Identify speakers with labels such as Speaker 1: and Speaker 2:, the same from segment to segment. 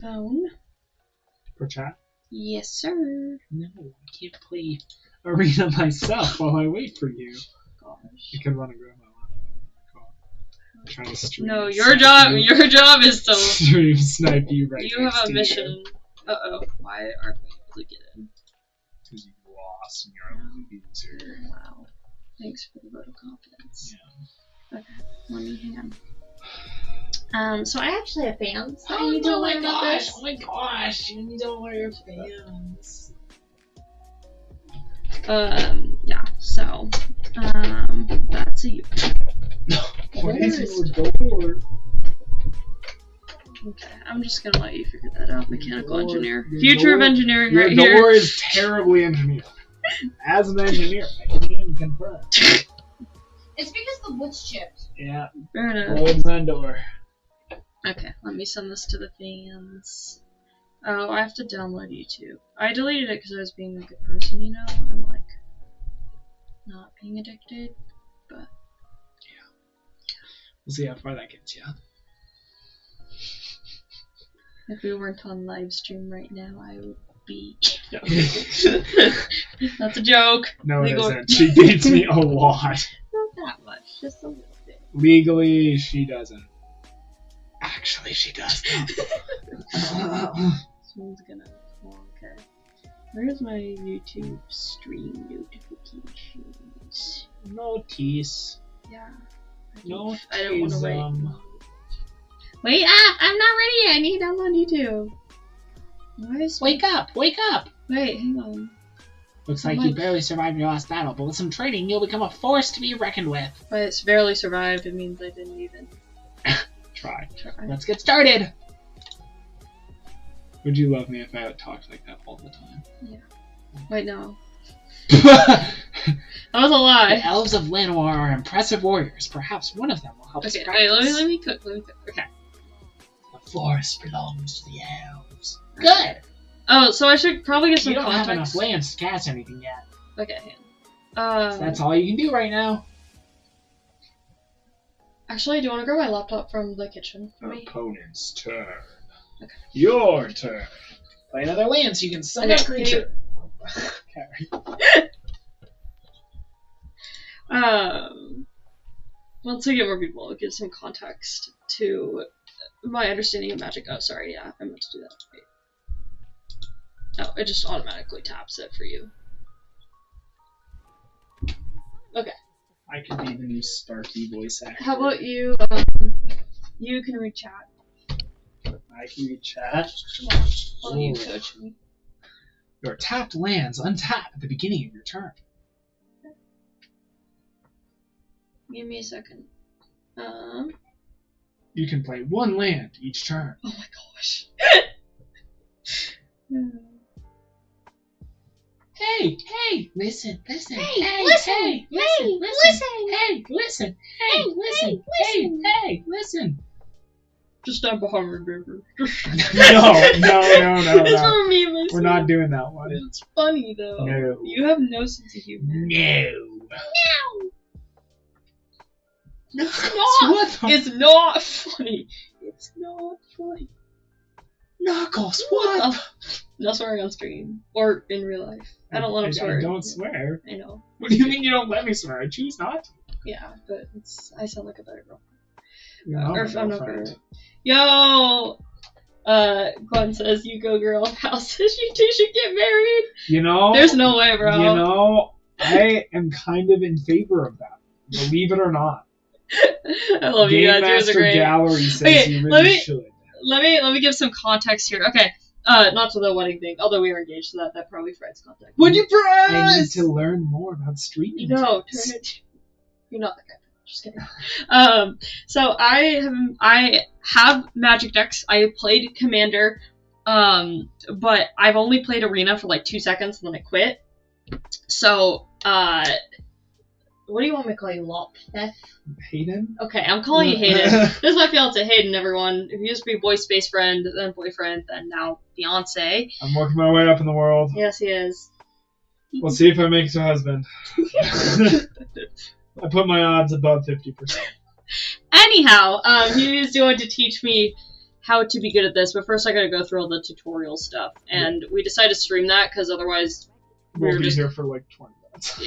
Speaker 1: Phone.
Speaker 2: For chat?
Speaker 1: Yes, sir.
Speaker 2: No, I can't play Arena myself while I wait for you.
Speaker 1: Gosh.
Speaker 2: I could run and grab my laptop. Try to stream.
Speaker 1: No, your job is to
Speaker 2: stream snipe you right.
Speaker 1: You have a mission. Uh-oh. Why aren't we able to get in?
Speaker 2: Because you lost and you're a loser.
Speaker 1: Wow. Thanks for the vote of confidence.
Speaker 2: Yeah.
Speaker 1: Okay, let me hang on. So I actually have fans. Oh my
Speaker 2: gosh, you need to learn your fans.
Speaker 1: Yeah, so, that's a you.
Speaker 2: What is your door?
Speaker 1: Okay, I'm just gonna let you figure that out. Mechanical engineer. Future of engineering right
Speaker 2: here. Your door
Speaker 1: here.
Speaker 2: is terribly engineered. As an engineer, I can confirm.
Speaker 3: It's because the wood's chipped.
Speaker 2: Yeah.
Speaker 1: Fair enough.
Speaker 2: Wood's on door.
Speaker 1: Okay, let me send this to the fans. Oh, I have to download YouTube. I deleted it because I was being a good person, you know? I'm like, not being addicted, but...
Speaker 2: Yeah. We'll see how far that gets you.
Speaker 1: If we weren't on live stream right now, I would be... No. That's a joke.
Speaker 2: No, it isn't. She beats me a lot.
Speaker 1: Not that much, just a little bit.
Speaker 2: Legally, she doesn't. Actually, she does.
Speaker 1: This one's gonna... Okay. Where's my YouTube stream notifications?
Speaker 2: Notice.
Speaker 1: Yeah.
Speaker 2: No,
Speaker 1: I don't want to wait. Wait up! I'm not ready yet. I need to download YouTube.
Speaker 2: Wake up! Wake up!
Speaker 1: Wait, hang on.
Speaker 2: Looks like you barely survived your last battle, but with some training, you'll become a force to be reckoned with.
Speaker 1: But it's barely survived. It means I didn't even
Speaker 2: try.
Speaker 1: try.
Speaker 2: Let's get started! Would you love me if I talked like that all the time?
Speaker 1: Yeah. Wait, no. That was a lie.
Speaker 2: The elves of Llanowar are impressive warriors. Perhaps one of them will help us
Speaker 1: Okay,
Speaker 2: practice.
Speaker 1: wait, let me cook. Okay.
Speaker 2: The forest belongs to the elves. Good!
Speaker 1: Oh, so I should probably get some
Speaker 2: You don't
Speaker 1: context.
Speaker 2: have enough lands to cast anything yet.
Speaker 1: Okay, hang on.
Speaker 2: So that's all you can do right now.
Speaker 1: Actually, do you want to grab my laptop from the kitchen for me?
Speaker 2: Opponent's turn.
Speaker 1: Okay.
Speaker 2: Your turn. Play another land so you can summon a creature.
Speaker 1: Once I get more people, I'll give some context to my understanding of Magic. Oh, sorry, yeah, I meant to do that. Wait. Oh, it just automatically taps it for you. Okay.
Speaker 2: I could be the new Sparky voice actor.
Speaker 1: How about you, you can read chat.
Speaker 2: I can read chat.
Speaker 1: Come on, while you coach me.
Speaker 2: Your tapped lands untap at the beginning of your turn.
Speaker 1: Give me a second.
Speaker 2: You can play one land each turn.
Speaker 1: Oh my gosh.
Speaker 2: Hey, listen.
Speaker 3: Hey, listen.
Speaker 2: Hey, listen.
Speaker 1: Just stand behind me, baby.
Speaker 2: No.
Speaker 1: It's for me, Mason.
Speaker 2: We're not doing that one.
Speaker 1: It's funny, though.
Speaker 2: No.
Speaker 1: You have no sense of humor.
Speaker 2: No.
Speaker 1: It's not funny. It's not funny.
Speaker 2: Knuckles, what?
Speaker 1: No swearing on stream. Or in real life. I don't let him swear.
Speaker 2: I don't swear.
Speaker 1: I know.
Speaker 2: What do you mean you don't let me swear? I choose not to.
Speaker 1: Yeah, but I sound like a better girl.
Speaker 2: Or
Speaker 1: if I'm not better. Yo! Glenn says, you go girl. Hal says you two should get married.
Speaker 2: You know?
Speaker 1: There's no way, bro.
Speaker 2: You know, I am kind of in favor of that. Believe it or not.
Speaker 1: I love you guys. You guys are great.
Speaker 2: Gallery says you really should.
Speaker 1: Let me give some context here. Okay. Not to the wedding thing, although we are engaged, so that probably provides context. Would you press?
Speaker 2: I need to learn more about streaming.
Speaker 1: No, turn it. You're not that guy. Just kidding. So I have Magic decks. I played Commander, but I've only played Arena for like 2 seconds and then I quit. So, what do you want me to call you, Lopfef?
Speaker 2: Hayden?
Speaker 1: Okay, I'm calling you Hayden. This is my fiance, Hayden, everyone. If you used to be boy space friend, then boyfriend, then now fiance.
Speaker 2: I'm working my way up in the world.
Speaker 1: Yes, he is.
Speaker 2: We'll see if I make it to husband. I put my odds above 50%.
Speaker 1: Anyhow, he was going to teach me how to be good at this, but first I gotta go through all the tutorial stuff. And we decided to stream that because otherwise
Speaker 4: We'll be
Speaker 1: just
Speaker 4: here for like 20 minutes.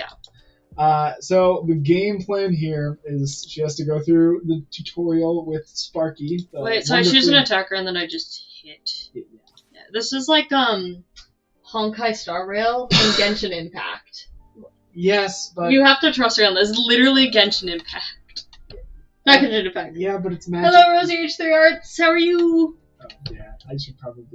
Speaker 1: Yeah.
Speaker 4: So the game plan here is she has to go through the tutorial with Sparky.
Speaker 1: Wait, so I choose an attacker and then I just hit.
Speaker 4: Yeah.
Speaker 1: Yeah, this is like Honkai Star Rail and Genshin Impact.
Speaker 4: Yes, but
Speaker 1: You have to trust her on this. Literally Genshin Impact. Not Genshin Impact.
Speaker 4: yeah, but it's magic.
Speaker 1: Hello, Rosie H3 Arts. How are you?
Speaker 4: Oh, yeah, I should probably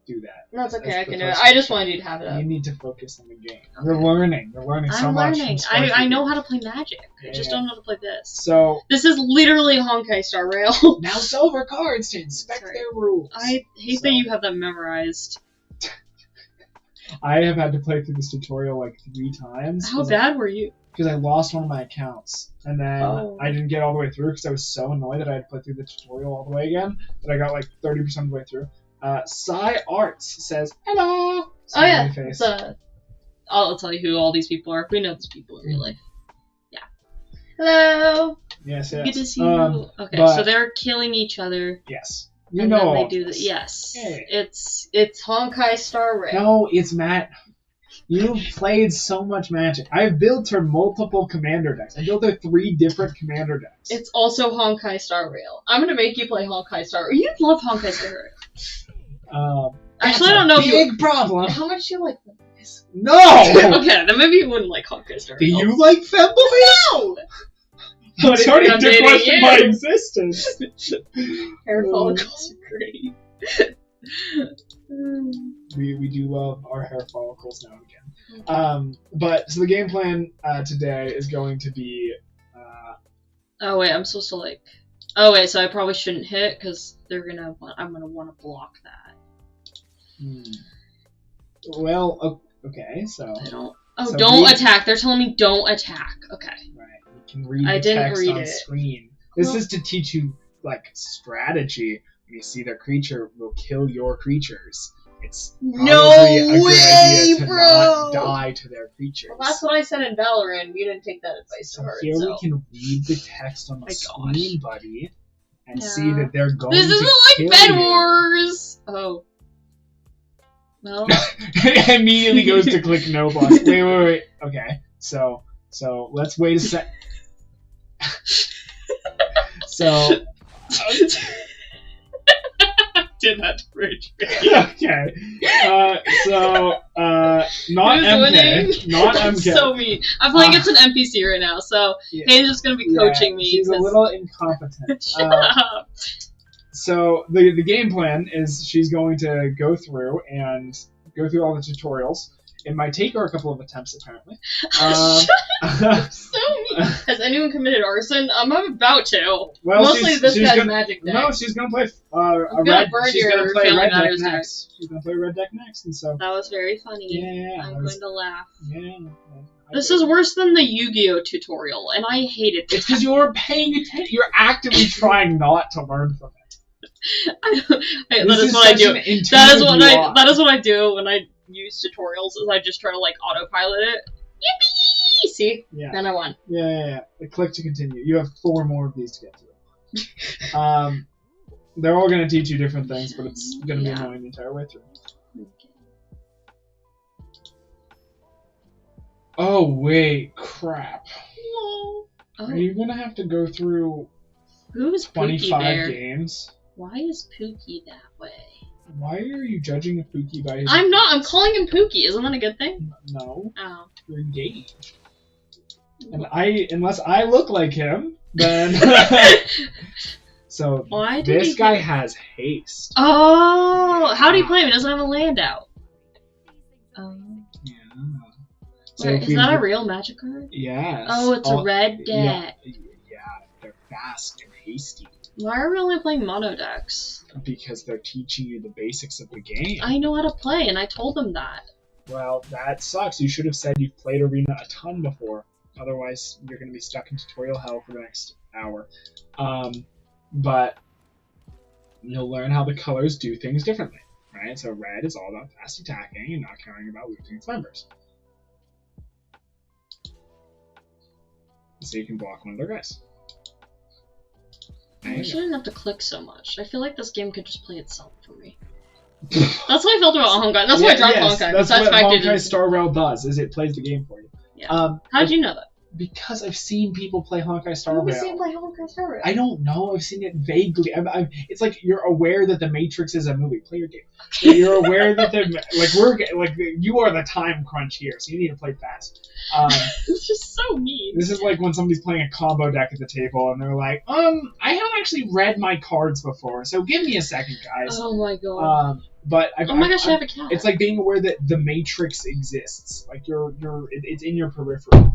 Speaker 4: do that.
Speaker 1: That's okay.
Speaker 4: As
Speaker 1: I
Speaker 4: the
Speaker 1: can do it.
Speaker 4: first
Speaker 1: I just
Speaker 4: one.
Speaker 1: wanted you to have it up.
Speaker 4: You need to focus on the game. We're learning. We're learning so
Speaker 1: I'm
Speaker 4: much.
Speaker 1: learning.
Speaker 4: from Sparky.
Speaker 1: I know how to play Magic. I just
Speaker 4: Yeah.
Speaker 1: don't know how to play this.
Speaker 4: So
Speaker 1: This is literally Honkai Star Rail.
Speaker 4: now silver cards to inspect
Speaker 1: Sorry.
Speaker 4: their rules.
Speaker 1: I hate that you have that memorized.
Speaker 4: I have had to play through this tutorial like 3 times.
Speaker 1: How bad were you?
Speaker 4: Because I lost one of my accounts, and then
Speaker 1: Oh.
Speaker 4: I didn't get all the way through because I was so annoyed that I had to play through the tutorial all the way again. That I got like 30% of the way through. Psy Arts says hello.
Speaker 1: Oh yeah.
Speaker 4: Smiley face.
Speaker 1: I'll tell you who all these people are. We know these people in real life. Yeah. Hello.
Speaker 4: Yes, yes.
Speaker 1: Good to see you. Okay,
Speaker 4: but-
Speaker 1: so they're killing each other.
Speaker 4: Yes. You
Speaker 1: And
Speaker 4: know
Speaker 1: then
Speaker 4: all
Speaker 1: they do
Speaker 4: this.
Speaker 1: Yes.
Speaker 4: Yeah.
Speaker 1: It's Honkai Star Rail.
Speaker 4: No, it's Matt. You've played so much Magic. I've built her multiple commander decks. I built her 3 different commander decks.
Speaker 1: It's also Honkai Star Rail. I'm gonna make you play Honkai Star Rail. You love Honkai Star Rail.
Speaker 4: That's
Speaker 1: Actually, I don't know
Speaker 4: a
Speaker 1: if you.
Speaker 4: big problem.
Speaker 1: How much do you like them?
Speaker 4: No.
Speaker 1: Okay, then maybe you wouldn't like Honkai Star
Speaker 4: Do
Speaker 1: Rail.
Speaker 4: you like Femboys?
Speaker 1: No!
Speaker 4: I'm starting
Speaker 1: I'm
Speaker 4: to
Speaker 1: dating
Speaker 4: question
Speaker 1: you.
Speaker 4: my existence.
Speaker 1: Hair follicles are great.
Speaker 4: We do love our hair follicles now and again. But so the game plan today is going to be.
Speaker 1: Oh wait, I'm supposed to like. Oh wait, so I probably shouldn't hit because I'm gonna want to block that.
Speaker 4: Well, okay, so.
Speaker 1: I don't. Oh,
Speaker 4: So
Speaker 1: don't
Speaker 4: read-
Speaker 1: attack. They're telling me don't attack. Okay.
Speaker 4: Right, you can read
Speaker 1: I
Speaker 4: the
Speaker 1: didn't
Speaker 4: text
Speaker 1: read
Speaker 4: on
Speaker 1: it.
Speaker 4: screen. This
Speaker 1: Well-
Speaker 4: is to teach you like strategy. When you see their creature will kill your creatures. It's probably a good idea to not die to their creatures.
Speaker 1: Well, that's what I said in Valorant. You didn't take that advice to
Speaker 4: So
Speaker 1: heart.
Speaker 4: here
Speaker 1: So.
Speaker 4: we can read the text on the
Speaker 1: My
Speaker 4: screen, buddy, and
Speaker 1: Yeah.
Speaker 4: see that they're going
Speaker 1: This
Speaker 4: to
Speaker 1: isn't
Speaker 4: kill
Speaker 1: like Bed
Speaker 4: you.
Speaker 1: Wars. Oh. Well.
Speaker 4: Immediately goes to click no block. Wait. Okay, so let's wait a sec. So.
Speaker 1: Did that bridge.
Speaker 4: Okay. Not
Speaker 1: Who's
Speaker 4: MK.
Speaker 1: winning?
Speaker 4: Not
Speaker 1: That's
Speaker 4: MK.
Speaker 1: so mean. I'm playing against an NPC right now, so
Speaker 4: Yeah.
Speaker 1: Hayden's just gonna be
Speaker 4: Yeah,
Speaker 1: coaching me.
Speaker 4: She's a
Speaker 1: 'cause-
Speaker 4: little incompetent.
Speaker 1: Shut up.
Speaker 4: So the game plan is she's going to go through all the tutorials. It might take her a couple of attempts, apparently.
Speaker 1: Shut up. So mean. Has anyone committed arson? I'm about to.
Speaker 4: Well,
Speaker 1: Mostly this
Speaker 4: she's
Speaker 1: guy's
Speaker 4: gonna,
Speaker 1: magic deck.
Speaker 4: No, she's gonna play a
Speaker 1: gonna
Speaker 4: red.
Speaker 1: burn
Speaker 4: She's
Speaker 1: your
Speaker 4: gonna play
Speaker 1: Family
Speaker 4: red deck
Speaker 1: Matters deck.
Speaker 4: next. She's gonna play red deck next, and so
Speaker 1: That was very funny.
Speaker 4: yeah.
Speaker 1: I'm
Speaker 4: that was-
Speaker 1: going to laugh.
Speaker 4: Yeah.
Speaker 1: This is worse than the Yu-Gi-Oh tutorial, and I hated
Speaker 4: It's because you're paying attention. You're actively trying not to learn from it.
Speaker 1: That
Speaker 4: This
Speaker 1: is what I
Speaker 4: such
Speaker 1: do.
Speaker 4: an intuitive
Speaker 1: That is what I do when I use tutorials. Is I just try to like autopilot it. Yippee! See,
Speaker 4: Yeah.
Speaker 1: then I won.
Speaker 4: Yeah. Click to continue. You have 4 more of these to get through. They're all going to teach you different things, but it's going to be
Speaker 1: Yeah.
Speaker 4: annoying the entire way through. Oh, wait. Crap.
Speaker 1: Oh.
Speaker 4: Are you going to have to go through
Speaker 1: Who's Pookie
Speaker 4: 25
Speaker 1: there?
Speaker 4: games?
Speaker 1: Why is Pookie that way?
Speaker 4: Why are you judging a Pookie by his...
Speaker 1: I'm not. I'm calling him Pookie. Isn't that a good thing?
Speaker 4: No,
Speaker 1: Oh.
Speaker 4: you're engaged. And unless I look like him, then... So,
Speaker 1: Why did
Speaker 4: this
Speaker 1: he
Speaker 4: guy
Speaker 1: get-
Speaker 4: has haste.
Speaker 1: Oh, how do you play him? He doesn't have a land out. Oh.
Speaker 4: Yeah.
Speaker 1: Wait,
Speaker 4: if
Speaker 1: is
Speaker 4: we
Speaker 1: that a
Speaker 4: look-
Speaker 1: real magic card?
Speaker 4: Yes.
Speaker 1: Oh, it's a red
Speaker 4: Yeah,
Speaker 1: deck.
Speaker 4: yeah, they're fast and hasty
Speaker 1: Why are we only playing mono decks?
Speaker 4: because they're teaching you the basics of the game.
Speaker 1: I know how to play, and I told them that.
Speaker 4: Well, that sucks. You should have said you've played Arena a ton before. Otherwise, you're going to be stuck in tutorial hell for the next hour. But you'll learn how the colors do things differently, right? So red is all about fast attacking and not caring about losing its members. So you can block one of their guys.
Speaker 1: I wish I didn't have to click so much. I feel like this game could just play itself for me. That's what I felt about Honkai. That's why I dropped Honkai.
Speaker 4: That's what Honkai Star Rail does, is it plays the game for you.
Speaker 1: Yeah. How'd you know that?
Speaker 4: Because I've seen people play Honkai Star
Speaker 3: Who
Speaker 4: Rail.
Speaker 3: have you seen play Honkai Star Rail?
Speaker 4: I don't know. I've seen it vaguely. It's like you're aware that The Matrix is a movie. Play your game. You're aware that you are the time crunch here, so you need to play fast.
Speaker 1: It's just so mean.
Speaker 4: This is like when somebody's playing a combo deck at the table, and they're like, I haven't actually read my cards before, so give me a second, guys.
Speaker 1: Oh my god.
Speaker 4: But
Speaker 1: oh my gosh, I have a cat.
Speaker 4: It's like being aware that The Matrix exists. Like it's in your periphery.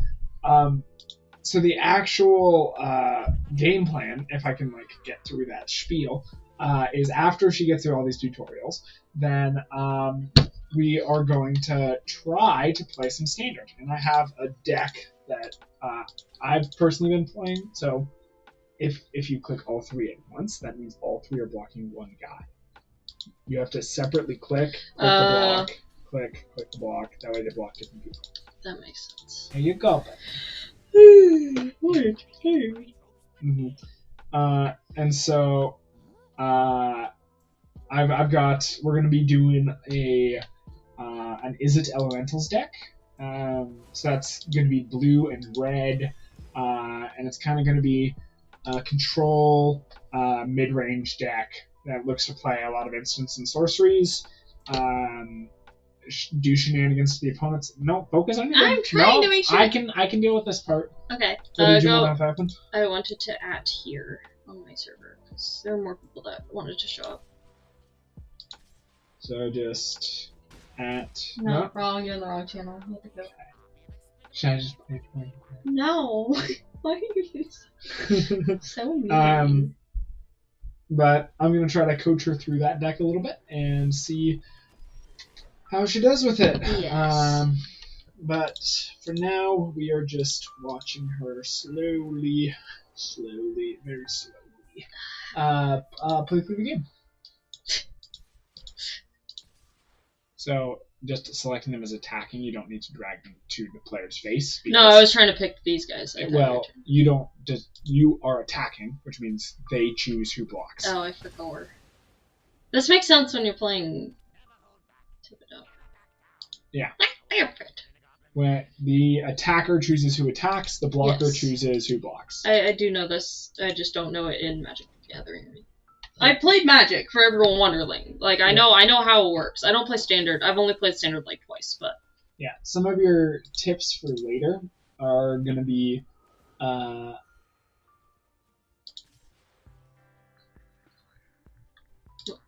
Speaker 4: So the actual game plan, if I can get through that spiel, is after she gets through all these tutorials, then we are going to try to play some standard. And I have a deck that I've personally been playing. So if you click all three at once, that means all three are blocking one guy. You have to separately click the block, click the block. That way they block different people.
Speaker 1: That makes sense.
Speaker 4: There you go. And so we're gonna be doing an Is It Elementals deck. So that's gonna be blue and red, and it's kind of gonna be a control mid-range deck that looks to play a lot of instants and sorceries. Do shenanigans to the opponents. No, focus on your game.
Speaker 1: I'm trying to make sure.
Speaker 4: I can deal with this part.
Speaker 1: Okay.
Speaker 4: What did you want to happen?
Speaker 1: I wanted to add here on my server because there were more people that wanted to show up.
Speaker 4: So just at.
Speaker 3: No, wrong. You're in the wrong channel. You have to go.
Speaker 4: Should I just play it for you?
Speaker 1: No. Why are you so mean?
Speaker 4: But I'm gonna try to coach her through that deck a little bit and see how she does with it.
Speaker 1: Yes.
Speaker 4: But for now, we are just watching her slowly, very slowly, play through the game. So just selecting them as attacking, you don't need to drag them to the player's face.
Speaker 1: No, I was trying to pick these guys.
Speaker 4: You don't. You are attacking, which means they choose who blocks.
Speaker 1: Oh, I forgot. This makes sense when you're playing.
Speaker 4: Yeah.
Speaker 1: Perfect.
Speaker 4: When the attacker chooses who attacks, the blocker
Speaker 1: Yes.
Speaker 4: chooses who blocks.
Speaker 1: I do know this. I just don't know it in Magic the Gathering. I played Magic for Everyone Wonderling. I know how it works. I don't play Standard. I've only played Standard twice, but
Speaker 4: yeah. Some of your tips for later are gonna be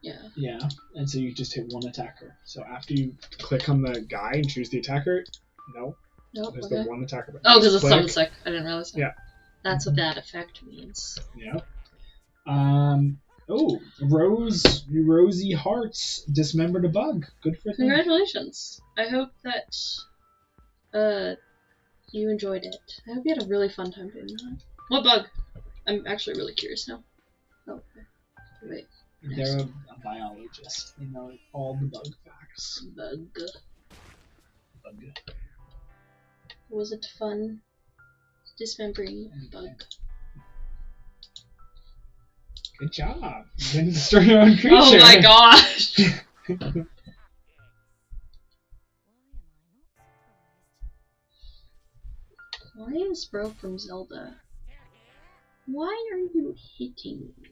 Speaker 4: yeah, and so you just hit one attacker. So after you click on the guy and choose the attacker, nope, there's the one attacker.
Speaker 1: Oh, because it's summon sick. I didn't realize that.
Speaker 4: Yeah.
Speaker 1: That's what that effect means.
Speaker 4: Yeah. Oh, Rosy Hearts dismembered a bug. Good for them.
Speaker 1: Congratulations. I hope that you enjoyed it. I hope you had a really fun time doing that. What bug? I'm actually really curious now. Oh, okay. Wait.
Speaker 4: They're a biologist. They know all the bug facts.
Speaker 1: Bug. Was it fun? Dismembering a bug.
Speaker 4: Good job. You didn't destroy your own creature.
Speaker 1: Oh my gosh! Why is Bro from Zelda? Why are you hitting me?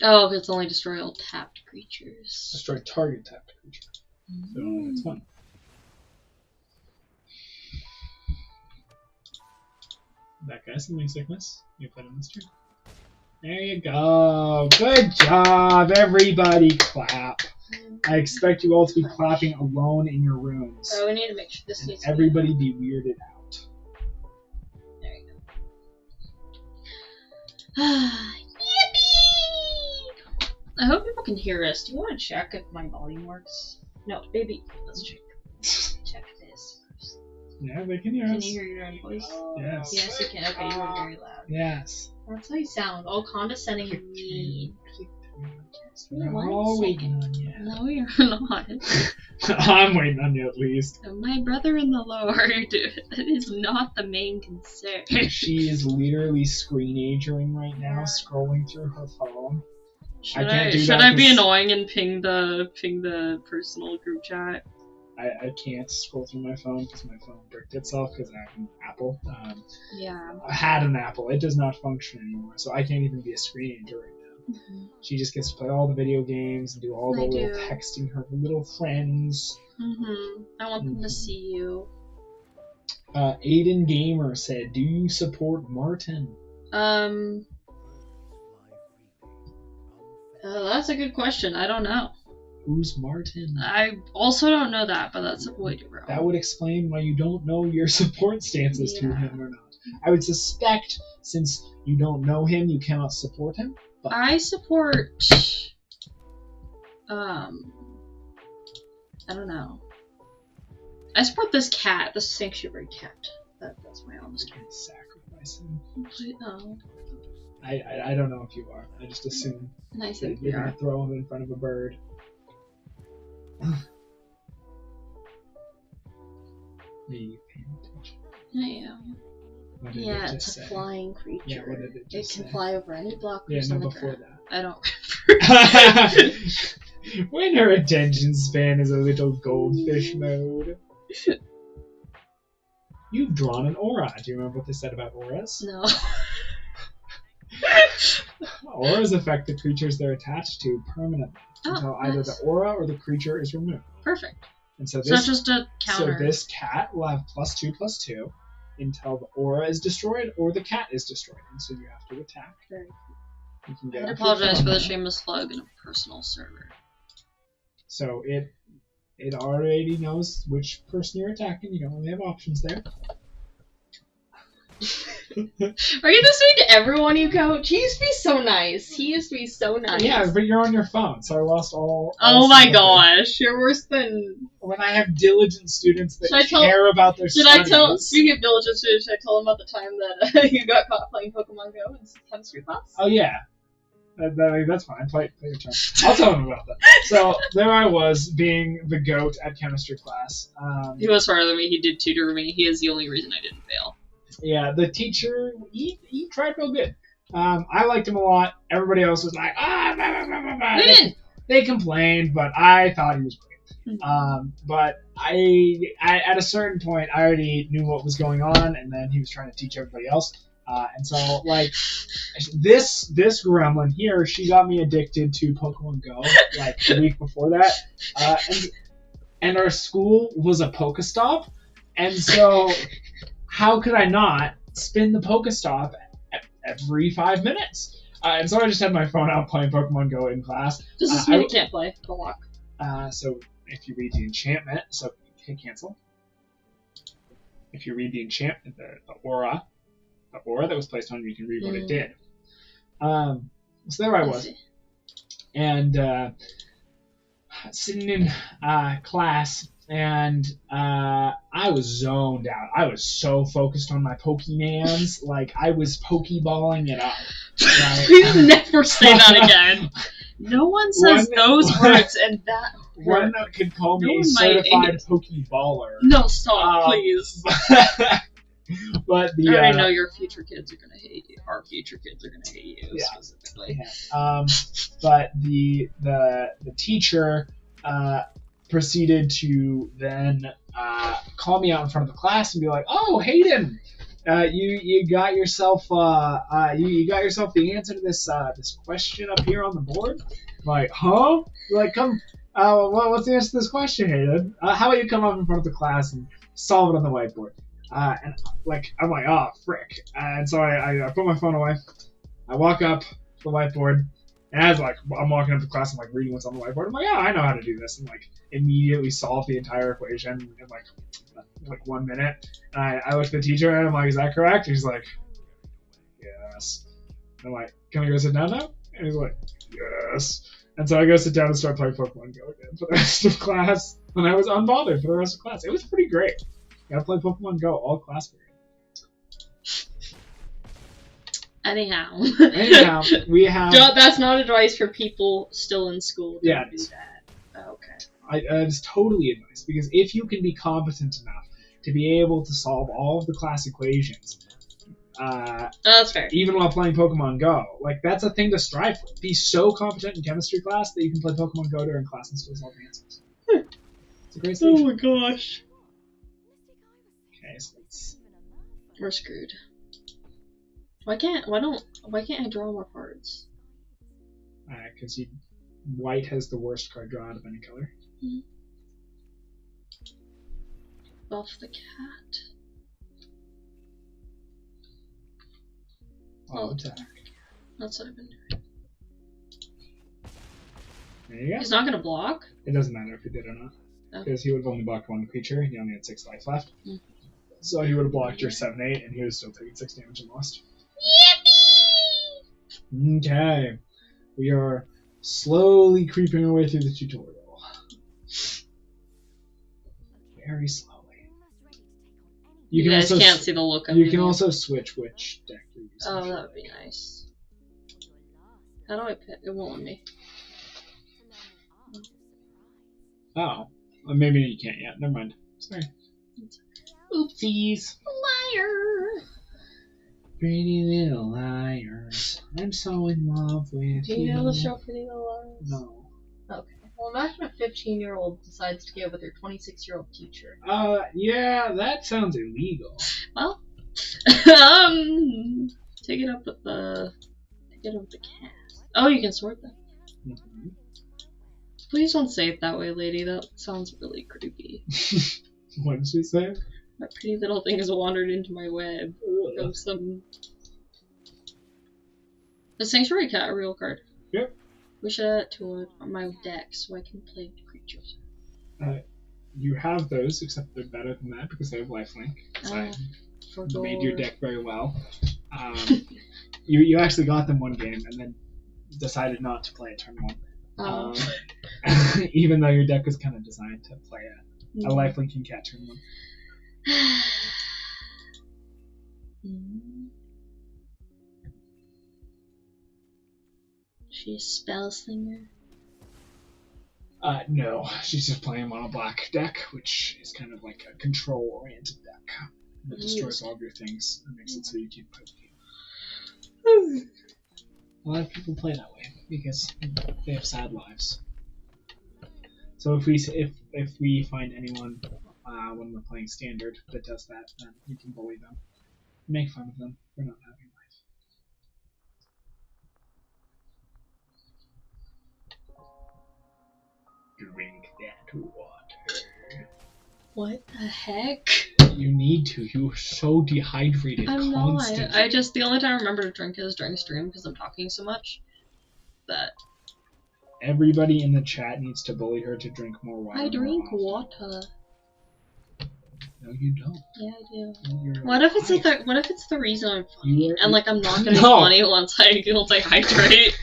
Speaker 1: Oh, it's only destroy all tapped creatures.
Speaker 4: Destroy target tapped creature. So that's one. That guy's something sickness. You put on this turn. There you go. Good job, everybody. Clap. I expect you all to be clapping alone in your rooms.
Speaker 1: Oh, we need to make sure this needs to
Speaker 4: everybody be weirded out.
Speaker 1: There you go. Yippee! I hope people can hear us. Do you want to check if my volume works? No, baby. Let's check. Check this first.
Speaker 4: Yeah, they can hear us.
Speaker 1: Can you hear your own voice?
Speaker 4: Yes.
Speaker 1: Yes, you can. Okay, you were very loud.
Speaker 4: Yes.
Speaker 1: That's how you sound. All condescending and mean.
Speaker 4: We're all waiting on you.
Speaker 1: No, you're not.
Speaker 4: I'm waiting on you at least.
Speaker 1: My brother in the Lord is not the main concern.
Speaker 4: She is literally screenagering right now, scrolling through her phone.
Speaker 1: Should
Speaker 4: can't do
Speaker 1: should
Speaker 4: that
Speaker 1: I be
Speaker 4: 'cause-
Speaker 1: annoying and ping the personal group chat?
Speaker 4: I can't scroll through my phone because my phone bricked itself because I have an Apple.
Speaker 1: Yeah.
Speaker 4: I had an Apple. It does not function anymore, so I can't even be a screenager right now.
Speaker 1: Mm-hmm.
Speaker 4: She just gets to play all the video games and do all the little texting her little friends.
Speaker 1: Mm-hmm. I want them to see you.
Speaker 4: Aiden Gamer said, "Do you support Martin?"
Speaker 1: That's a good question. I don't know.
Speaker 4: Who's Martin?
Speaker 1: I also don't know that, but that's a boy to grow.
Speaker 4: That would explain why you don't know your support stances to him or not. I would suspect, since you don't know him, you cannot support him. But
Speaker 1: I support. I don't know. I support this cat, the sanctuary cat. That's my honest
Speaker 4: you can sacrifice him.
Speaker 1: Oh,
Speaker 4: I don't know if you are. I just assume
Speaker 1: nice
Speaker 4: that
Speaker 1: that
Speaker 4: you're
Speaker 1: you
Speaker 4: gonna
Speaker 1: are.
Speaker 4: throw him in front of a bird. Maybe paying attention.
Speaker 1: I am.
Speaker 4: What did
Speaker 1: Yeah,
Speaker 4: it
Speaker 1: it's
Speaker 4: just
Speaker 1: a
Speaker 4: say?
Speaker 1: flying creature.
Speaker 4: Yeah, what did it just
Speaker 1: can
Speaker 4: say?
Speaker 1: fly over any blockers
Speaker 4: Yeah,
Speaker 1: on
Speaker 4: no,
Speaker 1: the
Speaker 4: before
Speaker 1: ground.
Speaker 4: that.
Speaker 1: I don't
Speaker 4: When her attention span is a little goldfish mode. You've drawn an aura. Do you remember what they said about auras?
Speaker 1: No.
Speaker 4: Auras affect the creatures they're attached to permanently until either
Speaker 1: nice.
Speaker 4: the aura or the creature is removed.
Speaker 1: Perfect.
Speaker 4: And so
Speaker 1: So it's
Speaker 4: this,
Speaker 1: just a counter.
Speaker 4: so this cat will have +2/+2 until the aura is destroyed or the cat is destroyed. And so you have to attack.
Speaker 1: Very
Speaker 4: You can get
Speaker 1: I'd
Speaker 4: off your
Speaker 1: apologize
Speaker 4: phone
Speaker 1: for the
Speaker 4: now.
Speaker 1: shameless plug in a personal server.
Speaker 4: So it already knows which person you're attacking. You don't really have options there.
Speaker 3: Are you this way to everyone you coach? He used to be so nice. He used to be so nice.
Speaker 4: Yeah, but you're on your phone, so I lost all.
Speaker 1: Oh my
Speaker 4: sympathy.
Speaker 1: gosh.
Speaker 3: You're worse than.
Speaker 4: When I have diligent students that
Speaker 3: Should I tell-
Speaker 4: care about their
Speaker 3: Did
Speaker 4: studies.
Speaker 3: I tell? Speaking of diligence, should I tell him about the time that you got caught playing Pokemon Go in chemistry class?
Speaker 4: Oh yeah, that's fine. Play your turn. I'll tell him about that. So there I was, being the goat at chemistry class.
Speaker 1: He was smarter than me. He did tutor me. He is the only reason I didn't fail.
Speaker 4: Yeah, the teacher, he tried real good. I liked him a lot. Everybody else was like, blah, blah, blah, blah.
Speaker 1: We didn't.
Speaker 4: They complained, but I thought he was great. But I at a certain point, I already knew what was going on, and then he was trying to teach everybody else. And so, like, this gremlin here, she got me addicted to Pokemon Go, like, the week before that. And our school was a Pokestop, and so how could I not spin the Pokestop every 5 minutes? And so I just had my phone out playing Pokemon Go in class.
Speaker 3: Does this mean you can't play? Don't walk.
Speaker 4: So if you read the enchantment, so hit cancel. If you read the enchantment, the aura that was placed on you, you can read what it did. So there I was, and sitting in class, and I was zoned out. I was so focused on my Pokemans, like I was Pokeballing it up. Like,
Speaker 1: Please never say that again. No one says those words and that.
Speaker 4: One could call me
Speaker 1: No
Speaker 4: a
Speaker 1: one might
Speaker 4: certified Pokeballer.
Speaker 1: No, stop, please.
Speaker 4: But the
Speaker 1: I already know your future kids are gonna hate you. Our future kids are gonna hate you specifically.
Speaker 4: yeah. But the teacher proceeded to then call me out in front of the class and be like, "Oh, Hayden, you got yourself you got yourself the answer to this this question up here on the board." I'm like, huh? Like, come. What's the answer to this question, Hayden? How about you come up in front of the class and solve it on the whiteboard? And like, I'm like, oh frick! And so I put my phone away. I walk up to the whiteboard, and as like I'm walking up to class, I'm like reading what's on the whiteboard. I'm like, yeah, I know how to do this, and like immediately solve the entire equation in like 1 minute. And I look at the teacher and I'm like, is that correct? And he's like, yes. And I'm like, can I go sit down now? And he's like, yes. And so I go sit down and start playing Pokemon Go again for the rest of class. And I was unbothered for the rest of class. It was pretty great. Gotta play Pokemon Go all class period.
Speaker 1: Anyhow.
Speaker 4: Anyhow, we have.
Speaker 1: That's not advice for people still in school.
Speaker 4: Yeah,
Speaker 1: Don't do that. Oh, okay.
Speaker 4: It's totally advice, because if you can be competent enough to be able to solve all of the class equations,
Speaker 1: That's fair.
Speaker 4: even while playing Pokemon Go, like, that's a thing to strive for. Be so competent in chemistry class that you can play Pokemon Go during class and still solve the answers. It's a great
Speaker 1: Oh
Speaker 4: solution.
Speaker 1: my gosh.
Speaker 4: Okay, so let's...
Speaker 1: We're screwed. Why can't I draw more cards?
Speaker 4: Because white has the worst card draw out of any color.
Speaker 1: Buff the cat.
Speaker 4: I'll attack.
Speaker 1: That's what I've been doing.
Speaker 4: There you go.
Speaker 1: He's not gonna block?
Speaker 4: It doesn't matter if he did or not.
Speaker 1: Oh.
Speaker 4: Because he would have only blocked one creature, and he only had 6 life left.
Speaker 1: Mm.
Speaker 4: So he would have blocked your 7/8, and he would have still taken 6 damage and lost. Yippee! Okay. We are slowly creeping our way through the tutorial. Very slowly.
Speaker 1: You guys
Speaker 4: also
Speaker 1: can't see the look of
Speaker 4: You can also switch which deck you're using.
Speaker 1: Oh, that would be nice. How do I pick? It won't let me.
Speaker 4: Oh. Well, maybe you can't yet. Never mind. Sorry. Oopsies.
Speaker 1: Liar!
Speaker 4: Pretty little liars. I'm so in love with
Speaker 3: Do you know the show Pretty Little Liars?
Speaker 4: No.
Speaker 3: Okay. Well, imagine a 15-year-old decides to get with her 26-year-old teacher.
Speaker 4: Yeah, that sounds illegal.
Speaker 1: Well, take it up with the cat. Oh, you can sort them.
Speaker 4: Mm-hmm.
Speaker 1: Please don't say it that way, lady. That sounds really creepy.
Speaker 4: What did she say?
Speaker 1: That pretty little thing has wandered into my web of some. Is Sanctuary Cat a real card?
Speaker 4: Yep.
Speaker 1: Wish it add to my deck so I can play creatures.
Speaker 4: You have those, except they're better than that because they have lifelink. So you made your deck very well. You actually got them one game and then decided not to play it turn one. Even though your deck was kind of designed to play a lifelinking cat turn one.
Speaker 1: She's a spell slinger.
Speaker 4: No, she's just playing mono black deck, which is kind of like a control oriented deck that destroys all of your things and makes it so you can't play the game. A lot of people play that way because they have sad lives. So if we find anyone when we're playing standard that does that, then we can bully them, make fun of them for not having life. Drink that water.
Speaker 1: What the heck?
Speaker 4: You need to. You're so dehydrated
Speaker 1: I'm
Speaker 4: constantly.
Speaker 1: not. I just, the only time I remember to drink is during stream because I'm talking so much. That
Speaker 4: Everybody in the chat needs to bully her to drink more water.
Speaker 1: I drink
Speaker 4: more often.
Speaker 1: water.
Speaker 4: No, you don't.
Speaker 1: Yeah, I do.
Speaker 4: You're
Speaker 1: What if it's
Speaker 4: hydrated.
Speaker 1: what if it's the reason I'm funny?
Speaker 4: You are-
Speaker 1: And like I'm not gonna be
Speaker 4: No.
Speaker 1: funny once I hydrate.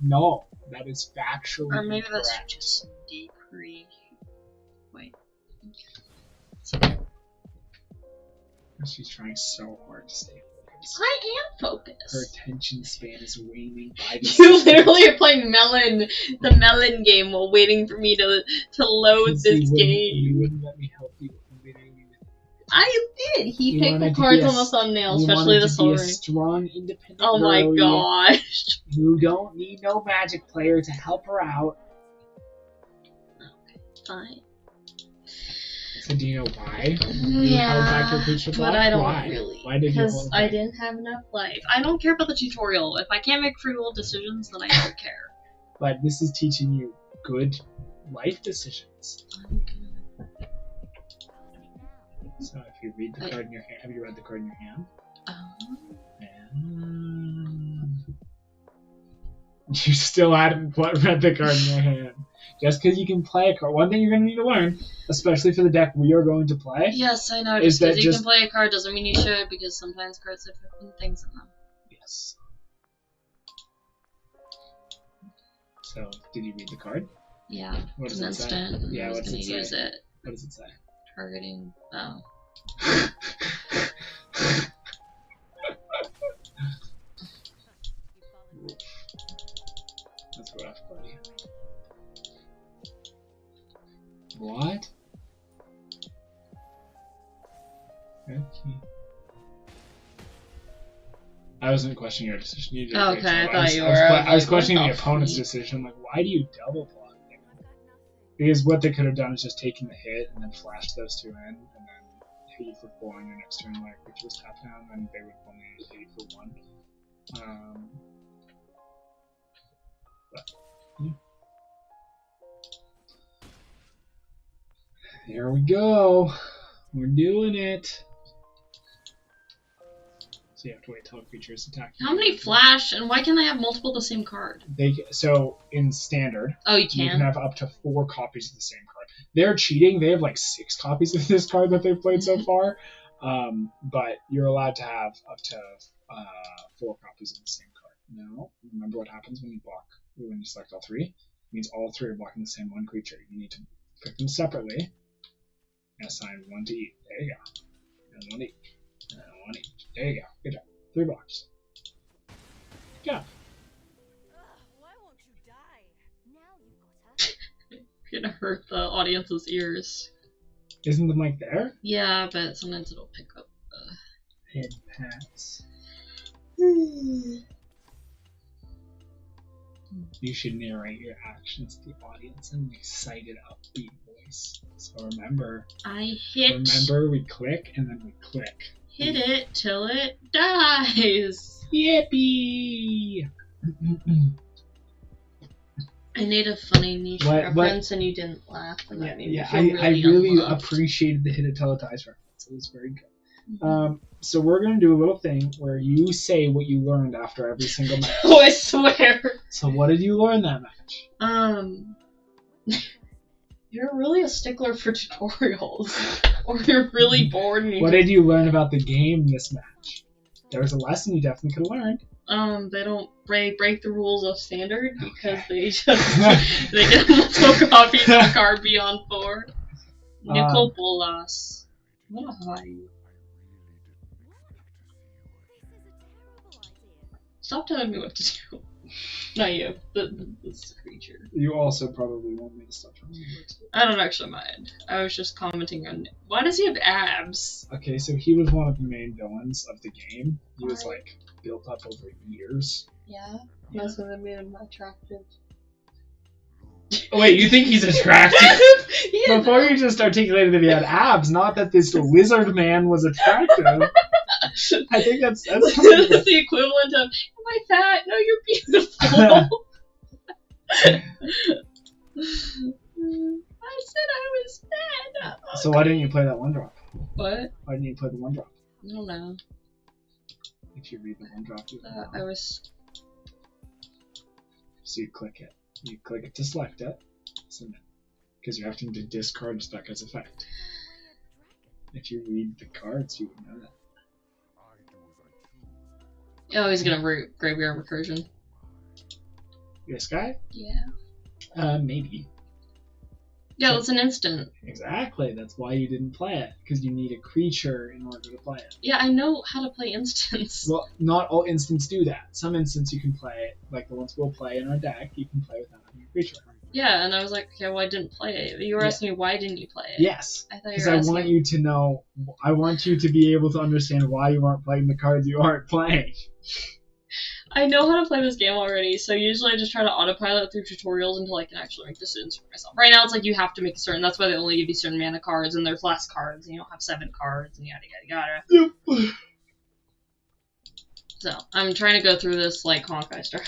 Speaker 4: No, that is factually
Speaker 1: Or maybe that's
Speaker 4: incorrect.
Speaker 1: just decrease. Wait.
Speaker 4: She's trying so hard to stay focused.
Speaker 1: I am focused.
Speaker 4: Her attention span is waning by the
Speaker 1: You literally are playing the melon game while waiting for me to load
Speaker 4: Because
Speaker 1: this
Speaker 4: you
Speaker 1: game.
Speaker 4: wouldn't let me help you.
Speaker 1: I did. He
Speaker 4: You
Speaker 1: picked
Speaker 4: wanted
Speaker 1: the
Speaker 4: to
Speaker 1: cards
Speaker 4: be a
Speaker 1: on the
Speaker 4: s-
Speaker 1: thumbnail,
Speaker 4: You
Speaker 1: especially
Speaker 4: wanted
Speaker 1: the
Speaker 4: to
Speaker 1: soul
Speaker 4: be a
Speaker 1: ring.
Speaker 4: strong, independent
Speaker 1: Oh my
Speaker 4: girl.
Speaker 1: gosh.
Speaker 4: You don't need no magic player to help her out.
Speaker 1: Okay, fine.
Speaker 4: So do you know why? You
Speaker 1: Yeah,
Speaker 4: held back your creature block?
Speaker 1: but I don't
Speaker 4: Why?
Speaker 1: really.
Speaker 4: Why did you
Speaker 1: Because
Speaker 4: hold
Speaker 1: I
Speaker 4: back?
Speaker 1: didn't have enough life. I don't care about the tutorial. If I can't make free will decisions, then I don't care.
Speaker 4: But this is teaching you good life decisions. So if you read the card in your hand, have you read the card in your hand? You still hadn't read the card in your hand. Just because you can play a card. One thing you're going to need to learn, especially for the deck we are going to play.
Speaker 1: Yes, I know.
Speaker 4: Is
Speaker 1: Just
Speaker 4: that
Speaker 1: because you
Speaker 4: just-
Speaker 1: can play a card doesn't mean you should, because sometimes cards have different things in them.
Speaker 4: Yes. So, did you read the card?
Speaker 1: Yeah,
Speaker 4: What
Speaker 1: it's
Speaker 4: does
Speaker 1: an
Speaker 4: it say?
Speaker 1: instant. And
Speaker 4: Yeah,
Speaker 1: I was
Speaker 4: what does
Speaker 1: gonna
Speaker 4: it say?
Speaker 1: use it.
Speaker 4: What does it say?
Speaker 1: Targeting. Oh.
Speaker 4: I wasn't questioning your decision. You did a
Speaker 3: Okay,
Speaker 4: great job.
Speaker 3: I thought you were.
Speaker 4: I was
Speaker 3: like,
Speaker 4: questioning
Speaker 3: what
Speaker 4: the opponent's
Speaker 3: fuck?
Speaker 4: decision. Like, why do you double block? Because what they could have done is just taken the hit and then flashed those two in, and then hit you for 4 on your next turn, like which was tap down, and they would only hit you for 1. But, yeah. There we go. We're doing it. So you have to wait till a creature is attacked.
Speaker 3: How many flash, and why can't I have multiple of the same card?
Speaker 4: So in standard,
Speaker 3: Oh, you
Speaker 4: you can
Speaker 3: can?
Speaker 4: have up to 4 copies of the same card. They're cheating. They have like 6 copies of this card that they've played so far. But you're allowed to have up to 4 copies of the same card. Now, remember what happens when you select all 3? It means all 3 are blocking the same one creature. You need to pick them separately and assign 1 to each. There you go. And 1 each. And 1 each. There you go. Good job. 3 blocks. Good job.
Speaker 5: Why won't you die? Now you've got her.
Speaker 3: You're gonna hurt the audience's ears.
Speaker 4: Isn't the mic there?
Speaker 3: Yeah, but sometimes it'll pick up.
Speaker 4: Head pats. You should narrate your actions to the audience in an excited, upbeat voice. So remember,
Speaker 3: We
Speaker 4: click and then we click.
Speaker 3: hit it till it dies.
Speaker 4: Yippee!
Speaker 3: I need a funny niche
Speaker 4: What-
Speaker 3: reference, and you didn't laugh, and that made me
Speaker 4: I
Speaker 3: feel
Speaker 4: really
Speaker 3: unloved.
Speaker 4: appreciated the hit it till it dies reference. It was very good. So we're gonna do a little thing where you say what you learned after every single match.
Speaker 3: Oh, I swear.
Speaker 4: So what did you learn that match?
Speaker 3: You're really a stickler for tutorials, or you're really bored. And
Speaker 4: What did you learn about the game this match? There was a lesson you definitely could have learned.
Speaker 3: They don't break the rules of standard because they just they get multiple copies of a card beyond 4. Nicol Bolas. What a high. Stop telling me what to do. Not you. This creature.
Speaker 4: You also probably want me to stop telling you what to do.
Speaker 3: I don't actually mind. I was just commenting on. Why does he have abs?
Speaker 4: Okay, so he was one of the main villains of the game. He was like built up over years.
Speaker 3: Yeah. That's what made him attractive.
Speaker 4: Oh, wait, you think he's attractive?
Speaker 3: Yeah.
Speaker 4: Before you just articulated that he had abs, not that this lizard man was attractive. I think that's
Speaker 3: That's the equivalent of, am I fat? No, you're beautiful. I said I was fat.
Speaker 4: So why didn't you play that 1-drop?
Speaker 3: What?
Speaker 4: Why didn't you play the 1-drop?
Speaker 3: I don't know.
Speaker 4: If you read the 1-drop, you
Speaker 3: I was.
Speaker 4: So you click it. You click it to select it. Because you're having to discard stuff as effect. If you read the cards, you would know that.
Speaker 3: Oh, he's gonna graveyard recursion.
Speaker 4: This guy?
Speaker 3: Yeah.
Speaker 4: Maybe.
Speaker 3: Yeah, that's an instant.
Speaker 4: Exactly. That's why you didn't play it. Because you need a creature in order to play it.
Speaker 3: Yeah, I know how to play instants.
Speaker 4: Well, not all instants do that. Some instants you can play, like the ones we'll play in our deck, you can play without having a creature.
Speaker 3: Yeah, and I was like, okay, well, I didn't play it. You were asking me why didn't you play it?
Speaker 4: Yes.
Speaker 3: I thought you
Speaker 4: Because
Speaker 3: were
Speaker 4: I
Speaker 3: asking.
Speaker 4: want you to know, I want you to be able to understand why you aren't playing the cards you aren't playing.
Speaker 3: I know how to play this game already, so usually I just try to autopilot through tutorials until I can actually make decisions for myself. Right now, it's like you have to make a certain. That's why they only give you certain mana cards, and there's less cards, and you don't have 7 cards, and yada yada yada.
Speaker 4: Yep.
Speaker 3: So I'm trying to go through this like Honkai Star.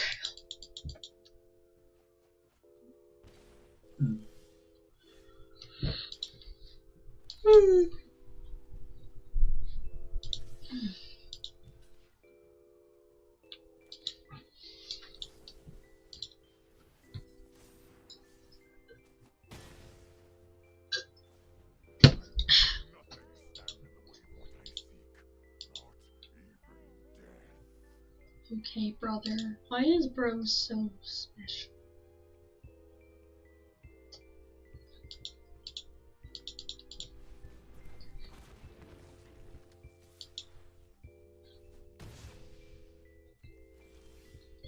Speaker 3: Okay, brother. Why is bro so special?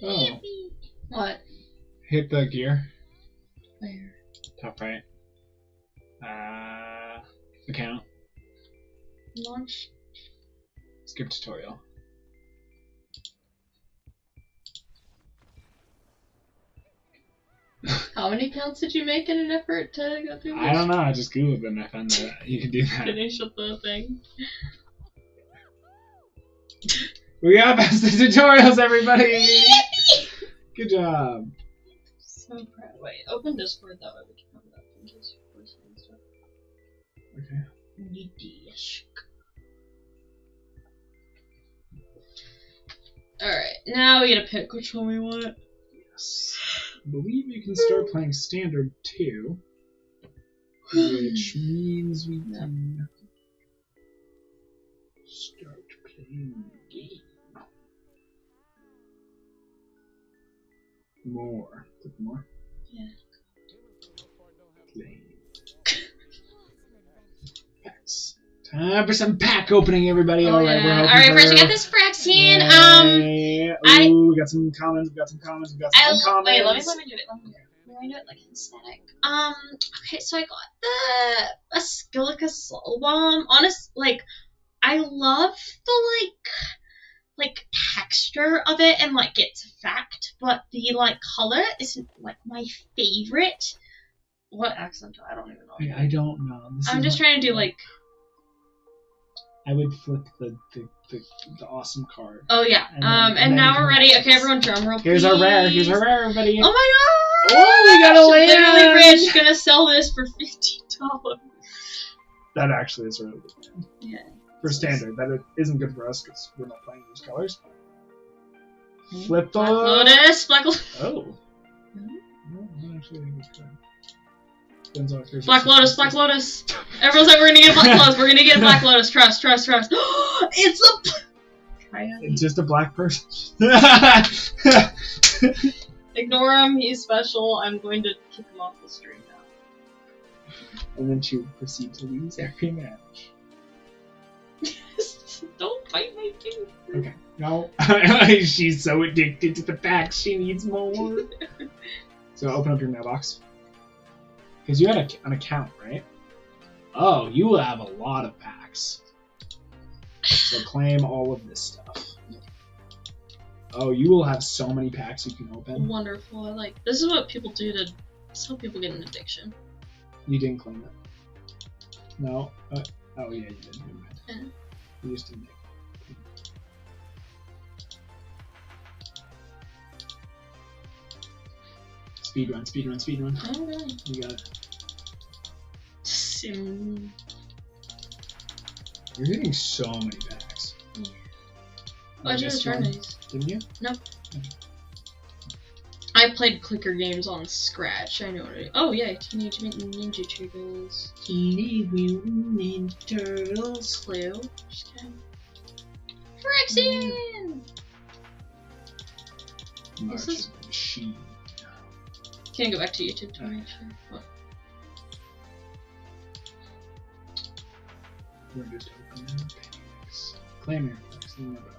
Speaker 4: Oh.
Speaker 3: What?
Speaker 4: Hit the gear.
Speaker 3: Where?
Speaker 4: Top right. Account.
Speaker 3: Launch?
Speaker 4: Skip tutorial.
Speaker 3: How many counts did you make in an effort to go through this?
Speaker 4: I don't know. I just googled them and I found that you can do that.
Speaker 3: Finish up the thing.
Speaker 4: We got past the tutorials, everybody. Good job.
Speaker 3: So proud. Wait, open Discord that way we can have it up in case you're listening to stuff.
Speaker 4: Okay.
Speaker 3: Alright, now we gotta pick which one we want.
Speaker 4: Yes. I believe you can start playing standard too, which means we can start playing the game. More. Click more.
Speaker 3: Yeah.
Speaker 4: Play. Packs. Time for some pack opening, everybody.
Speaker 3: Oh,
Speaker 4: Alright,
Speaker 3: yeah.
Speaker 4: we're hoping
Speaker 3: Alright,
Speaker 4: for...
Speaker 3: first we got this Phyrexian.
Speaker 4: Ooh, we got some commons, we got some commons, we got some uncommons.
Speaker 3: Wait, let me do it. Let me do it like aesthetic. Okay, so I got the Skillica Soul Bomb. Like, I love the like texture of it and like its effect, but the like color isn't like my favorite. What accent? I don't even know.
Speaker 4: I don't know.
Speaker 3: I'm just trying to do like.
Speaker 4: I would flip the awesome card.
Speaker 3: Oh yeah. And now we're ready. Okay, everyone, drum roll, please.
Speaker 4: Here's our rare. Here's our rare, everybody.
Speaker 3: Oh my god!
Speaker 4: Oh, we got a land.
Speaker 3: Literally rich. Gonna sell this for $15.
Speaker 4: That actually is really good.
Speaker 3: Yeah.
Speaker 4: For standard, that it isn't good for us because we're not playing those colors. Flip the
Speaker 3: Black Lotus. Black Lotus.
Speaker 4: Oh. No, not actually a good card. Depends on if there's
Speaker 3: Black Lotus. Black Lotus. Everyone's like, we're gonna get a Black Lotus. We're gonna get a Black Lotus. Trust. It's a.
Speaker 4: It's just a black person.
Speaker 3: Ignore him. He's special. I'm going to kick him off the stream now.
Speaker 4: And then she would proceed to lose every match.
Speaker 3: Don't fight my king.
Speaker 4: Okay. No. She's so addicted to the facts, she needs more. So open up your mailbox. Because you had an account, right? Oh, you will have a lot of packs. So claim all of this stuff. Oh, you will have so many packs you can open.
Speaker 3: Wonderful. I like. This is what people do to. This is how people get an addiction.
Speaker 4: You didn't claim it. No. Oh yeah, you did. Never mind.
Speaker 3: Yeah.
Speaker 4: You just didn't. Speedrun.
Speaker 3: Oh, really?
Speaker 4: You got it.
Speaker 3: Sim.
Speaker 4: You're getting so many packs.
Speaker 3: Yeah. Oh, I just returned these.
Speaker 4: Didn't you?
Speaker 3: Nope. I played clicker games on Scratch. I know what it is. Oh, yeah. Teenage Mutant Ninja Turtles.
Speaker 4: Teenage Mutant Ninja Turtles.
Speaker 3: Clue. Just kidding. Phyrexian!
Speaker 4: March
Speaker 3: This is-
Speaker 4: of the Machine.
Speaker 3: Can I go back to YouTube to make sure? What?
Speaker 4: We're just opening our packs. Claim your packs. Think about it.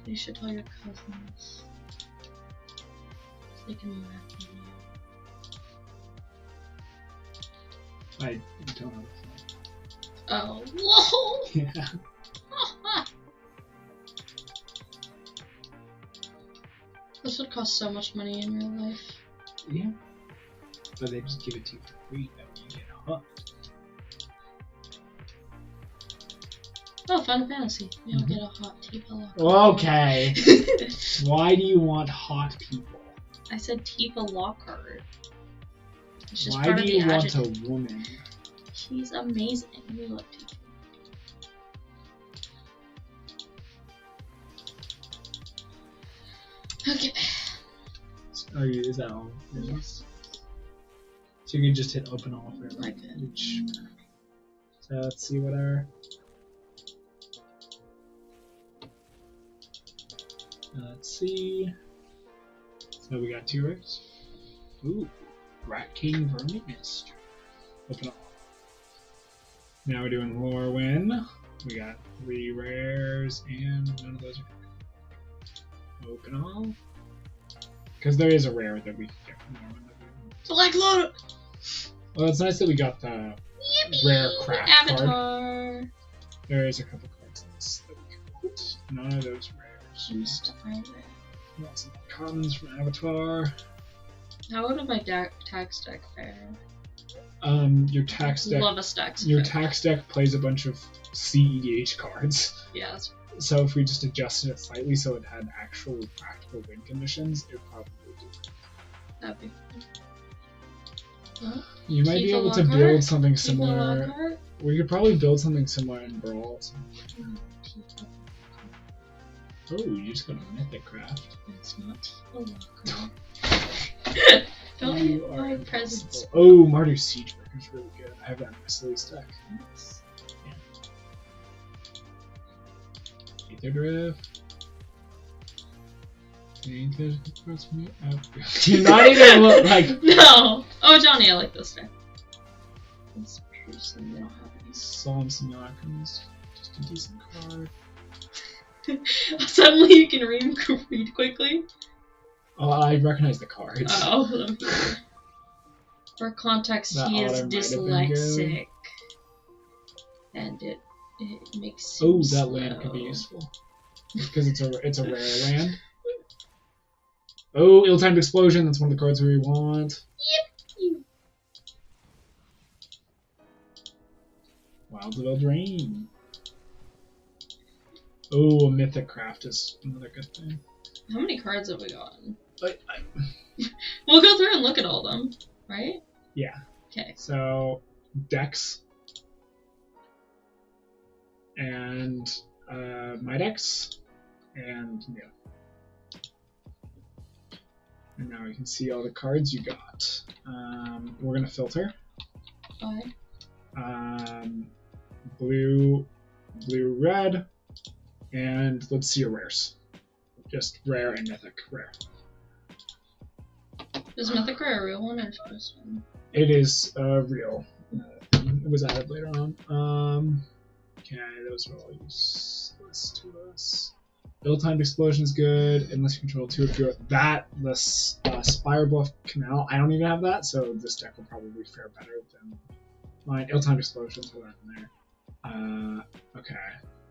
Speaker 3: You should tell your cousins. So they can laugh at you.
Speaker 4: I don't know.
Speaker 3: Oh, whoa!
Speaker 4: Yeah.
Speaker 3: This would cost so much money in real life.
Speaker 4: Yeah. But they just give it to you for free, though. You get a hook.
Speaker 3: Oh, Final Fantasy. You don't get a hot tea pillow.
Speaker 4: Okay. Why do you want hot people?
Speaker 3: I said Tifa Lockhart. It's just
Speaker 4: Why
Speaker 3: part
Speaker 4: do
Speaker 3: of
Speaker 4: you
Speaker 3: the
Speaker 4: want
Speaker 3: adjective.
Speaker 4: a woman?
Speaker 3: She's amazing. We love Tifa. Okay.
Speaker 4: Oh, is that all?
Speaker 3: Yes.
Speaker 4: So you can just hit open all for
Speaker 3: Like
Speaker 4: each pack. So let's see what our... Let's see. So we got 2 rares. Ooh. Rat King Vermist. Open all. Now we're doing Lorwyn. We got 3 rares and none of those are open all. Because there is a rare that we can get from Lorwyn.
Speaker 3: Black Lotus!
Speaker 4: Well, it's nice that we got the
Speaker 3: Yippee!
Speaker 4: rare craft card.
Speaker 3: Avatar!
Speaker 4: There is a couple cards in this that we can put. None of those rares.
Speaker 3: Just a rare.
Speaker 4: We want some commons from Avatar.
Speaker 3: How would my tax deck fare?
Speaker 4: Your tax deck.
Speaker 3: Love a stacks.
Speaker 4: Your tax deck plays a bunch of CEDH cards.
Speaker 3: Yeah, that's
Speaker 4: So if we just adjusted it slightly so it had actual practical win conditions, it would probably do.
Speaker 3: that'd be
Speaker 4: You might be
Speaker 3: Keep a
Speaker 4: able to
Speaker 3: Lockhart?
Speaker 4: build something
Speaker 3: Keep a
Speaker 4: similar.
Speaker 3: Lockhart?
Speaker 4: We could probably build something similar in Brawl. Oh, you just got a Mythic Craft.
Speaker 3: It's not a Lockhart. Don't
Speaker 4: You
Speaker 3: eat
Speaker 4: are
Speaker 3: my
Speaker 4: impossible.
Speaker 3: presents.
Speaker 4: Oh, Mardu Siegebreaker is really good. I have that in my Silly's deck. Aether Drift. You're not even look like
Speaker 3: No! Oh, Johnny, I like this deck. This person, they don't have any.
Speaker 4: Solemn Simulacrums. Just a decent card.
Speaker 3: Suddenly you can read quickly.
Speaker 4: Oh, I recognize the cards.
Speaker 3: Oh. For context,
Speaker 4: That
Speaker 3: he is
Speaker 4: auto might have been
Speaker 3: dyslexic. And it makes him
Speaker 4: Oh, that
Speaker 3: slow.
Speaker 4: land could be useful. Because it's a rare land. Oh, Ill-Timed Explosion. That's one of the cards we want.
Speaker 3: Yep.
Speaker 4: Wild Little Dream. Oh, a Mythic Craft is another good thing.
Speaker 3: How many cards have we gotten?
Speaker 4: I,
Speaker 3: We'll go through and look at all of them, right?
Speaker 4: yeah.
Speaker 3: Okay.
Speaker 4: So, Dex. And my Dex. And yeah. And now we can see all the cards you got. We're going to filter.
Speaker 3: Okay.
Speaker 4: Blue, red, and let's see your rares. Just rare and mythic. Rare.
Speaker 3: Is Mythic Rare a real one or just one?
Speaker 4: It is real. It was added later on. Okay, those are all useless to us. Ill-Timed Explosion is good, unless you control 2 of your... That, the Spire Bluff Canal, I don't even have that, so this deck will probably fare better than mine. Ill-Timed Explosion, put that in there. Okay,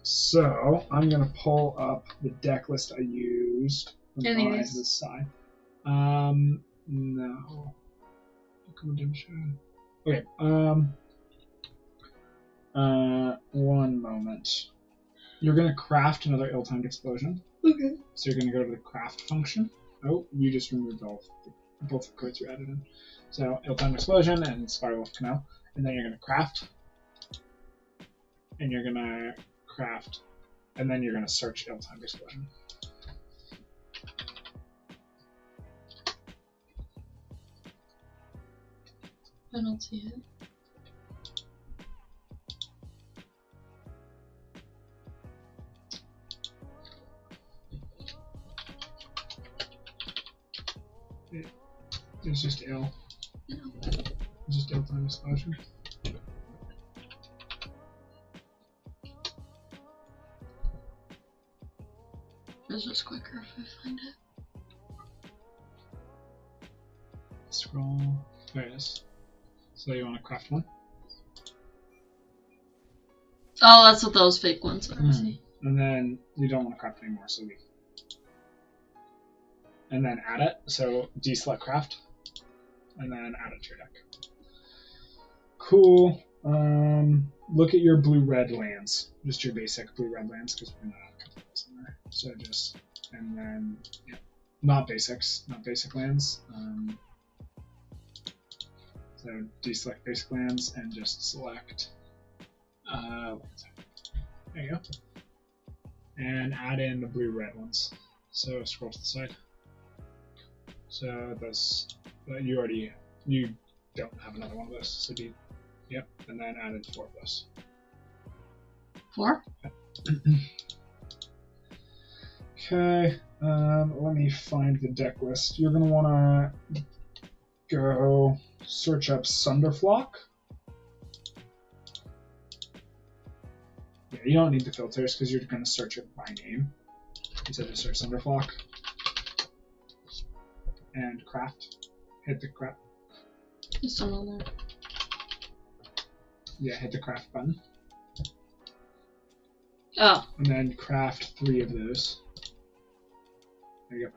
Speaker 4: so I'm going to pull up the deck list I used from
Speaker 3: Any of
Speaker 4: mine
Speaker 3: these?
Speaker 4: to the side. No. Okay, one moment. You're going to craft another ill-timed explosion.
Speaker 3: Okay.
Speaker 4: So you're going to go to the craft function. Oh, you just removed both the cards you added in. So ill-timed explosion and spiral of canal. And then you're going to craft. And you're going to craft. And then you're going to search ill-timed explosion.
Speaker 3: I don't see it.
Speaker 4: It's just ill.
Speaker 3: No.
Speaker 4: It's just ill-timed explosion.
Speaker 3: It's just quicker if I find it.
Speaker 4: Scroll. There it is. So you want to craft one?
Speaker 3: Oh, that's what those fake ones are.
Speaker 4: Mhm. And then you don't want to craft anymore, so leave. And then add it. So deselect craft. And then add it to your deck. Cool. Look at your blue-red lands. Just your basic blue-red lands, because we're gonna add a couple of those in there. So just, and then, yeah. Not basics, not basic lands. So deselect basic lands and just select lands. There you go. And add in the blue-red ones. So scroll to the side. So this, you don't have another one of this. So yep, and then add in 4 of those.
Speaker 3: 4?
Speaker 4: Okay, let me find the deck list. You're gonna wanna go search up Sunderflock. Yeah, you don't need the filters because you're gonna search it by name. So just search Sunderflock and craft. Hit the craft.
Speaker 3: There's some on there.
Speaker 4: Yeah, hit the craft button.
Speaker 3: Oh.
Speaker 4: And then craft 3 of those. There you go.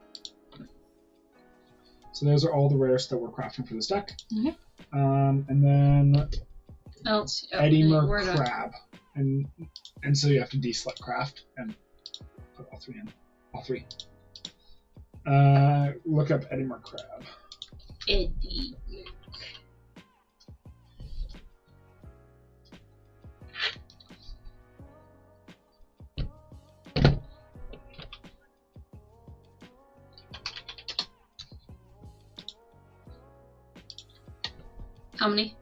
Speaker 4: So those are all the rares that we're crafting for this deck.
Speaker 1: Okay.
Speaker 4: And then
Speaker 1: Else.
Speaker 4: Edimer Crab. And so you have to deselect craft and put all three in. All three. Look up Edimer Crab.
Speaker 1: Eddie. How many?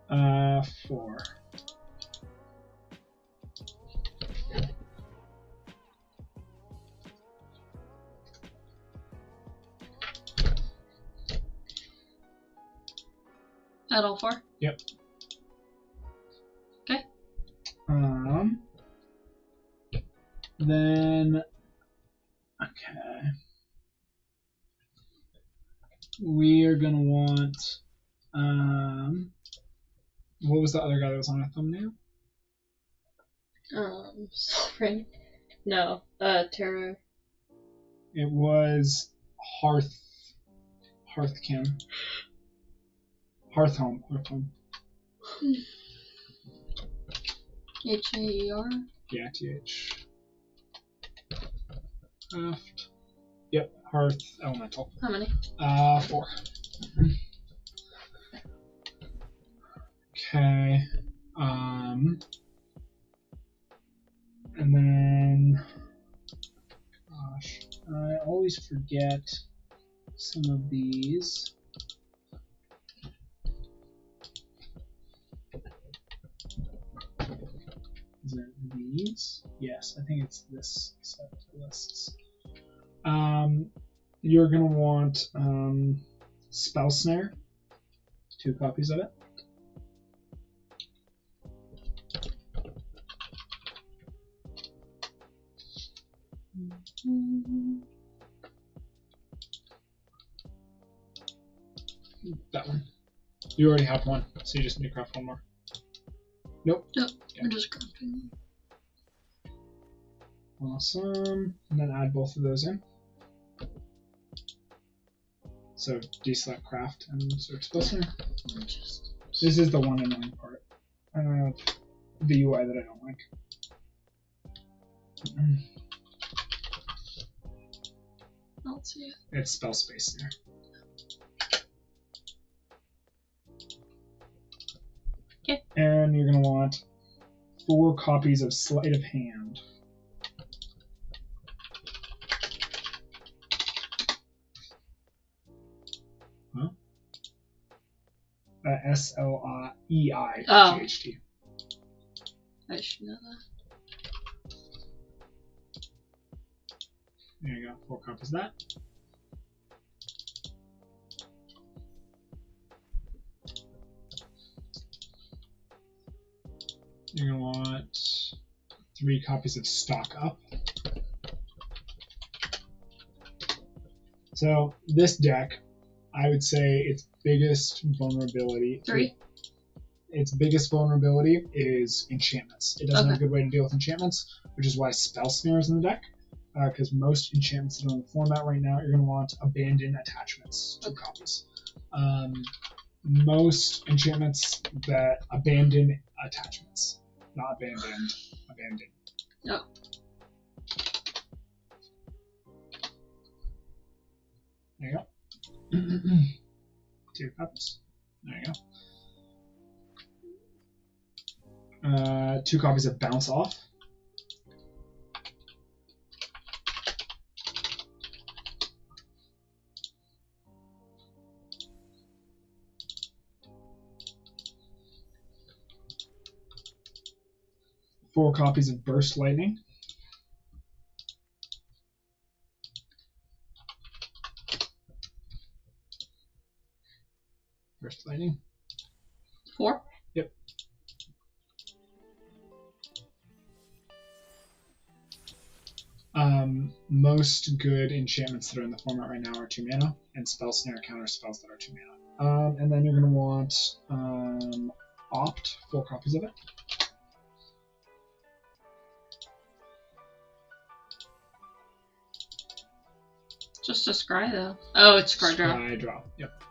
Speaker 4: 4.
Speaker 1: At all 4?
Speaker 4: Yep.
Speaker 1: Okay.
Speaker 4: Then okay. We are gonna want what was the other guy that was on our thumbnail?
Speaker 1: Sovereign. No. Terror.
Speaker 4: It was Hearthkin. Hearthhome.
Speaker 1: H-A-E-R?
Speaker 4: Yeah, TH. Craft. Yep, Hearth Elemental.
Speaker 1: How many?
Speaker 4: 4. Okay. And then, gosh, I always forget some of these. Is it these? Yes, I think it's this set of lists. You're gonna want Spell Snare, 2 copies of it. That one. You already have one, so you just need to craft one more. Nope.
Speaker 1: Nope.
Speaker 4: Yeah.
Speaker 1: I'm just crafting.
Speaker 4: Awesome. And then add both of those in. So deselect craft and search Spell Snare. This is the one annoying part. The UI that I don't like.
Speaker 1: I'll see it.
Speaker 4: It's spell space there.
Speaker 1: Okay.
Speaker 4: And you're going to want 4 copies of Sleight of Hand. Huh? S-L-I-E-I-G-H-T.
Speaker 1: I should know that.
Speaker 4: There you go, 4 copies of that. You're going to want 3 copies of Stock Up. So this deck, I would say its biggest vulnerability.
Speaker 1: 3.
Speaker 4: Its biggest vulnerability is enchantments. It doesn't have a good way to deal with enchantments, which is why Spell Snare is in the deck. Because most enchantments that are in the format right now, you're going to want Abandon Attachments, 2 copies. Most enchantments that abandon attachments, not abandoned, abandon.
Speaker 1: No.
Speaker 4: There you go. 2 copies. There you go. 2 copies of Bounce Off. Four copies of Burst Lightning. Burst Lightning.
Speaker 1: 4?
Speaker 4: Yep. Most good enchantments that are in the format right now are 2 mana, and Spell Snare counter spells that are 2 mana. And then you're going to want Opt, 4 copies of it.
Speaker 3: Just a scry though. Oh, it's card draw.
Speaker 4: Scry draw. Yep.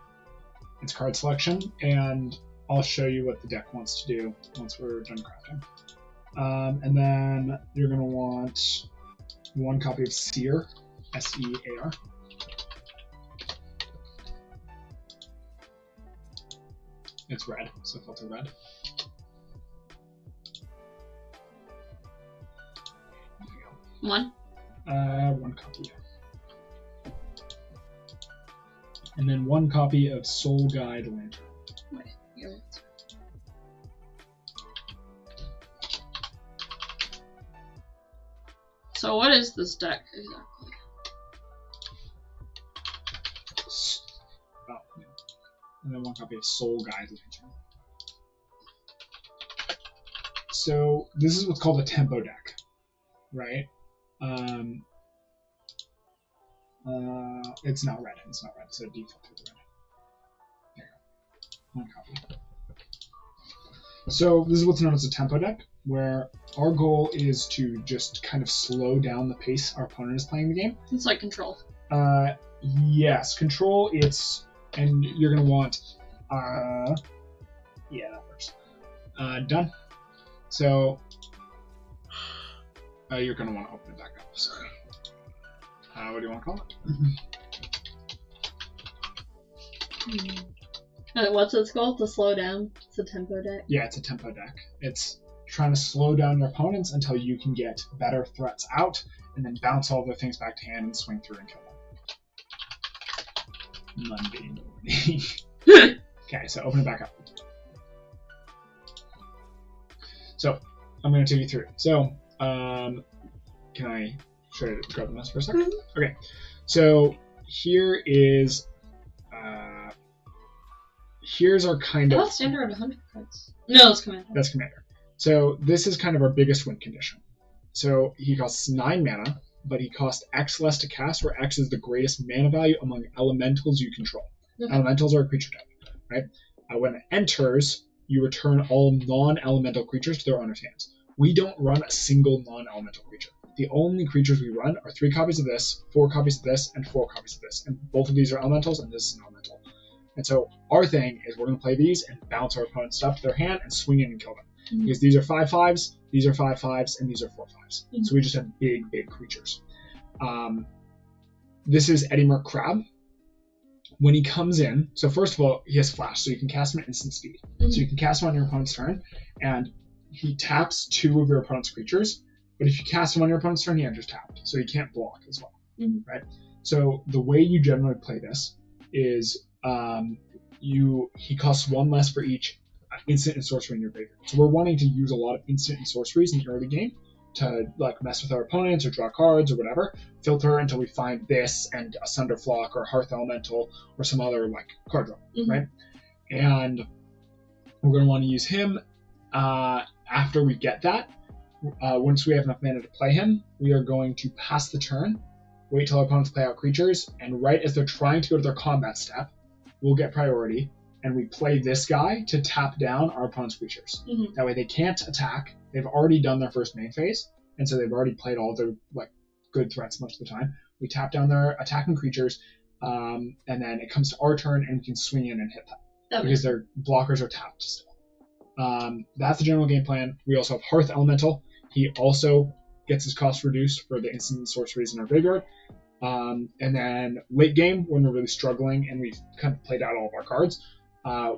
Speaker 4: It's card selection, and I'll show you what the deck wants to do once we're done crafting. And then you're going to want 1 copy of Sear, S-E-A-R. It's red, so filter red. There you go.
Speaker 3: 1.
Speaker 4: 1 copy. And then 1 copy of Soul Guide Lantern.
Speaker 3: Wait, here. So what is this deck exactly?
Speaker 4: Oh, yeah. And then 1 copy of Soul Guide Lantern. So this is what's called a tempo deck, right? It's not red. It's not red. So default to the red. There you go. 1 copy. So this is what's known as a tempo deck, where our goal is to just kind of slow down the pace our opponent is playing the game.
Speaker 3: It's like control.
Speaker 4: Yes, control. And you're gonna want. Yeah, that works. Done. So you're gonna want to open it back up. Sorry. What do you want to call it?
Speaker 3: What's it called? To slow down? It's a tempo deck?
Speaker 4: Yeah, it's a tempo deck. It's trying to slow down your opponents until you can get better threats out, and then bounce all their things back to hand and swing through and kill them. Monday morning. Okay, so open it back up. So, I'm going to take you through it. So, can I grab the mouse for a second? Okay, so here is, here's our kind of...
Speaker 3: Oh, standard at 100 cards. No, it's Commander.
Speaker 4: That's Commander. So this is kind of our biggest win condition. So he costs 9 mana, but he costs X less to cast, where X is the greatest mana value among elementals you control.
Speaker 3: Okay.
Speaker 4: Elementals are a creature type, right? When it enters, you return all non-elemental creatures to their owner's hands. We don't run a single non-elemental creature. The only creatures we run are 3 copies of this, 4 copies of this, and 4 copies of this. And both of these are elementals, and this is an elemental. And so our thing is we're going to play these and bounce our opponent's stuff to their hand and swing in and kill them.
Speaker 3: Mm-hmm.
Speaker 4: Because these are 5/5s, these are 5/5s, and these are 4/5s.
Speaker 3: Mm-hmm.
Speaker 4: So we just have big, big creatures. This is Eddie Merc Crab. When he comes in, so first of all, he has flash, so you can cast him at instant speed.
Speaker 3: Mm-hmm.
Speaker 4: So you can cast him on your opponent's turn, and he taps 2 of your opponent's creatures. But if you cast him on your opponent's turn, he enters tapped, so he can't block as well, right? So the way you generally play this is he costs 1 less for each instant and sorcery in your graveyard. So we're wanting to use a lot of instant and sorceries in the early game to like mess with our opponents or draw cards or whatever. Filter until we find this and a Sunderflock or Hearth Elemental or some other like card draw, right? And we're going to want to use him after we get that. Once we have enough mana to play him, we are going to pass the turn, wait till our opponents play out creatures, and right as they're trying to go to their combat step, we'll get priority, and we play this guy to tap down our opponent's creatures.
Speaker 3: Mm-hmm.
Speaker 4: That way they can't attack. They've already done their first main phase, and so they've already played all their like good threats most of the time. We tap down their attacking creatures, and then it comes to our turn, and we can swing in and hit them. Because their blockers are tapped still. That's the general game plan. We also have Hearth Elemental. He also gets his cost reduced for the instant sorceries in our graveyard. And then late game, when we're really struggling and we've kind of played out all of our cards,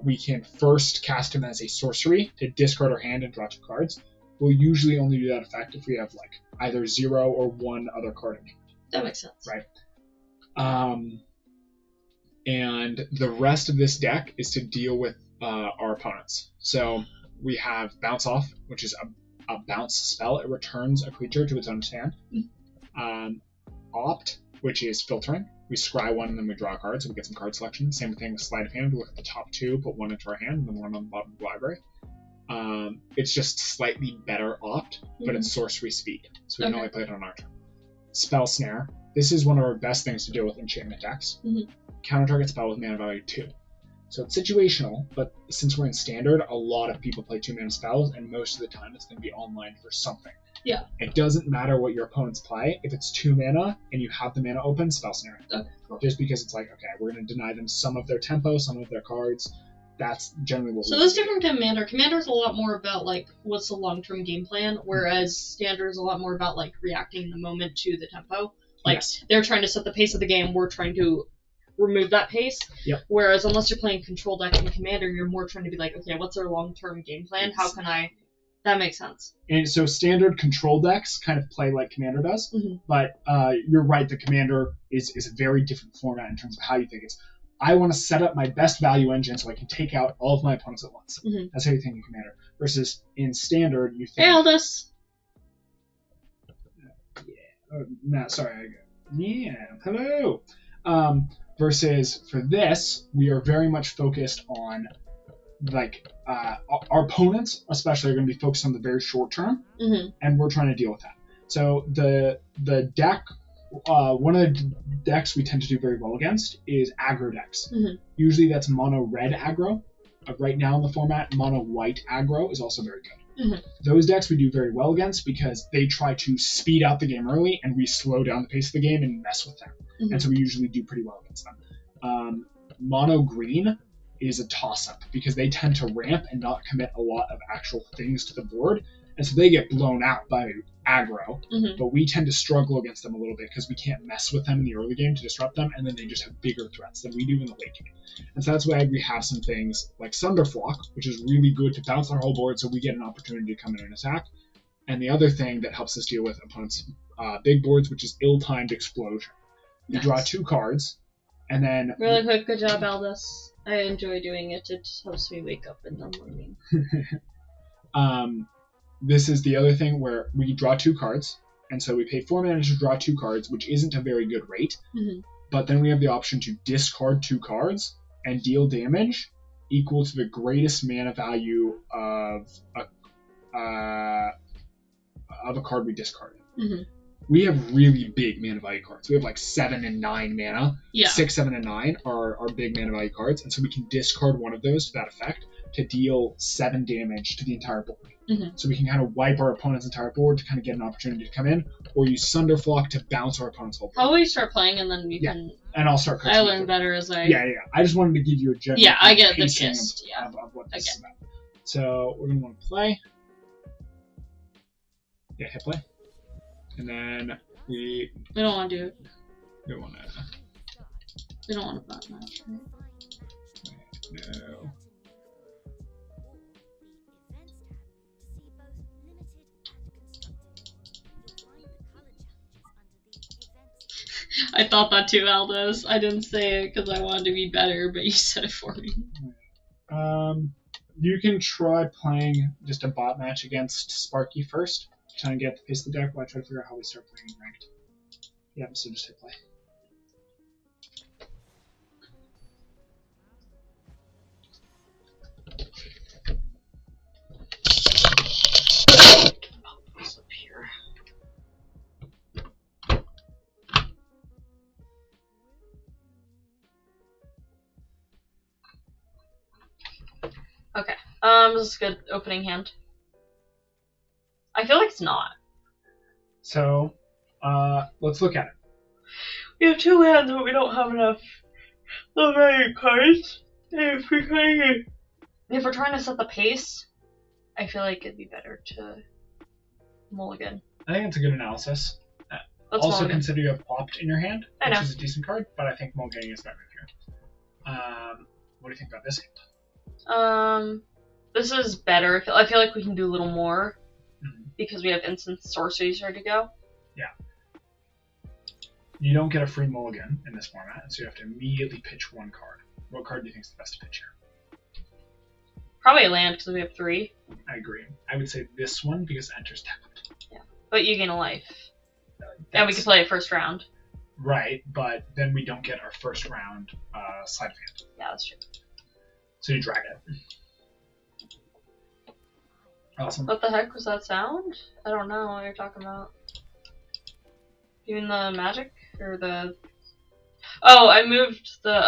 Speaker 4: we can first cast him as a sorcery to discard our hand and draw 2 cards. We'll usually only do that effect if we have like either 0 or 1 other card in hand.
Speaker 3: That makes sense.
Speaker 4: Right. And the rest of this deck is to deal with our opponents. So we have Bounce Off, which is a bounce spell. It returns a creature to its own hand. Opt, which is filtering. We scry 1 and then we draw a card, so we get some card selection. Same thing with Sleight of Hand. We look at the top 2, put 1 into our hand, and then 1 on the bottom of the library. It's just slightly better opt, but it's sorcery speed, so we can only play it on our turn. Spell Snare. This is one of our best things to deal with enchantment decks. Counter target spell with mana value 2. So it's situational, but since we're in standard, a lot of people play 2-mana spells, and most of the time it's going to be online for something.
Speaker 1: Yeah.
Speaker 4: It doesn't matter what your opponents play. If it's 2 mana and you have the mana open, spell snare.
Speaker 1: Okay, cool.
Speaker 4: Just because it's like, okay, we're going to deny them some of their tempo, some of their cards. That's generally what
Speaker 1: So
Speaker 4: we
Speaker 1: that's
Speaker 4: do.
Speaker 1: different from Commander. Commander's a lot more about, like, what's the long-term game plan, whereas Standard is a lot more about, like, reacting in the moment to the tempo. Like,
Speaker 4: Yes.
Speaker 1: they're trying to set the pace of the game, we're trying to remove that pace.
Speaker 4: Yep.
Speaker 1: Whereas unless you're playing Control deck in Commander, you're more trying to be like, okay, what's our long-term game plan? How can I... That makes sense.
Speaker 4: And so standard control decks kind of play like Commander does,
Speaker 1: Mhm.
Speaker 4: but you're right, the Commander is a very different format in terms of how you think it's. I want to set up my best value engine so I can take out all of my opponents at once.
Speaker 1: Mhm.
Speaker 4: That's how you think in Commander. Versus in Standard, you
Speaker 1: Hey,
Speaker 4: think...
Speaker 1: Aldous!
Speaker 4: No, sorry. Yeah, hello. Versus for this, we are very much focused on, like, our opponents especially are going to be focused on the very short term,
Speaker 1: Mhm.
Speaker 4: and we're trying to deal with that. So the deck, one of the decks we tend to do very well against is aggro decks.
Speaker 1: Mhm.
Speaker 4: Usually that's mono red aggro. Right now in the format, mono white aggro is also very good.
Speaker 1: Mhm.
Speaker 4: Those decks we do very well against because they try to speed out the game early, and we slow down the pace of the game and mess with them.
Speaker 1: Mhm.
Speaker 4: And so we usually do pretty well against them. Mono green is a toss-up because they tend to ramp and not commit a lot of actual things to the board, and so they get blown out by aggro.
Speaker 1: Mhm.
Speaker 4: But we tend to struggle against them a little bit because we can't mess with them in the early game to disrupt them, and then they just have bigger threats than we do in the late game. And so that's why we have some things like Sunderflock, which is really good to bounce our whole board so we get an opportunity to come in and attack. And the other thing that helps us deal with opponents' big boards, which is Ill-Timed Explosion. You
Speaker 1: Nice.
Speaker 4: draw 2 cards, and then...
Speaker 1: Really quick, good job, Aldous. I enjoy doing it. It helps me wake up in the morning.
Speaker 4: This is the other thing where we draw 2 cards, and so we pay 4 mana to draw 2 cards, which isn't a very good rate.
Speaker 1: Mhm.
Speaker 4: But then we have the option to discard 2 cards and deal damage equal to the greatest mana value of a card we discarded.
Speaker 1: Mhm.
Speaker 4: We have really big mana value cards. We have like 7 and 9 mana.
Speaker 1: Yeah.
Speaker 4: 6, 7, and 9 are big mana value cards, and so we can discard one of those to that effect to deal 7 damage to the entire board.
Speaker 1: Mhm.
Speaker 4: So we can kind of wipe our opponent's entire board to kind of get an opportunity to come in, or use Sunderflock to bounce our opponent's whole board.
Speaker 1: Probably start playing and then you
Speaker 4: Yeah.
Speaker 1: can...
Speaker 4: And I'll start
Speaker 1: I learn better as I...
Speaker 4: Yeah. I just wanted to give you a general
Speaker 1: Yeah, I get the
Speaker 4: pacing
Speaker 1: gist, yeah.
Speaker 4: of what this
Speaker 1: I
Speaker 4: is about. So we're going to want to play. Yeah, hit play. And then we
Speaker 1: We don't want to do it.
Speaker 4: want to...
Speaker 1: We don't want to bot match, right?
Speaker 4: No.
Speaker 1: I thought that too, Aldous. I didn't say it because I wanted to be better, but you said it for me.
Speaker 4: You can try playing just a bot match against Sparky first. Try and get the pace of the deck while I try to figure out how we start playing ranked. Yeah, so just hit play.
Speaker 1: What's up here? Okay. This is a good opening hand. I feel like it's not.
Speaker 4: So, let's look at it.
Speaker 1: We have 2 hands, but we don't have enough many cards. If we're trying to set the pace, I feel like it'd be better to mulligan.
Speaker 4: I think it's a good analysis.
Speaker 1: Let's
Speaker 4: Also
Speaker 1: mulligan.
Speaker 4: consider you have Plopped in your hand,
Speaker 1: I
Speaker 4: which
Speaker 1: know.
Speaker 4: is a decent card, but I think mulliganing is better here. What do you think about this hand?
Speaker 1: This is better. I feel like we can do a little more
Speaker 4: Mhm.
Speaker 1: because we have instant sorceries ready to go.
Speaker 4: You don't get a free mulligan in this format, so you have to immediately pitch 1 card. What card do you think is the best to pitch here?
Speaker 1: Probably a land because we have 3,
Speaker 4: I agree. I would say this one because it enters tapped.
Speaker 1: but you gain a life. And we can play it first round.
Speaker 4: Right, but then we don't get our first round sleight of hand.
Speaker 1: Yeah, that's true.
Speaker 4: So you drag it. Awesome.
Speaker 1: What the heck was that sound? I don't know what you're talking about. You mean the magic? Or the... Oh, I moved the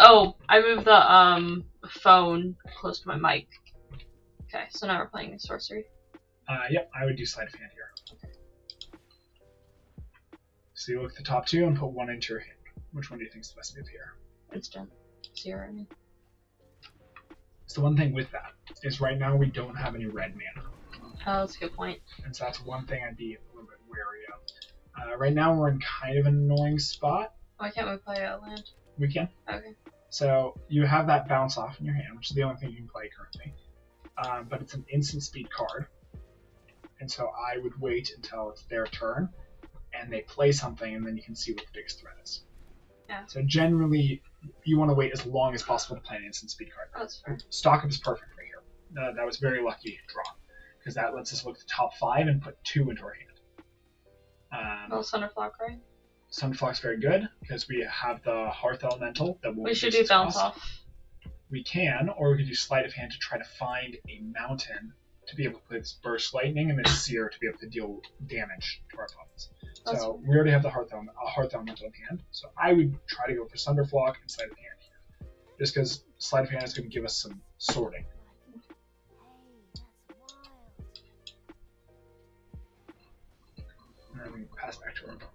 Speaker 1: phone close to my mic. Okay, so now we're playing a sorcery.
Speaker 4: Yep, I would do sleight of hand here. So you look at the top two and put one into your hand. Which one do you think is the best move here?
Speaker 3: Instant. 0, I mean.
Speaker 4: So the one thing with that is right now we don't have any red mana.
Speaker 3: Oh, that's a good point.
Speaker 4: And so that's one thing I'd be a little bit wary of. Right now we're in kind of an annoying spot.
Speaker 3: Why can't we play a land?
Speaker 4: We can.
Speaker 3: Okay.
Speaker 4: So you have that bounce off in your hand, which is the only thing you can play currently. But it's an instant speed card. And so I would wait until it's their turn, and they play something, and then you can see what the biggest threat is.
Speaker 3: Yeah.
Speaker 4: So generally, you want to wait as long as possible to play an instant speed card.
Speaker 3: That's fair.
Speaker 4: Stock up is perfect right here. That was very lucky draw, because that lets us look at the top 5 and put 2 into our hand.
Speaker 3: Well, Thunderflock, right?
Speaker 4: Sunflock's very good, because we have the Hearth Elemental that will
Speaker 3: We should
Speaker 4: reduce
Speaker 3: do
Speaker 4: its
Speaker 3: bounce
Speaker 4: cost.
Speaker 3: off.
Speaker 4: We can, or we could do Sleight of Hand to try to find a mountain to be able to play this Burst Lightning and this Seer to be able to deal damage to our opponents.
Speaker 3: That's
Speaker 4: So
Speaker 3: fine.
Speaker 4: we already have the Hearth Elemental in hand, so I would try to go for Thunderflock and Sleight of Hand here. Just because Sleight of Hand is going to give us some sorting. And then we pass back to our opponent.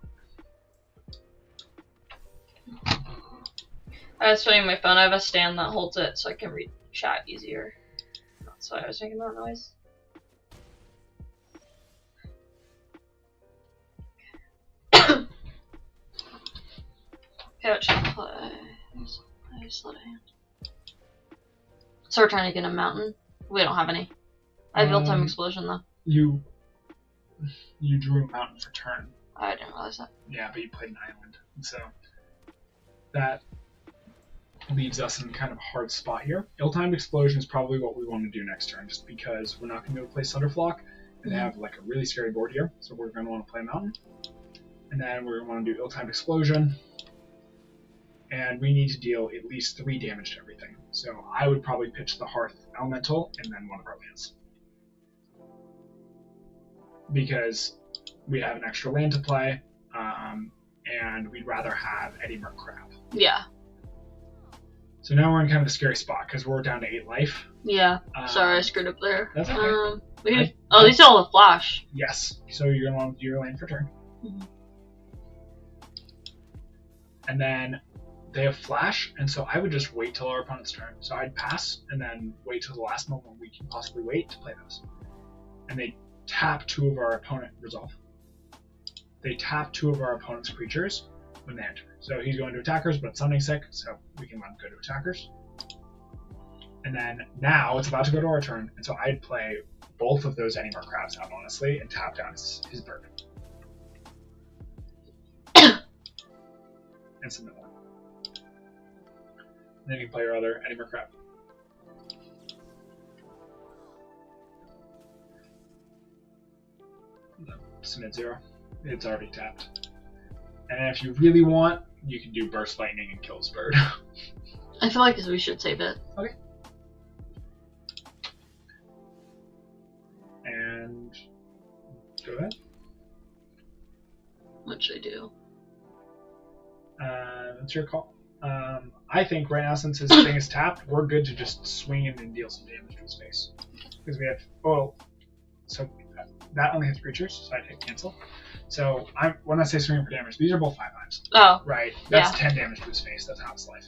Speaker 3: I was playing my phone. I have a stand that holds it so I can read chat easier. That's why I was making that noise. Okay, what should I play? Play Sleight of Hand. So we're trying to get a mountain. We don't have any. I have Real-Time Explosion though.
Speaker 4: You drew a mountain for turn.
Speaker 3: I didn't realize that.
Speaker 4: Yeah, but you played an island, and so that leaves us in kind of a hard spot here. Ill-timed Explosion is probably what we want to do next turn, just because we're not going to be able to play Thunderflock, and they have like a really scary board here, so we're going to want to play Mountain. And then we're going to want to do Ill-timed Explosion, and we need to deal at least 3 damage to everything. So I would probably pitch the Hearth Elemental, and then one of our lands. Because we have an extra land to play, and we'd rather have Eddie Merc Crab.
Speaker 3: Yeah.
Speaker 4: So now we're in kind of a scary spot because we're down to 8 life.
Speaker 3: Yeah. Sorry, I screwed up there.
Speaker 4: That's okay.
Speaker 3: These all have flash.
Speaker 4: Yes. So you're going to want to do your land for turn.
Speaker 3: Mhm.
Speaker 4: And then they have flash, and so I would just wait till our opponent's turn. So I'd pass, and then wait till the last moment we can possibly wait to play those. And they tap 2 of our opponent resolve. They tap 2 of our opponent's creatures when they enter. So he's going to attackers, but it's summoning sick, so we can let him go to attackers. And then now it's about to go to our turn, and so I'd play both of those Eddie Merc Crabs out, honestly, and tap down his bird. And submit one. And then you can play your other Eddie Merc Crab. No, submit 0. It's already tapped. And if you really want, you can do Burst Lightning and kill his bird.
Speaker 3: I feel like we should save it.
Speaker 4: Okay. And go ahead.
Speaker 3: What should I do?
Speaker 4: That's your call. I think right now, since his thing is tapped, we're good to just swing in and deal some damage to his face. Because we have, so that only hits creatures, so I take cancel. So when I say swinging for damage, these are both 5/5s.
Speaker 3: Oh.
Speaker 4: Right? That's
Speaker 3: Yeah.
Speaker 4: 10 damage to his face. That's half his life.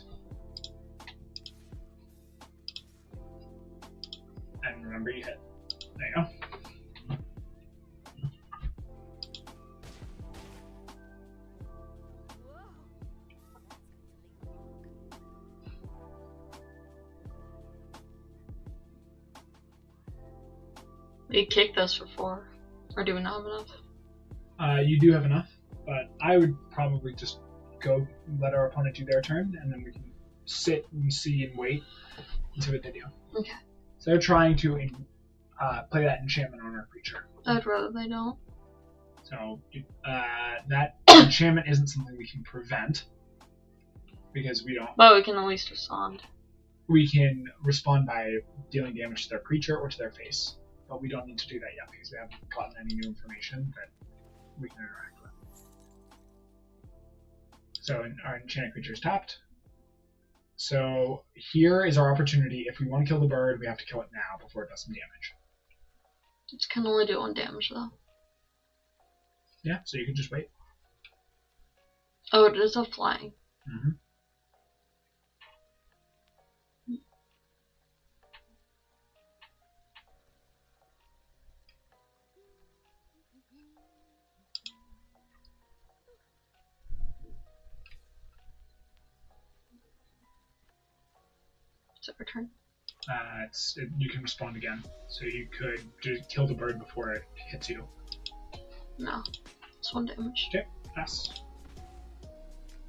Speaker 4: And remember, you hit. There you go.
Speaker 3: We kicked us for 4. Or do we not have enough?
Speaker 4: You do have enough, but I would probably just go let our opponent do their turn, and then we can sit and see and wait and see what they do.
Speaker 3: Okay.
Speaker 4: So they're trying to play that enchantment on our creature.
Speaker 3: I'd rather they don't.
Speaker 4: So that enchantment isn't something we can prevent because we don't.
Speaker 3: But we can at least respond.
Speaker 4: We can respond by dealing damage to their creature or to their face, but we don't need to do that yet because we haven't gotten any new information that we can interact with. So our enchanted creature is tapped. So here is our opportunity. If we want to kill the bird, we have to kill it now before it does some damage.
Speaker 3: It can only do 1 damage though.
Speaker 4: Yeah, so you can just wait.
Speaker 1: Oh, it is a flying.
Speaker 4: Mm-hmm.
Speaker 1: Is it return?
Speaker 4: You can respond again. So you could just kill the bird before it hits you.
Speaker 1: No. It's 1 damage.
Speaker 4: Okay, pass.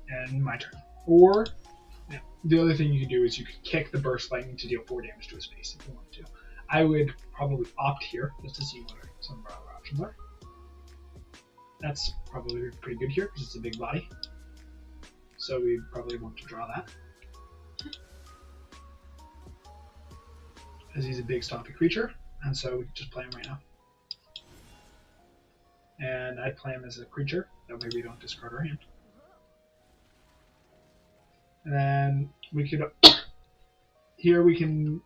Speaker 4: And my turn. Or, yeah, the other thing you can do is you could kick the burst lightning to deal 4 damage to his face if you wanted to. I would probably opt here just to see what some of our other options are. That's probably pretty good here because it's a big body. So we probably want to draw that. Because he's a big stompy creature, and so we can just play him right now. And I'd play him as a creature, that way we don't discard our hand. And then we could here we can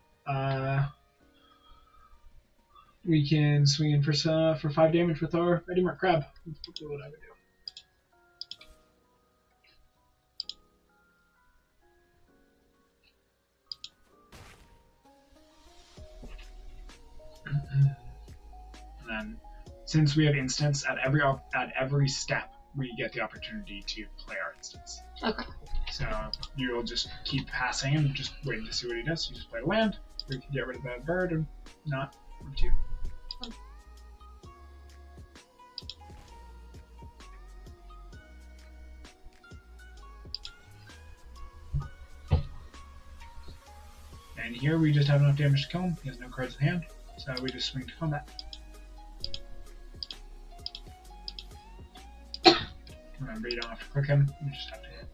Speaker 4: swing in for 5 damage with our Ready Mark Crab. That's probably what I would do. And then, since we have instance at every step, we get the opportunity to play our instance.
Speaker 1: Okay.
Speaker 4: So you'll just keep passing and just waiting to see what he does. You just play a land. We can get rid of that bird or not. Up to you. And here we just have enough damage to kill him. He has no cards in hand, so we just swing to combat. Remember, you don't have to click him, you just have to hit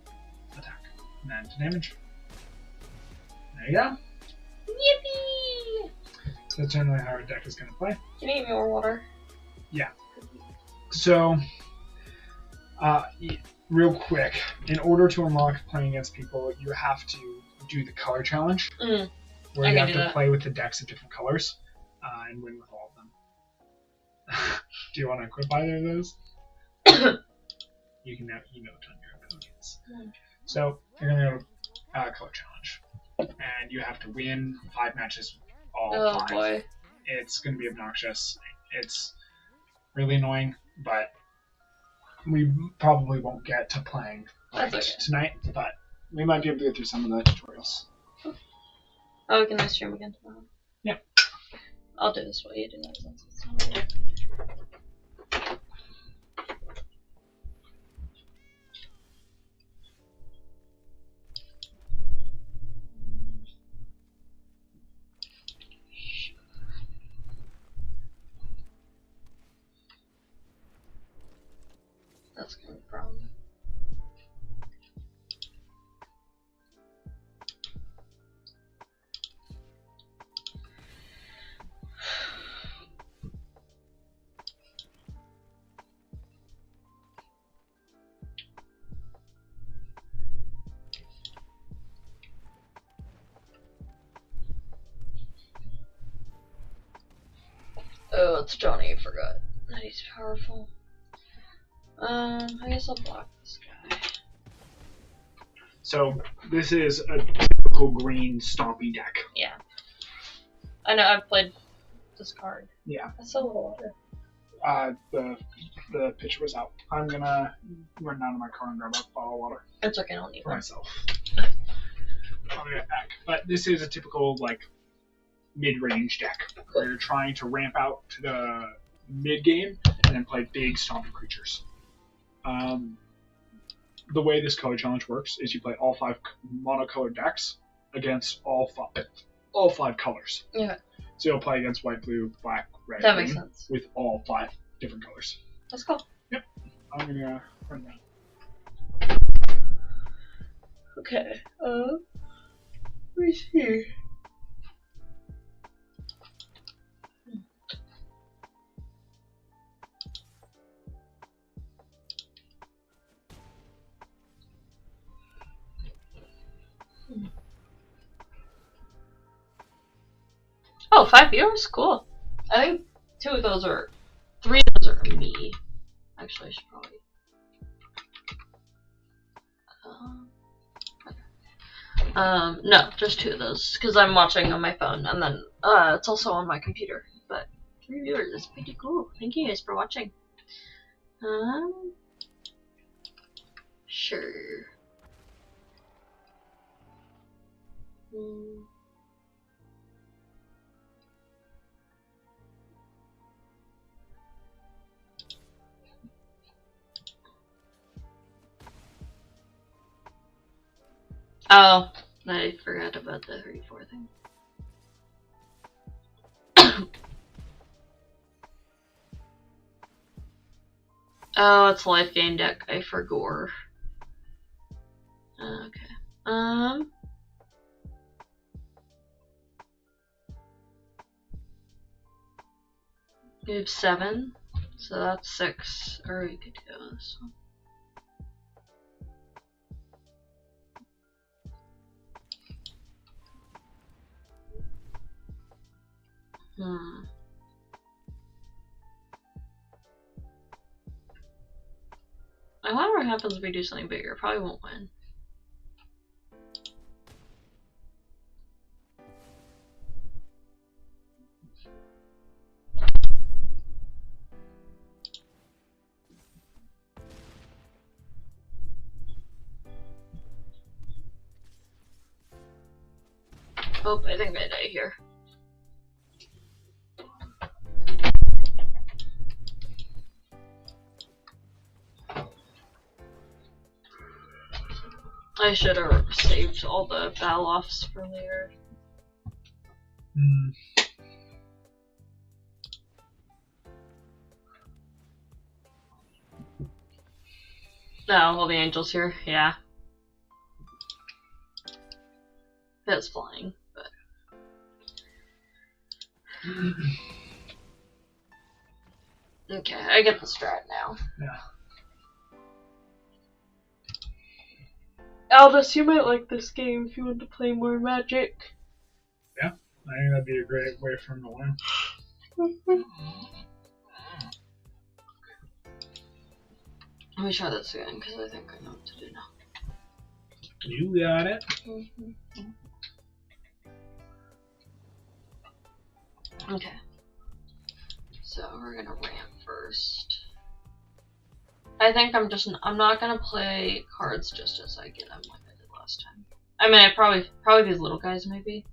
Speaker 4: attack. And then to damage. There you go.
Speaker 1: Yippee!
Speaker 4: So that's generally how our deck is going to play.
Speaker 1: Can you give me more water?
Speaker 4: Yeah. So, real quick, in order to unlock playing against people, you have to do the color challenge, where you have to play with the decks of different colors and win with all of them. Do you want to equip either of those? You can now emote on your opponents. So you're gonna go to color challenge, and you have to win 5 matches. All 5.
Speaker 1: Boy.
Speaker 4: It's gonna be obnoxious. It's really annoying, but we probably won't get to playing tonight. But we might be able to get through some of the tutorials.
Speaker 1: Oh, can I stream again tomorrow?
Speaker 4: Yeah.
Speaker 1: I'll do this while you do that. Since it's not That's gonna be a problem. Oh, it's Johnny. I forgot that he's powerful. I guess I'll block this guy.
Speaker 4: So this is a typical green stompy deck.
Speaker 1: Yeah. I know, I've played this card.
Speaker 4: Yeah.
Speaker 1: That's a little water.
Speaker 4: The pitcher was out. I'm gonna run down to my car and grab a bottle of water
Speaker 1: It's okay, I don't need
Speaker 4: for
Speaker 1: one.
Speaker 4: myself. I'll be right back. But this is a typical like mid-range deck where you're trying to ramp out to the mid-game and then play big stompy creatures. The way this color challenge works is you play all 5 monocolored decks against all 5 colors.
Speaker 1: Yeah.
Speaker 4: So you'll play against white, blue, black, red,
Speaker 1: That
Speaker 4: green
Speaker 1: makes sense.
Speaker 4: with all 5 different colors.
Speaker 1: Let's go.
Speaker 4: Yep. I'm gonna run that.
Speaker 1: Okay. Let me see. Oh, 5 viewers? Cool. I think 3 of those are me. Actually, I should probably.
Speaker 3: No, just 2 of those, because I'm watching on my phone, and then, it's also on my computer, but 3 viewers is pretty cool. Thank you guys for watching. Sure. Oh, I forgot about the 34 thing. Oh, it's life gain deck. I forgot. Okay. We have 7, so that's 6. Or we could go this one. I wonder what happens if we do something bigger. Probably won't win. Oh, I think I die here. I should have saved all the battle offs for later. No, all the angels here, yeah. That's flying, but. Okay, I get the strat now.
Speaker 4: Yeah.
Speaker 3: Aldous, you might like this game if you want to play more Magic.
Speaker 4: Yeah, I think that'd be a great way for him to learn.
Speaker 3: Let me try this again, because I think I know what to do now.
Speaker 4: You got it.
Speaker 3: Okay. So we're gonna ramp first. I think I'm not gonna play cards just as I get them like I did last time. I mean, I probably these little guys maybe.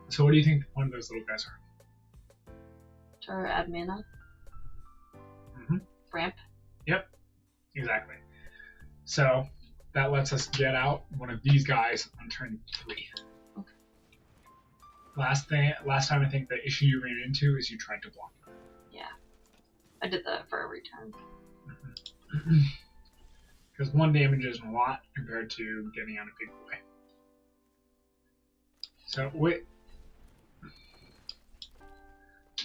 Speaker 4: So what do you think one of those little guys are?
Speaker 3: To add mana. Ramp.
Speaker 4: Yep, exactly. So that lets us get out one of these guys on turn 3.
Speaker 3: Okay.
Speaker 4: Last time I think the issue you ran into is you tried to block them.
Speaker 3: Yeah. I did that for every turn.
Speaker 4: Because 1 damage isn't a lot compared to getting out a big boy. So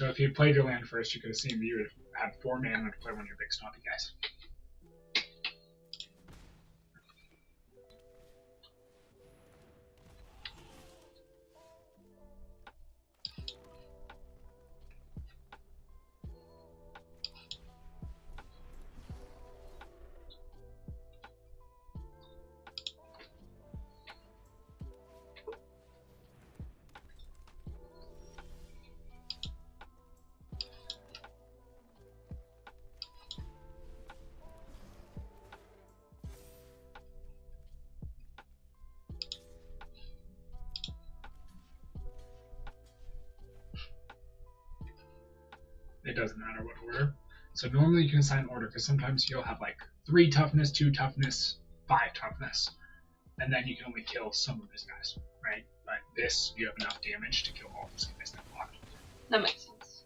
Speaker 4: if you played your land first, you could have seen you would have 4 mana to play one of your big stompy guys. It doesn't matter what order. So normally you can assign order because sometimes you'll have like 3 toughness, 2 toughness, 5 toughness, and then you can only kill some of these guys, right? But this, you have enough damage to kill all of these guys that block.
Speaker 3: That makes sense.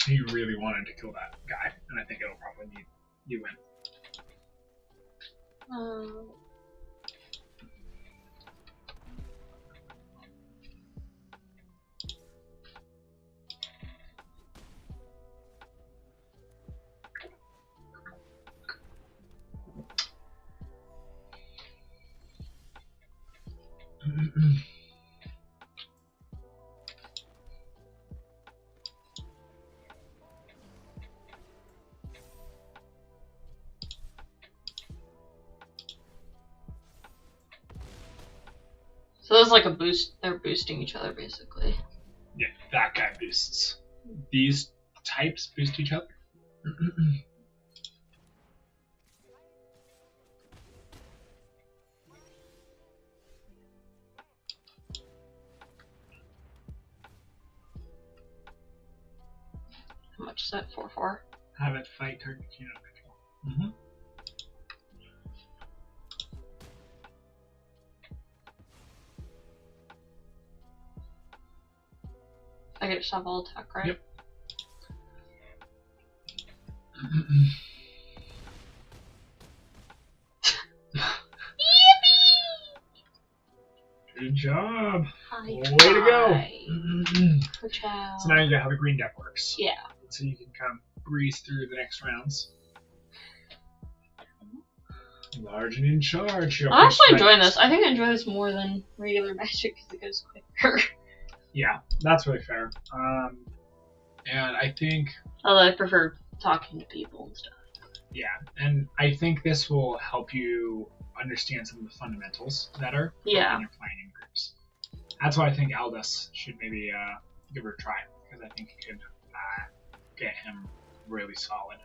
Speaker 4: You really wanted to kill that guy, and I think it'll probably need you win.
Speaker 3: So there's like a boost. They're boosting each other basically.
Speaker 4: Yeah, that guy boosts. These types boost each other.
Speaker 3: How much is that? 4/4.
Speaker 4: Have it fight target you don't control.
Speaker 3: I get to stop all attack, right?
Speaker 4: Yep. Good job.
Speaker 3: Hi.
Speaker 4: Way to go.
Speaker 3: Good job.
Speaker 4: So now you got how the green deck works.
Speaker 3: Yeah.
Speaker 4: So you can kind of breeze through the next rounds. Large and in charge.
Speaker 3: I'm actually enjoying this. I think I enjoy this more than regular Magic because it goes quicker.
Speaker 4: Yeah, that's really fair. And I think,
Speaker 3: Although I prefer talking to people and stuff.
Speaker 4: yeah, and I think this will help you understand some of the fundamentals better
Speaker 3: Yeah.
Speaker 4: when you're playing in groups. That's why I think Aldous should maybe give her a try, because I think it could get him really solid.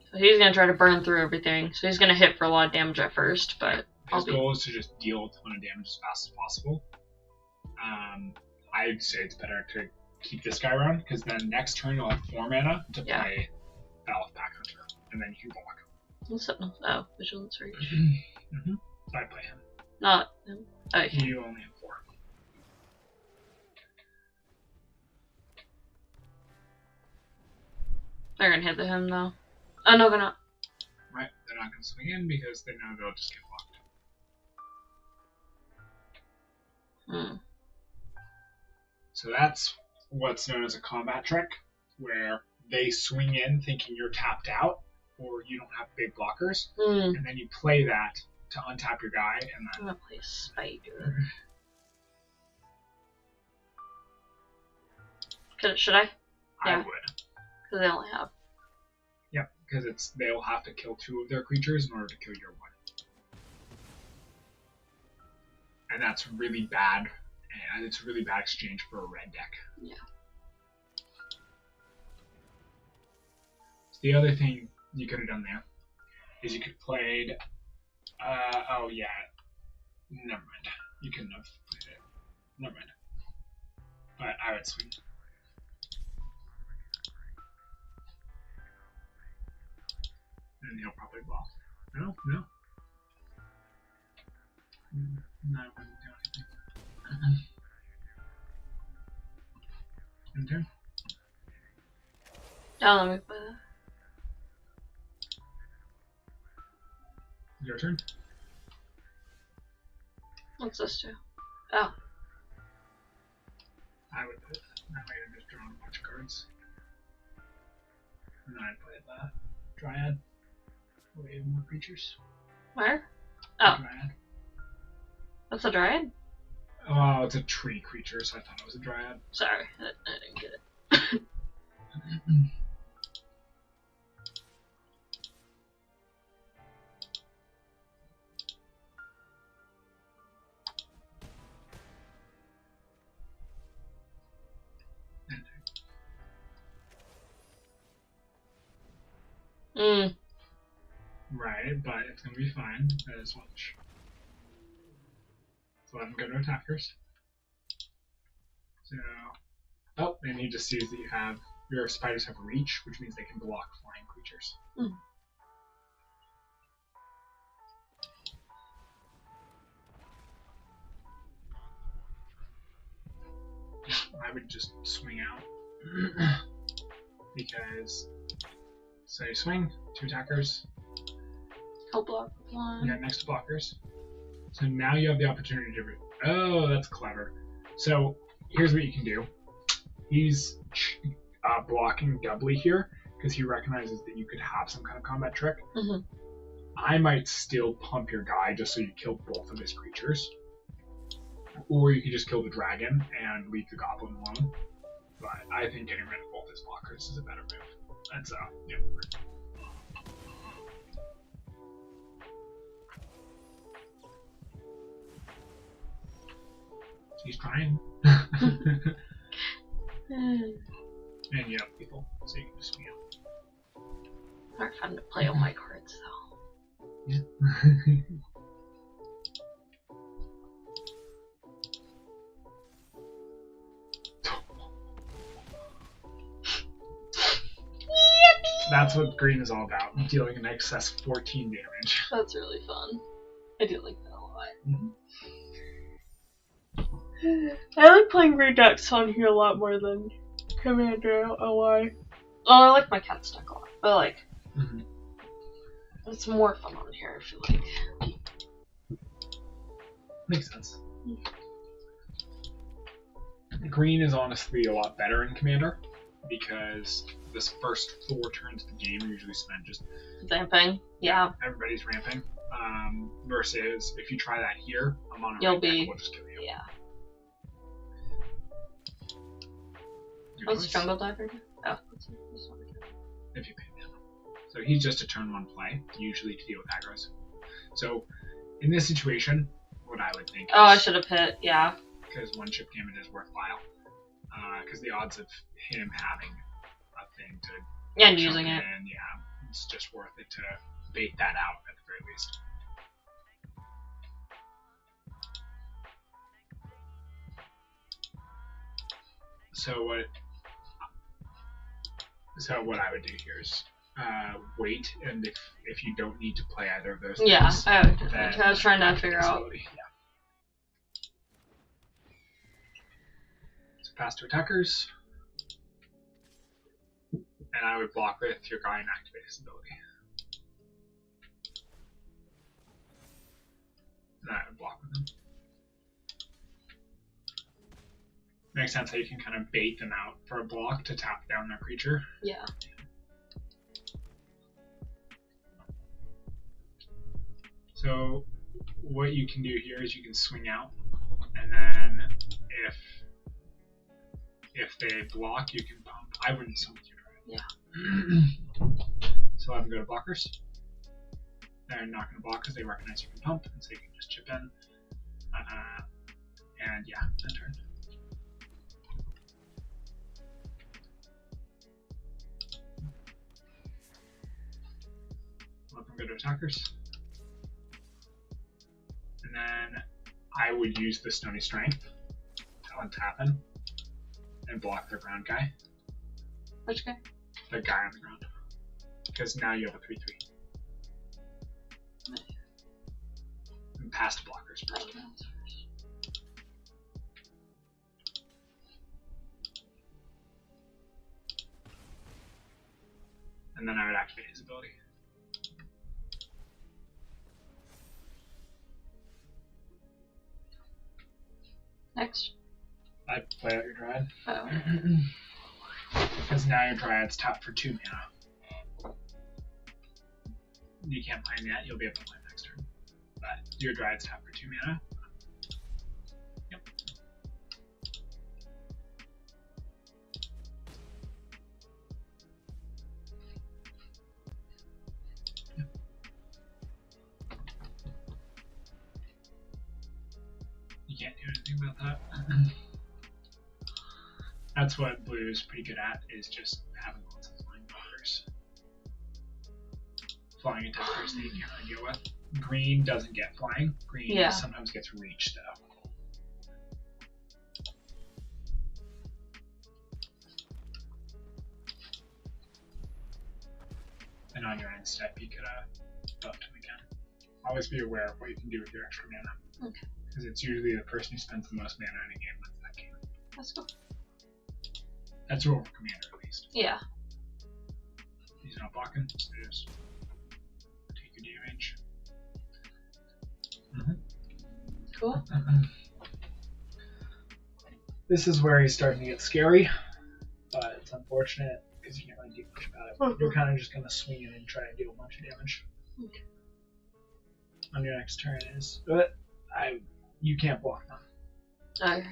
Speaker 3: So he's gonna try to burn through everything. So he's gonna hit for a lot of damage at first, but
Speaker 4: His goal is to just deal a ton of damage as fast as possible. I'd say it's better to keep this guy around, because then next turn you'll have 4 mana to play Valve Pack Hunter, and then you can block.
Speaker 3: what's up? Oh, Vigilance Reach.
Speaker 4: So I play him.
Speaker 3: Not him. Okay.
Speaker 4: You only have 4.
Speaker 3: They're gonna hit him though. Oh no, they're not.
Speaker 4: Right? They're not going to swing in because they know they'll just get blocked.
Speaker 3: Hmm.
Speaker 4: So that's what's known as a combat trick, where they swing in thinking you're tapped out or you don't have big blockers,
Speaker 3: Hmm.
Speaker 4: and then you play that to untap your guy, and
Speaker 3: I'm
Speaker 4: then
Speaker 3: gonna play Spider. Should I?
Speaker 4: I
Speaker 3: Yeah.
Speaker 4: would.
Speaker 3: Because they only have.
Speaker 4: Yep, because they'll have to kill 2 of their creatures in order to kill your 1. And that's really bad, and it's a really bad exchange for a red deck.
Speaker 3: Yeah.
Speaker 4: So the other thing you could have done there is you could have played. Oh yeah, never mind. You couldn't have played it. Never mind. But I would swing. And he'll probably block. No. No, I wouldn't do anything. End turn.
Speaker 3: Oh, let me play that.
Speaker 4: Your turn.
Speaker 3: What's this do? Oh.
Speaker 4: I would put. I might have just drawn a bunch of cards. And then I'd play the Dryad. Way more creatures.
Speaker 3: Where? Oh.
Speaker 4: Dryad.
Speaker 3: That's a Dryad?
Speaker 4: Oh, it's a tree creature, so I thought it was a Dryad.
Speaker 3: Sorry, I didn't get it. Mm.
Speaker 4: Right, but it's gonna be fine. As much. So let him go to attackers. So, oh, and he just sees that you have your spiders have reach, which means they can block flying creatures.
Speaker 3: Mm.
Speaker 4: I would just swing out because. So you swing 2 attackers.
Speaker 3: Help block one.
Speaker 4: Yeah, next to blockers. So now you have the opportunity to. Oh, that's clever. So here's what you can do. He's blocking doubly here because he recognizes that you could have some kind of combat trick.
Speaker 3: Mm-hmm.
Speaker 4: I might still pump your guy just so you kill both of his creatures. Or you could just kill the dragon and leave the goblin alone. But I think getting rid of both his blockers is a better move. And so, yeah. He's trying.
Speaker 3: Hmm.
Speaker 4: And you have people, so you can just swing out.
Speaker 3: Hard fun to play all my cards though.
Speaker 4: Yeah. That's what green is all about, dealing in excess 14 damage.
Speaker 3: That's really fun. I do like that a lot.
Speaker 4: Mhm.
Speaker 1: I like playing green decks on here a lot more than Commander. I don't know why.
Speaker 3: Well, I like my cat stack a lot, but like,
Speaker 4: Mhm.
Speaker 3: it's more fun on here, I feel like.
Speaker 4: Makes sense. Green is honestly a lot better in Commander because this first 4 turns of the game are usually spent just
Speaker 3: Vamping, yeah.
Speaker 4: everybody's ramping. Versus if you try that here, a mono
Speaker 3: You'll
Speaker 4: red deck
Speaker 3: be-
Speaker 4: will just kill you.
Speaker 3: Yeah.
Speaker 4: Your
Speaker 3: What's
Speaker 4: choice,
Speaker 3: Jungle Diver? Oh, that's not good.
Speaker 4: if you pay mana. So he's just a turn 1 play, usually to deal with aggro's. So in this situation, what I would think
Speaker 3: Oh, I
Speaker 4: is,
Speaker 3: should have hit, yeah.
Speaker 4: because 1 chip damage is worthwhile, because the odds of him having a thing to
Speaker 3: Yeah, and
Speaker 4: jump
Speaker 3: using it.
Speaker 4: in, yeah, it's just worth it to bait that out at the very least. So what I would do here is wait, and if you don't need to play either of those
Speaker 3: Yeah,
Speaker 4: things,
Speaker 3: I was trying to figure out.
Speaker 4: facility, yeah. So pass to attackers, and I would block with your guy and activate his ability. And I would block with him. Makes sense how you can kind of bait them out for a block to tap down their creature.
Speaker 3: Yeah.
Speaker 4: So what you can do here is you can swing out, and then if they block, you can pump. I wouldn't swing with your drive.
Speaker 3: Yeah.
Speaker 4: So let them go to blockers. They're not going to block because they recognize you can pump, and so you can just chip in. And yeah, end turn. Let them go to attackers. And then I would use the Stony Strength to untap him and block their ground guy.
Speaker 3: Which guy?
Speaker 4: The guy on the ground. Because now you have a 3/3. And past blockers first. And then I would activate his ability.
Speaker 3: Next.
Speaker 4: I'd play out your Dryad.
Speaker 3: Oh.
Speaker 4: Because now your Dryad's tapped for 2 mana. You can't play him yet, you'll be able to play him next turn. But your Dryad's tapped for 2 mana. Yep. You can't do anything about that. That's what blue is pretty good at, is just having lots of flying blockers. Flying attackers that you can't really deal with. Green doesn't get flying. Green sometimes gets reach though. And on your end step, you could buff him again. Always be aware of what you can do with your extra mana.
Speaker 3: Okay.
Speaker 4: Because it's usually the person who spends the most mana in a game wins that game.
Speaker 3: Let's go.
Speaker 4: That's rule for Commander, at least.
Speaker 3: Yeah.
Speaker 4: He's not blocking, so just take your damage.
Speaker 3: Cool.
Speaker 4: This is where he's starting to get scary, but it's unfortunate because you can't really do much about it. You're kind of just going to swing in and try and deal a bunch of damage.
Speaker 3: Okay.
Speaker 4: On your next turn is, but you can't block them.
Speaker 3: Okay.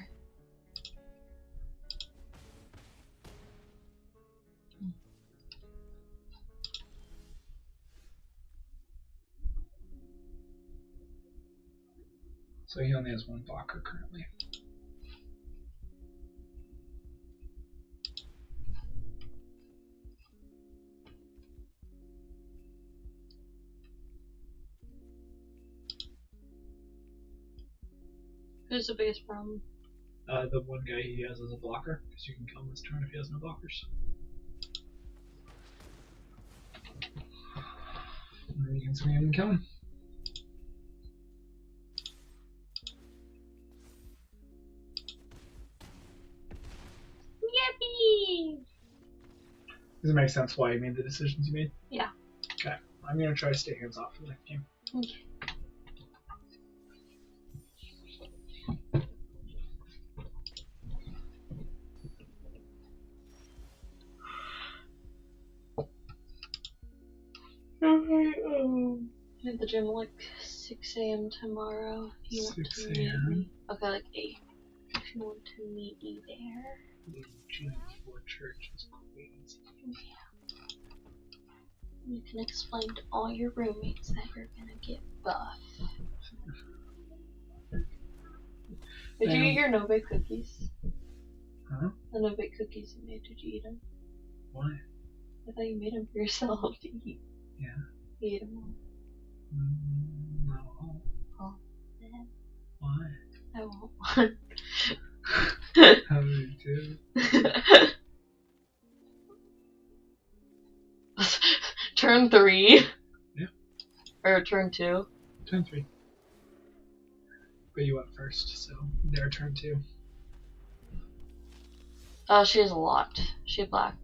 Speaker 4: So he only has 1 blocker currently.
Speaker 3: Who's the biggest problem?
Speaker 4: The one guy he has as a blocker, because you can kill him this turn if he has no blockers. And then you can swing in and kill him.
Speaker 3: Yippee!
Speaker 4: Does it make sense why you made the decisions you made?
Speaker 3: Yeah.
Speaker 4: Okay. I'm gonna try to stay hands off for the next game.
Speaker 3: Okay. I have the gym like 6 a.m. tomorrow. If you want
Speaker 4: 6
Speaker 3: to meet
Speaker 4: a.m.?
Speaker 3: me. Okay, like 8. If you want to meet me there.
Speaker 4: Gym for church is crazy.
Speaker 3: You can explain to all your roommates that you're gonna get buff. Did you eat your no-bake cookies?
Speaker 4: Huh?
Speaker 3: The no-bake cookies you made, did you eat them?
Speaker 4: Why?
Speaker 3: I thought you made them for yourself to eat.
Speaker 4: Yeah.
Speaker 3: You ate them all.
Speaker 4: No.
Speaker 3: Oh, man.
Speaker 4: Why?
Speaker 3: I want one.
Speaker 4: How did you do?
Speaker 3: Turn 3?
Speaker 4: Yeah.
Speaker 3: Or turn 2?
Speaker 4: Turn 3. But you went first, so their turn 2.
Speaker 3: Oh, she has a lot. She had black.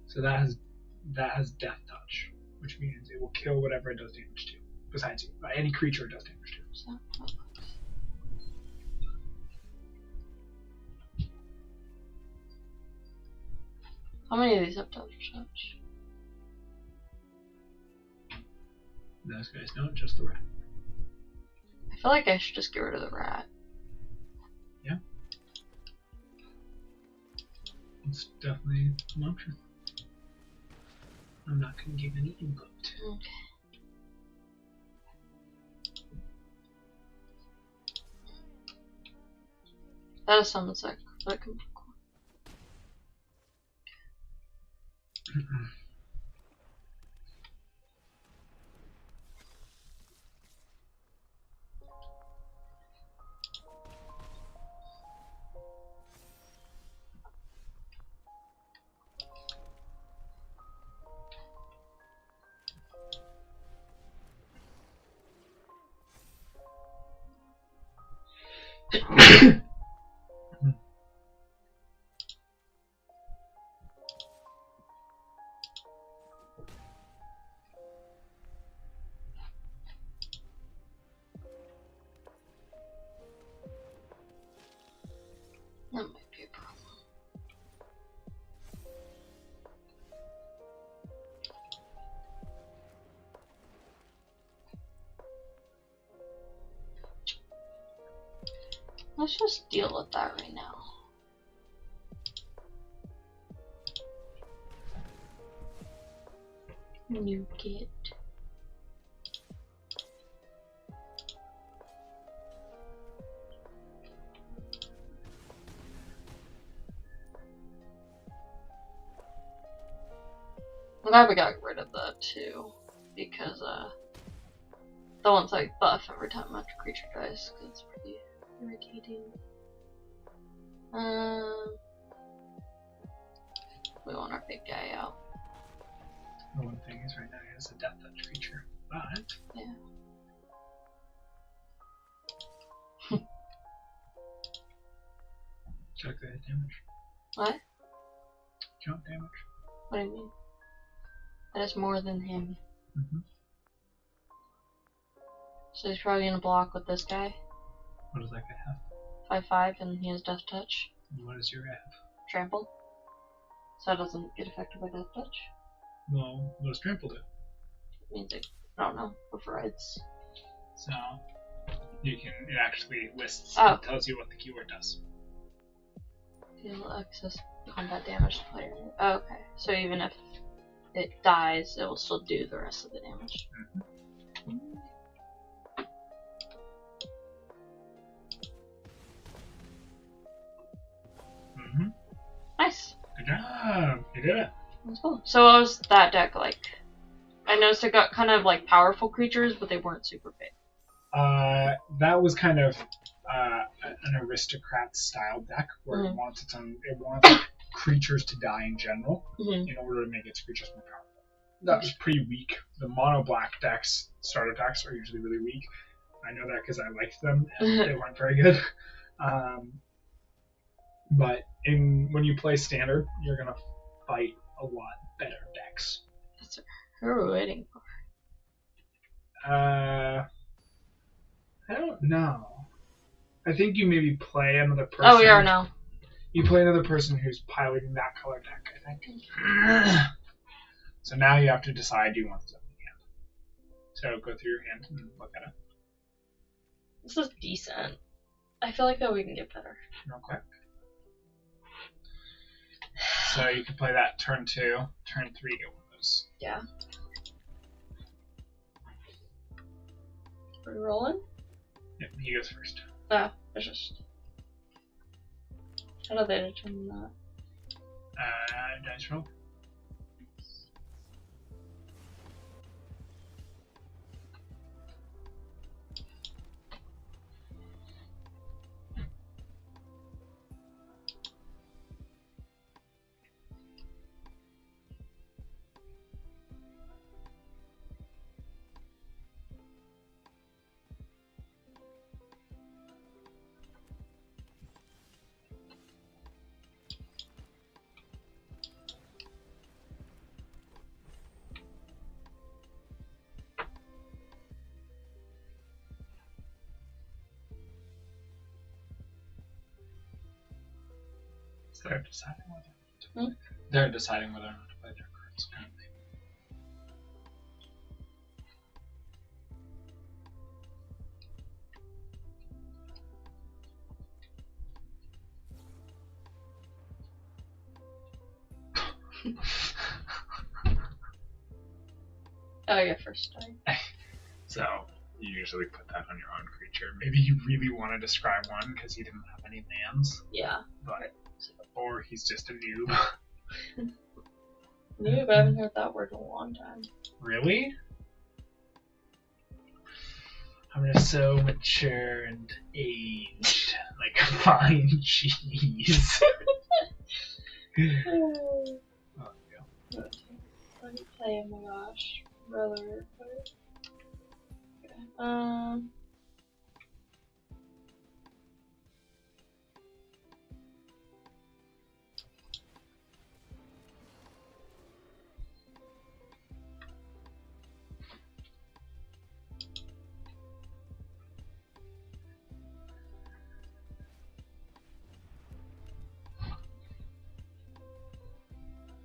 Speaker 4: So that has death touch, which means it will kill whatever it does damage to. Besides you. Any creature it does damage to.
Speaker 3: So, how many of these have touch?
Speaker 4: Those guys don't, just the rat.
Speaker 3: I feel like I should just get rid of the rat.
Speaker 4: Yeah. It's definitely an option. I'm not going to give any input.
Speaker 3: Okay. That is summon sec. That can be cool. That might be a problem. Let's just deal with that right now. You get. I'm glad we got rid of that too, because the one's like buff every time after creature dies, because it's pretty irritating. We want our big guy out.
Speaker 4: The one thing is right now he has a death touch creature, but
Speaker 3: Yeah.
Speaker 4: check the hit damage.
Speaker 3: What?
Speaker 4: Count damage.
Speaker 3: What do you mean? That is more than him.
Speaker 4: Mm-hmm.
Speaker 3: So he's probably gonna block with this guy.
Speaker 4: What does that guy have?
Speaker 3: 5/5, and he has death touch.
Speaker 4: And what does your guy have?
Speaker 3: Trample. So that doesn't get affected by death touch.
Speaker 4: Well, what does trample do?
Speaker 3: It means it, I don't know, overrides.
Speaker 4: So you can it actually lists
Speaker 3: Oh.
Speaker 4: it tells you what the keyword does.
Speaker 3: Deal excess combat damage to player. Oh, okay, so even if it dies, it will still do the rest of the damage.
Speaker 4: Mm-hmm.
Speaker 3: Nice.
Speaker 4: Good job. You did it.
Speaker 3: That's cool. So what was that deck like? I noticed it got kind of like powerful creatures, but they weren't super big.
Speaker 4: That was kind of an aristocrat style deck where it wants it wants creatures to die in general in order to make its creatures more powerful. That was pretty weak. The mono black decks, starter decks, are usually really weak. I know that because I liked them and they weren't very good. But when you play standard, you're gonna fight a lot better decks.
Speaker 3: That's what we're waiting for.
Speaker 4: I don't know. I think you maybe play another person.
Speaker 3: Oh, we are now.
Speaker 4: You play another person who's piloting that color deck, I think. So now you have to decide, do you want this up in hand? So go through your hand and look at it
Speaker 3: This is decent. I feel like that we can get better.
Speaker 4: real quick. So you can play that turn 2, turn 3, get one of those.
Speaker 3: Yeah. Are we rolling?
Speaker 4: Yep, he goes first.
Speaker 3: It's just. How do they determine that?
Speaker 4: Dice roll. They're deciding whether or not to play their cards currently.
Speaker 3: Oh, yeah, first time.
Speaker 4: So you usually put that on your own creature. Maybe you really want to describe one because he didn't have any lands,
Speaker 3: Yeah.
Speaker 4: but or he's just a noob.
Speaker 3: Noob, I haven't heard that word in a long time.
Speaker 4: Really? I'm just so mature and aged, like fine cheese. Oh, yeah.
Speaker 3: Okay. Let me play, oh my gosh. Brother. Okay.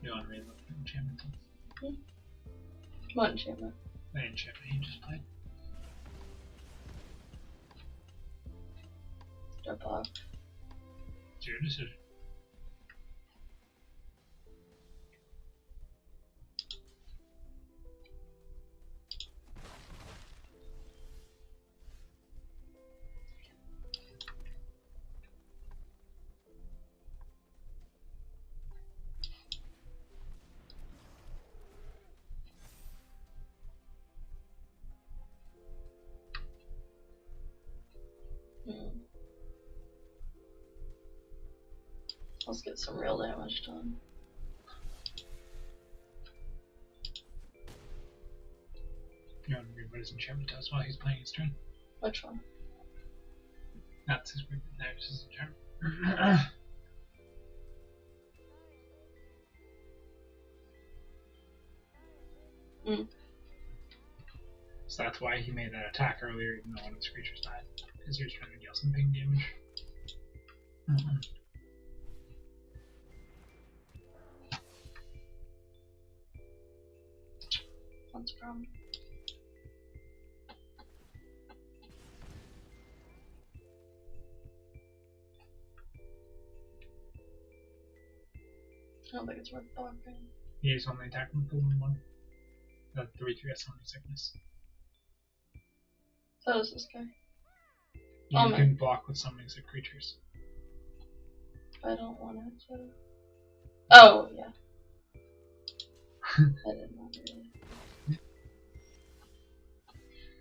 Speaker 4: You want to read the enchantment?
Speaker 3: What enchantment?
Speaker 4: The enchantment you just played.
Speaker 3: Start block.
Speaker 4: It's your decision.
Speaker 3: Let's get some real damage done.
Speaker 4: You want to read what his enchantment does while he's playing his turn?
Speaker 3: Which one?
Speaker 4: That's his group. There's his enchantment. So that's why he made that attack earlier, even though one of his creatures died. Because he was trying to deal some big damage.
Speaker 3: That's a problem. I don't think it's worth blocking.
Speaker 4: He's only attacking with the 1/1. The 3/3 has summoning sickness.
Speaker 3: So does this guy.
Speaker 4: You can block with summoning sick creatures.
Speaker 3: I don't want it to. Oh, yeah. I did not really.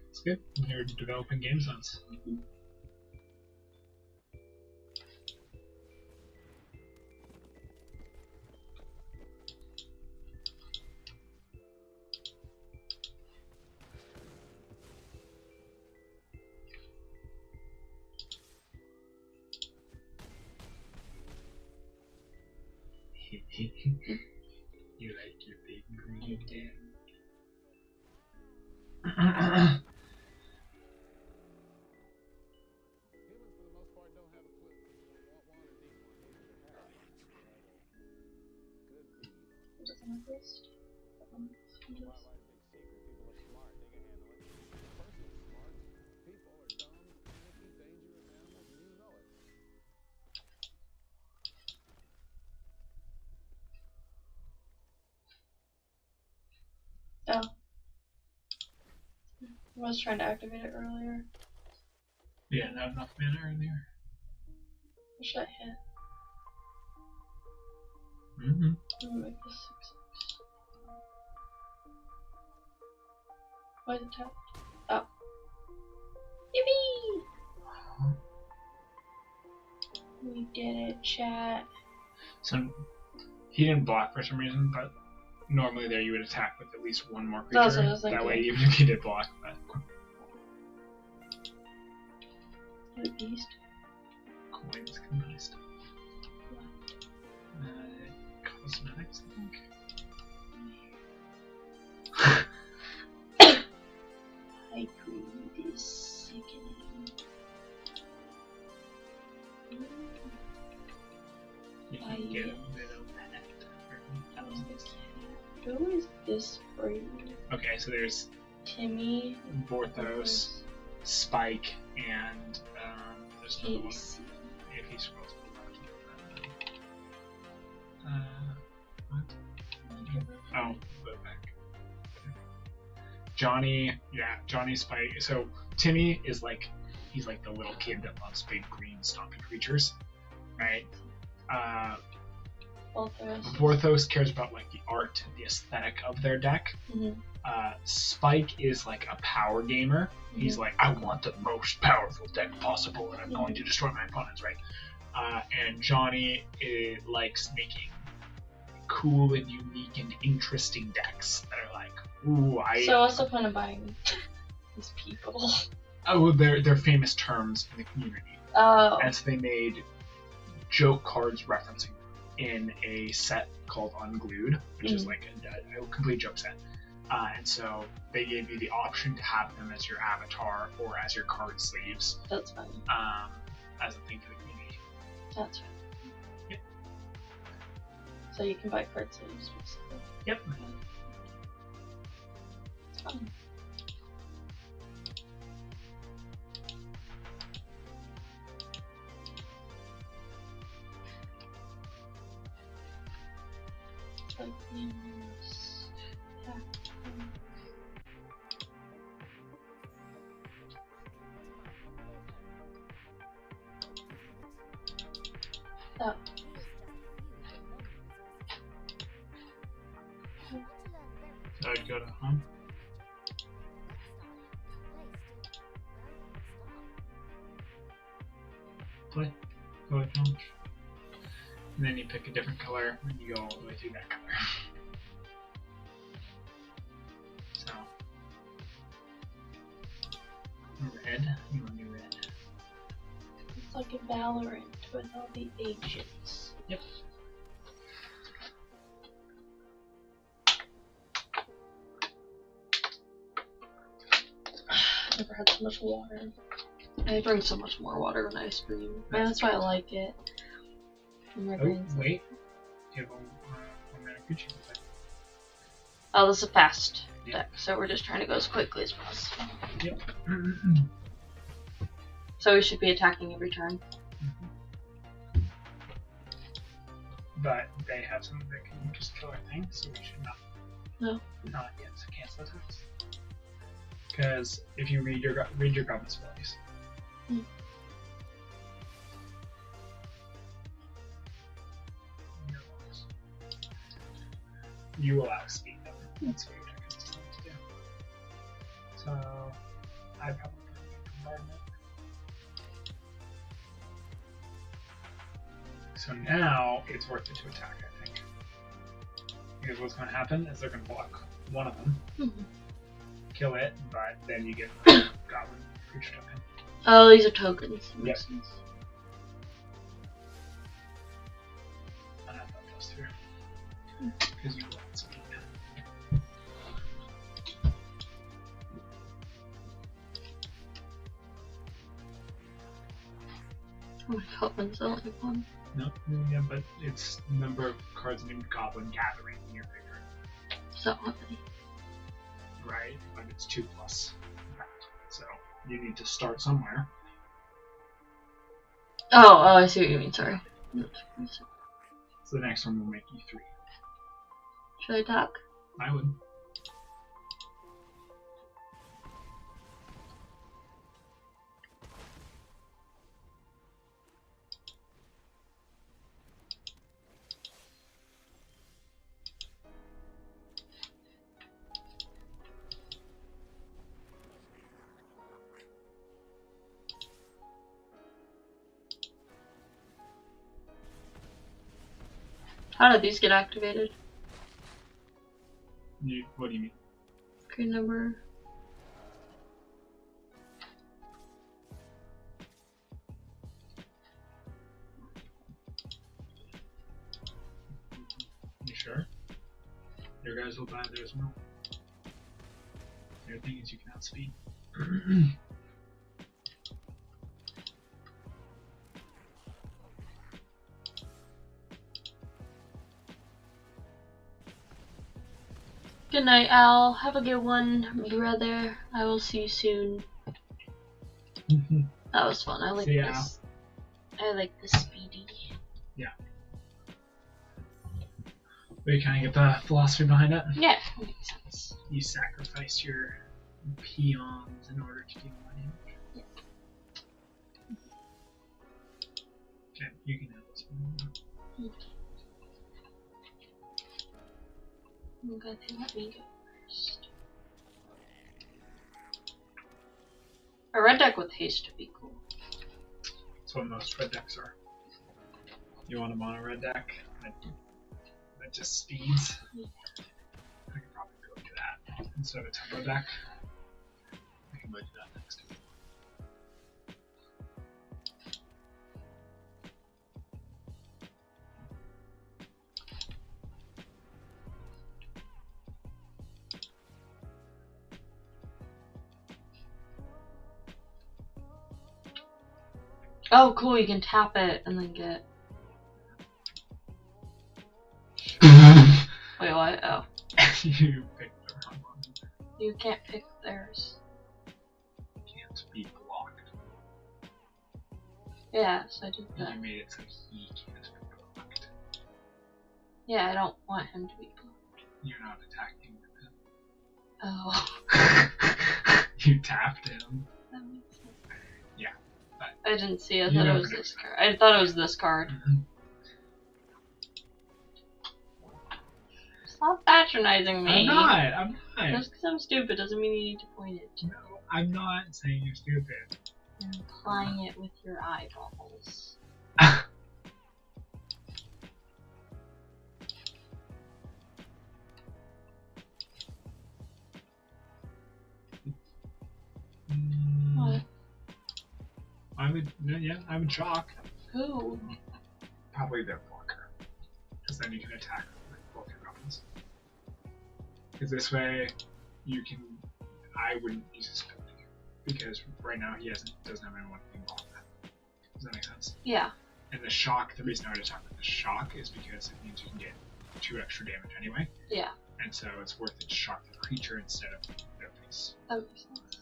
Speaker 4: It's good. They're developing game zones. You like your big green dick.
Speaker 1: Oh. I was trying to activate it earlier.
Speaker 4: You didn't have enough mana earlier.
Speaker 1: What should I hit?
Speaker 4: Mm-hmm.
Speaker 1: I'm gonna make this 6/6. Why is it tapped? Oh. Yippee! We did it, chat.
Speaker 4: So he didn't block for some reason, but normally there you would attack with at least one more creature.
Speaker 1: That's what I was
Speaker 4: That
Speaker 1: thinking.
Speaker 4: way, even if you did block, but
Speaker 1: The beast.
Speaker 4: coins can buy stuff. Cosmetics, I think.
Speaker 1: High greed is sickening.
Speaker 4: You
Speaker 1: Ah,
Speaker 4: can get
Speaker 1: yes.
Speaker 4: a bit of that.
Speaker 1: That was the cat. Who is this for you?
Speaker 4: Okay, so there's
Speaker 1: Timmy.
Speaker 4: Vorthos, Spike, and there's another one.
Speaker 1: Casey.
Speaker 4: If he scrolls what? Oh, go back. Johnny, Johnny Spike. So Timmy is like, he's like the little kid that loves big green stompy creatures, right? Vorthos cares about like the art, the aesthetic of their deck.
Speaker 1: Mm-hmm.
Speaker 4: Spike is like a power gamer. He's like, I want the most powerful deck possible, and I'm going to destroy my opponents, right? And Johnny likes making cool and unique and interesting decks that are like, ooh,
Speaker 1: So what's the point of buying these people?
Speaker 4: Oh, they're famous terms in the community.
Speaker 1: Oh.
Speaker 4: And so they made joke cards referencing in a set called Unglued, which is like a complete joke set. And so they gave you the option to have them as your avatar or as your card sleeves.
Speaker 1: That's funny.
Speaker 4: As a thing for the community.
Speaker 1: That's funny.
Speaker 4: Yep.
Speaker 1: So you can buy card sleeves, basically.
Speaker 4: Yep.
Speaker 1: It's fun. Like this. Oh.
Speaker 4: So I'd go to home. Play. Go to challenge. And then you pick a different color and you go all the way through that color. So red, you want to do red.
Speaker 1: It's like a Valorant with all the agents.
Speaker 4: Yep.
Speaker 1: I've never had so much water. I drink so much more water than ice cream. That's why I like it. And my brain's like,
Speaker 4: Wait. You have one minute Gucci.
Speaker 1: oh, this is a fast deck, so we're just trying to go as quickly as possible.
Speaker 4: Yep.
Speaker 1: So we should be attacking every turn.
Speaker 4: But they have something that can just kill our thing, so we should not.
Speaker 1: No.
Speaker 4: Not yet. So cancel attacks. Because if you read your Goblin's abilities. You will outspeed them. That's what you're trying to do. So I probably bombardment. So now it's worth it to attack, I think. Because what's going to happen is they're going to block one of them, kill it, but then you get the goblin creature token.
Speaker 3: Oh, these are tokens. That makes sense.
Speaker 4: And I thought those through. Because you want speed.
Speaker 3: Oh my god, when's that only one?
Speaker 4: No, yeah, but it's number of cards named Goblin Gathering in your figure.
Speaker 3: So how many?
Speaker 4: Right, but it's 2 plus that. So you need to start somewhere.
Speaker 3: Oh, I see what you mean, sorry.
Speaker 4: So the next one will make you 3.
Speaker 3: Should I attack?
Speaker 4: I would.
Speaker 3: How did these get activated?
Speaker 4: What do you mean?
Speaker 3: Green number.
Speaker 4: You sure? Your guys will die there as well. Your thing is you can outspeed.
Speaker 3: Good night, Al. Have a good one, brother. I will see you soon. That was fun. I like
Speaker 4: See ya,
Speaker 3: this. I like the speedy.
Speaker 4: But you kind of get the philosophy behind it.
Speaker 3: Yeah, that makes sense.
Speaker 4: You sacrifice your peons in order to deal damage.
Speaker 3: Yeah.
Speaker 4: Okay, you can have this one.
Speaker 3: Okay, then let me go first. A red deck with haste would be cool.
Speaker 4: That's what most red decks are. You want a mono red deck that just speeds? I could probably go do that instead of a tempo deck. I can go do that next.
Speaker 3: Oh, cool, you can tap it and then get... Wait, what? Oh.
Speaker 4: You picked the wrong one.
Speaker 3: You can't pick theirs.
Speaker 4: Can't be blocked.
Speaker 3: Yeah, so I did
Speaker 4: And
Speaker 3: that.
Speaker 4: you made it so he can't be blocked.
Speaker 3: Yeah, I don't want him to be blocked.
Speaker 4: You're not attacking with him.
Speaker 3: Oh.
Speaker 4: You tapped him.
Speaker 3: That makes sense.
Speaker 4: Yeah, but
Speaker 3: I didn't see, I
Speaker 4: you
Speaker 3: thought it
Speaker 4: never
Speaker 3: was
Speaker 4: know.
Speaker 3: this card. I thought it was this card. Stop patronizing me.
Speaker 4: I'm not.
Speaker 3: Just because I'm stupid doesn't mean you need to point it.
Speaker 4: No, I'm not saying you're stupid.
Speaker 3: You're implying it with your eyeballs. What?
Speaker 4: I would shock.
Speaker 3: Who?
Speaker 4: Probably their blocker. Because then you can attack with both your weapons. Because this way, you can. I wouldn't use his ability. Because right now he doesn't have anyone to block that. Does that make sense?
Speaker 3: Yeah.
Speaker 4: And the shock, the reason I would attack with the shock is because it means you can get 2 extra damage anyway.
Speaker 3: Yeah.
Speaker 4: And so it's worth it to shock the creature instead of their face.
Speaker 3: That makes sense.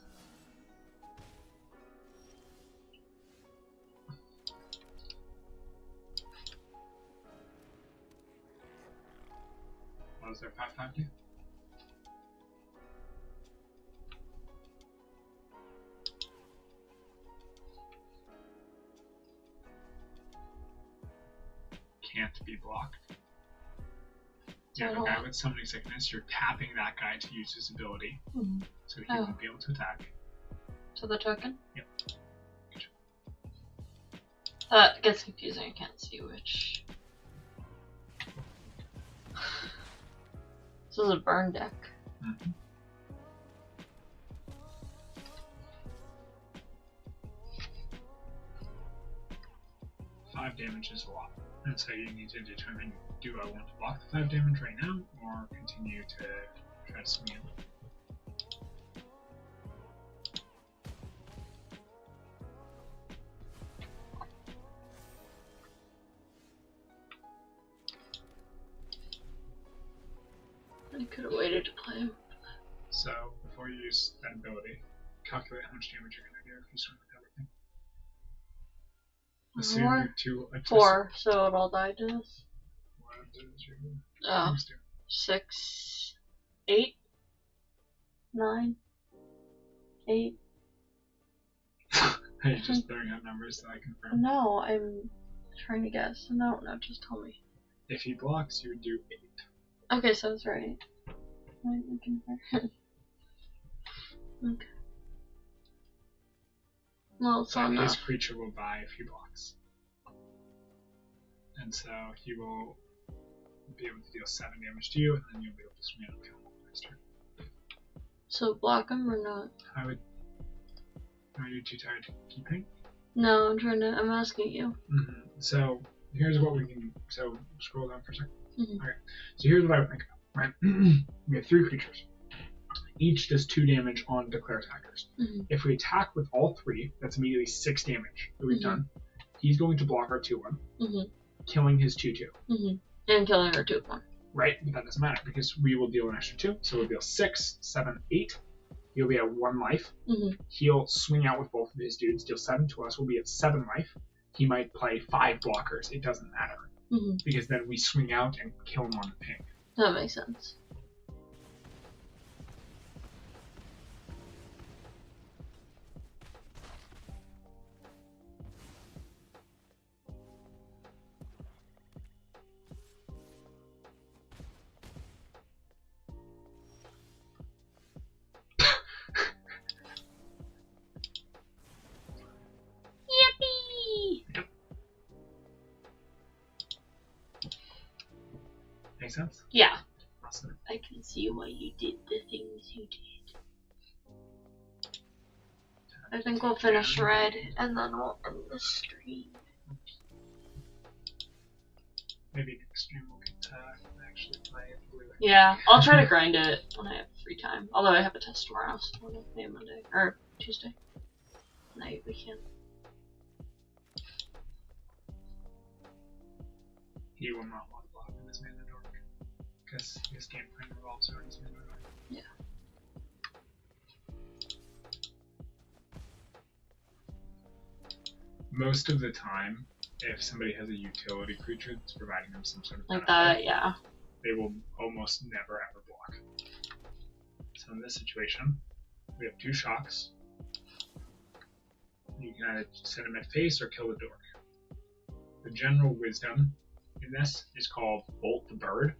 Speaker 4: What does their 5/5 do? Can't be blocked. You have a guy with summoning sickness, you're tapping that guy to use his ability, so he won't be able to attack.
Speaker 1: to the token?
Speaker 4: Yep.
Speaker 1: That gets confusing. I can't see which. This is a burn deck.
Speaker 4: Mm-hmm. Five damage is a lot, and so you need to determine: do I want to block the 5 damage right now, or continue to try to swing it?
Speaker 1: I could have waited to play him.
Speaker 4: So before you use that ability, calculate how much damage you're going to do if you swing with everything. Assume
Speaker 1: Four?
Speaker 4: you two
Speaker 1: 4, so it all died to this.
Speaker 4: What does your
Speaker 1: Oh,
Speaker 4: things do?
Speaker 1: 6, 8, 9, 8.
Speaker 4: Are you just throwing out numbers so I confirm?
Speaker 1: No, I'm trying to guess. No, just tell me.
Speaker 4: If he blocks, you would do 8.
Speaker 1: Okay, so it's right. Wait, we can okay. Well, it's not
Speaker 4: But his
Speaker 1: enough.
Speaker 4: creature will die if he blocks. And so he will be able to deal 7 damage to you, and then you'll be able to swing out and kill him next turn.
Speaker 1: So block him or not?
Speaker 4: Are you too tired to keeping?
Speaker 1: No, I'm asking you.
Speaker 4: Mm-hmm. So here's what we can do. So scroll down for a second.
Speaker 1: Mhm.
Speaker 4: Okay. So here's what I would think about, right? We have 3 creatures. Each does 2 damage on declare attackers.
Speaker 1: Mhm.
Speaker 4: If we attack with all 3, that's immediately 6 damage that we've
Speaker 1: Mhm.
Speaker 4: done. He's going to block our 2/1,
Speaker 1: Mhm.
Speaker 4: killing his 2/2.
Speaker 1: Mhm. And killing her too. 1.
Speaker 4: Right? But that doesn't matter because we will deal an extra 2. So we'll deal 6, 7, 8. He'll be at 1 life.
Speaker 1: Mhm.
Speaker 4: He'll swing out with both of his dudes, deal 7 to us. We'll be at 7 life. He might play 5 blockers. It doesn't matter.
Speaker 1: Mhm.
Speaker 4: Because then we swing out and kill him on the ping.
Speaker 1: That makes sense. Yippee!
Speaker 4: Make sense?
Speaker 1: Yeah.
Speaker 4: Awesome.
Speaker 1: I can see why you did the things you did. I think we'll finish red and then we'll end the stream.
Speaker 4: Maybe next stream we'll get to actually play it blue.
Speaker 1: Yeah, I'll try to grind it when I have free time. Although I have a test tomorrow, so we'll play Monday or Tuesday night. We can.
Speaker 4: He will not want to block in his mana dork. Because his game plan revolves around his mana dork.
Speaker 1: Yeah.
Speaker 4: Most of the time, if somebody has a utility creature that's providing them some sort of
Speaker 1: Like
Speaker 4: benefit,
Speaker 1: that, yeah.
Speaker 4: they will almost never ever block. So in this situation, we have 2 shocks. You can either send him at face or kill the dork. The general wisdom in this is called Bolt the Bird,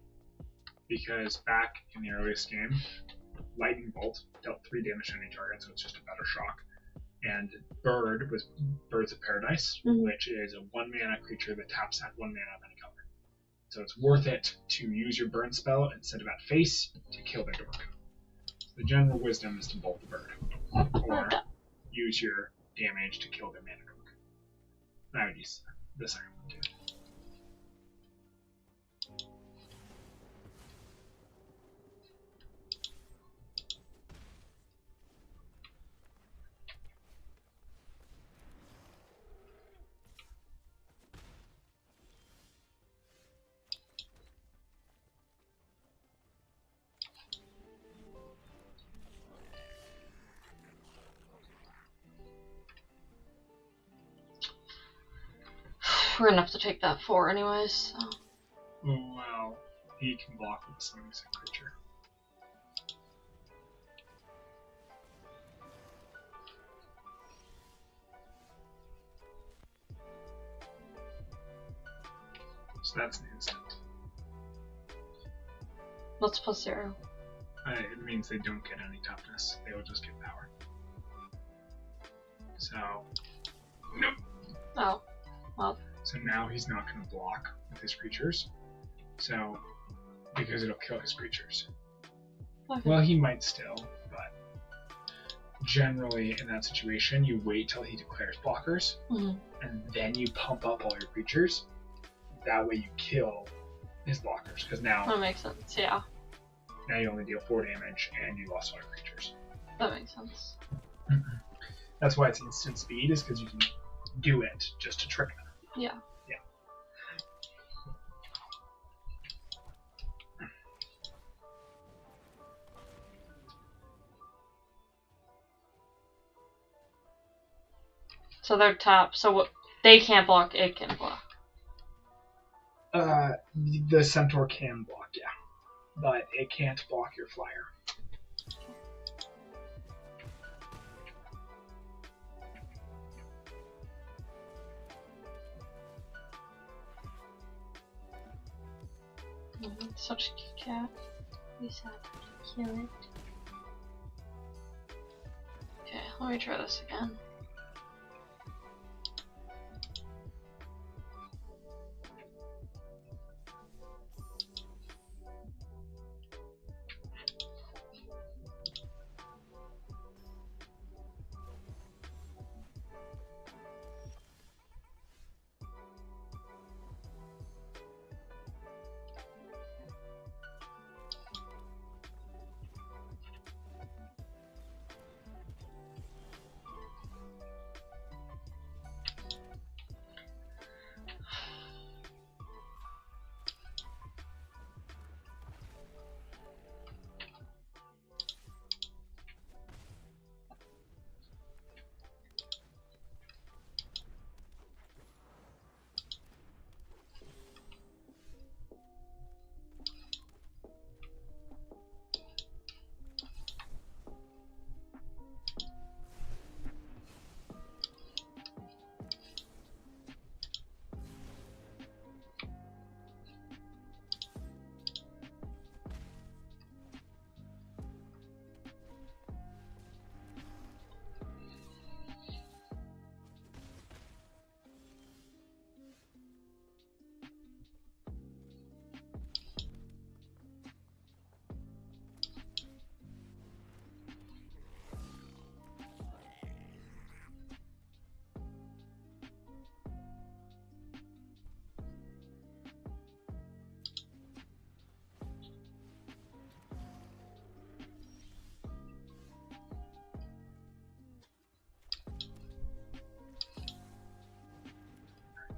Speaker 4: because back in the earliest game, Lightning Bolt dealt 3 damage to any target, so it's just a better shock. And Bird was Birds of Paradise, which is a 1 mana creature that taps at 1 mana of any color. So it's worth it to use your burn spell instead of at face to kill the dork. So the general wisdom is to Bolt the Bird, or use your damage to kill the mana dork. I would use the second one too.
Speaker 1: We're gonna have to take that 4 anyways, so.
Speaker 4: Oh, well, he can block with a summoning sick creature. So that's an instant.
Speaker 1: What's +0?
Speaker 4: It means they don't get any toughness, they will just get power. So, nope.
Speaker 3: Oh. Well.
Speaker 4: So now he's not going to block with his creatures. So, because it'll kill his creatures.
Speaker 3: Okay.
Speaker 4: Well, he might still, but generally in that situation, you wait till he declares blockers, and then you pump up all your creatures. That way you kill his blockers, because now
Speaker 3: That makes sense, yeah.
Speaker 4: now you only deal 4 damage and you lost all your creatures.
Speaker 3: That makes sense.
Speaker 4: That's why it's instant speed, is because you can do it just to trick them.
Speaker 3: Yeah.
Speaker 4: Yeah.
Speaker 3: So they're tapped, so what, they can't block, it can block.
Speaker 4: The centaur can block, yeah. But it can't block your flyer.
Speaker 3: Such a cute cat. We said to kill it. Okay, let me try this again.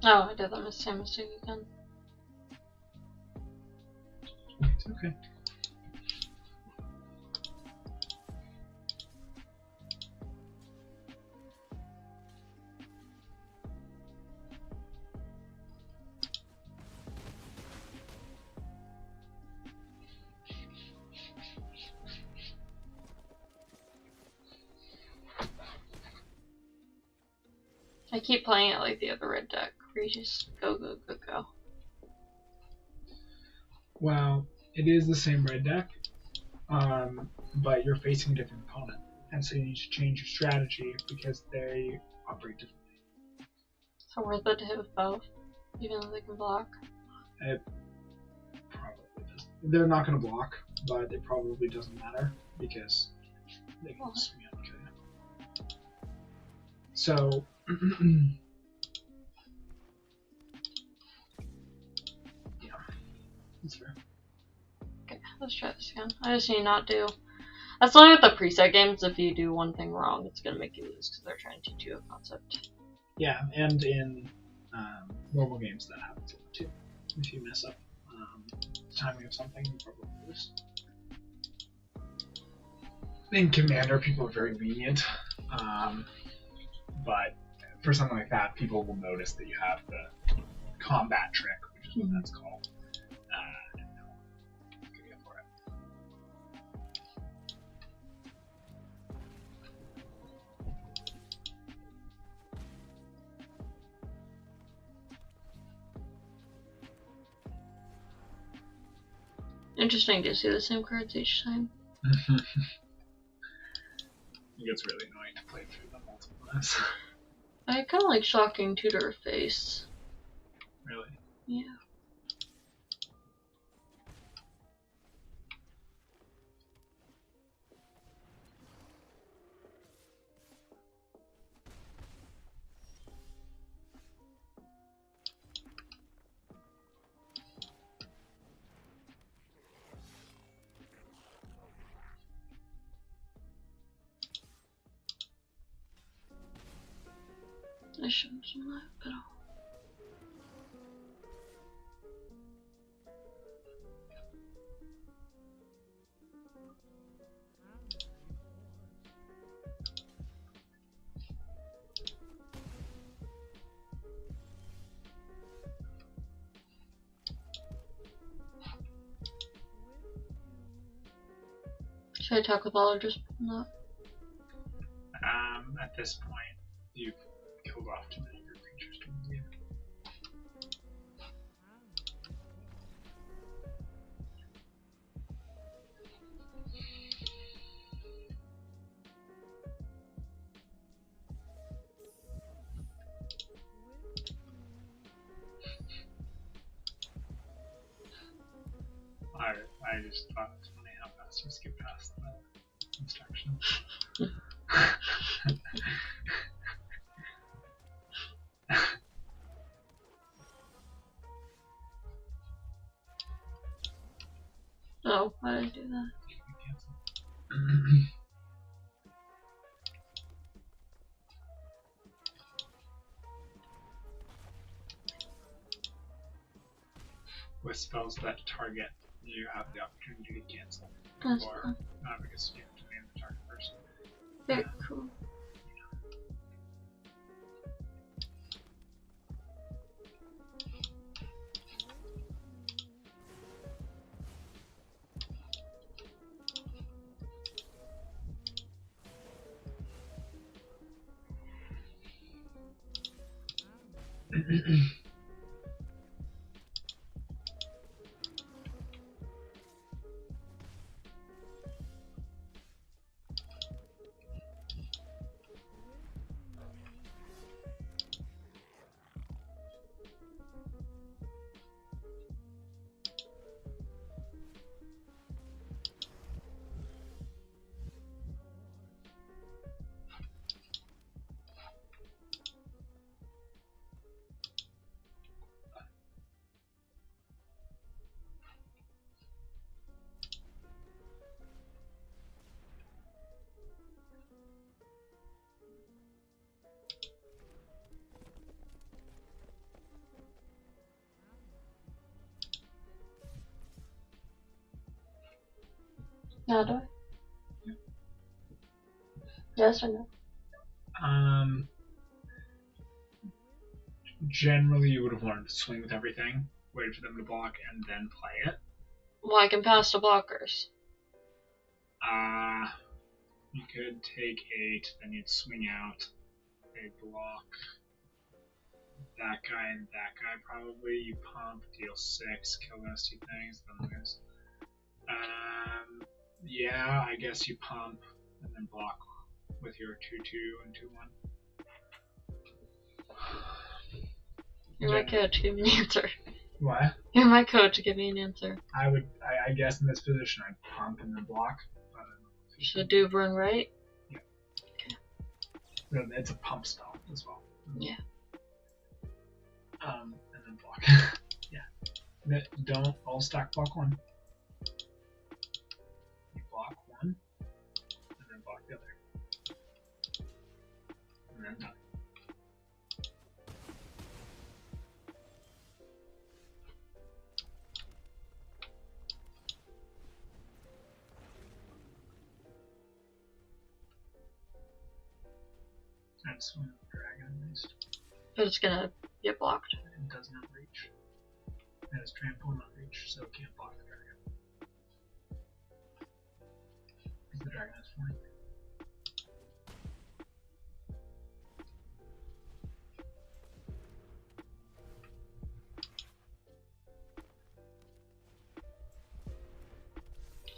Speaker 3: Oh, I did that same mistake again.
Speaker 4: It's okay.
Speaker 3: I keep playing it like the other red deck, where you just go, go, go, go.
Speaker 4: Well, it is the same red deck, but you're facing a different opponent, and so you need to change your strategy because they operate differently.
Speaker 3: So worth it to hit with both, even though they can block.
Speaker 4: It probably doesn't. They're not going to block, but it probably doesn't matter because they can just swing out and kill you. So, yeah, that's fair.
Speaker 3: Okay, let's try this again. I just need not do. That's only with the preset games. If you do one thing wrong, it's gonna make you lose because they're trying to teach you a concept.
Speaker 4: Yeah, and in normal games that happens a lot too. If you mess up the timing of something, you probably lose. In Commander, people are very lenient, but for something like that, people will notice that you have the combat trick, which is what that's called, and they'll give you for it.
Speaker 3: Interesting to see the same cards each time.
Speaker 4: It gets really annoying to play through them all. multiplies.
Speaker 3: I kind of like shocking tutor face.
Speaker 4: Really?
Speaker 3: Yeah. I shouldn't do that at all. Should I talk with all or just not?
Speaker 4: At this point, you've killed off too many of your creatures to win. I just thought it's funny how fast you skip past the instructions.
Speaker 3: Oh, why did I do that?
Speaker 4: With spells that target, you have the opportunity to cancel.
Speaker 3: That's
Speaker 4: Or
Speaker 3: cool.
Speaker 4: not because you have to name the target first.
Speaker 3: Very cool. Now do I?
Speaker 4: Yeah.
Speaker 3: Yes or no?
Speaker 4: Generally, you would have wanted to swing with everything, wait for them to block, and then play it.
Speaker 3: Well, I can pass the blockers.
Speaker 4: You could take 8, then you'd swing out. They block that guy and that guy probably. You pump, deal 6, kill those 2 things, then lose. Yeah, I guess you pump and then block with your 2-2 and 2-1.
Speaker 3: You're my coach, give me an answer.
Speaker 4: What?
Speaker 3: You're my coach, give me an answer.
Speaker 4: I guess in this position I'd pump and then block.
Speaker 3: Should do run right?
Speaker 4: No, it's a pump spell as well.
Speaker 3: Yeah.
Speaker 4: And then block. Yeah. Don't all stack block 1. You block 1, and then block the other. And then done. And swing with the dragon at least.
Speaker 3: But it's gonna get blocked.
Speaker 4: It does not reach. It has trample, not reach, so it can't block the dragon. Because the dragon has flying.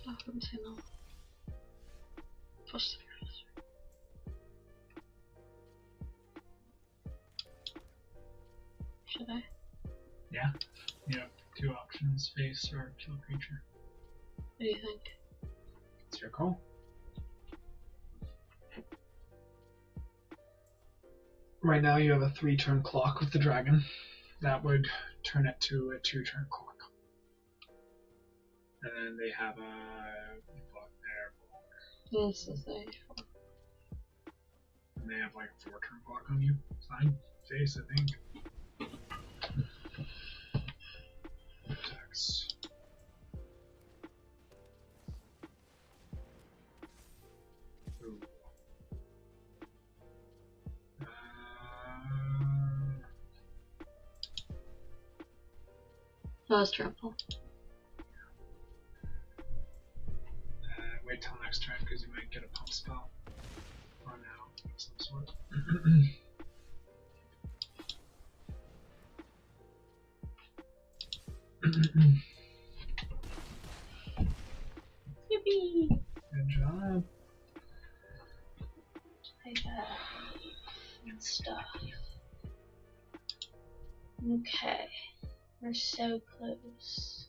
Speaker 3: Oh, I'm saying no. Plus 3.
Speaker 1: Should I?
Speaker 4: Yeah. You have two options: face or kill creature.
Speaker 1: What do you think?
Speaker 4: It's your call. Right now you have a 3-turn clock with the dragon. That would turn it to a 2-turn clock. And then they have a block there.
Speaker 1: This is a
Speaker 4: And they have like a 4-turn clock on you. Fine. Face, I think. Attacks. Ooh.
Speaker 1: Last trample.
Speaker 4: Wait till next turn because you might get a pump spell. Or now, of some sort.
Speaker 1: Yippee!
Speaker 4: Good job.
Speaker 1: I got good stuff. Okay. We're so close.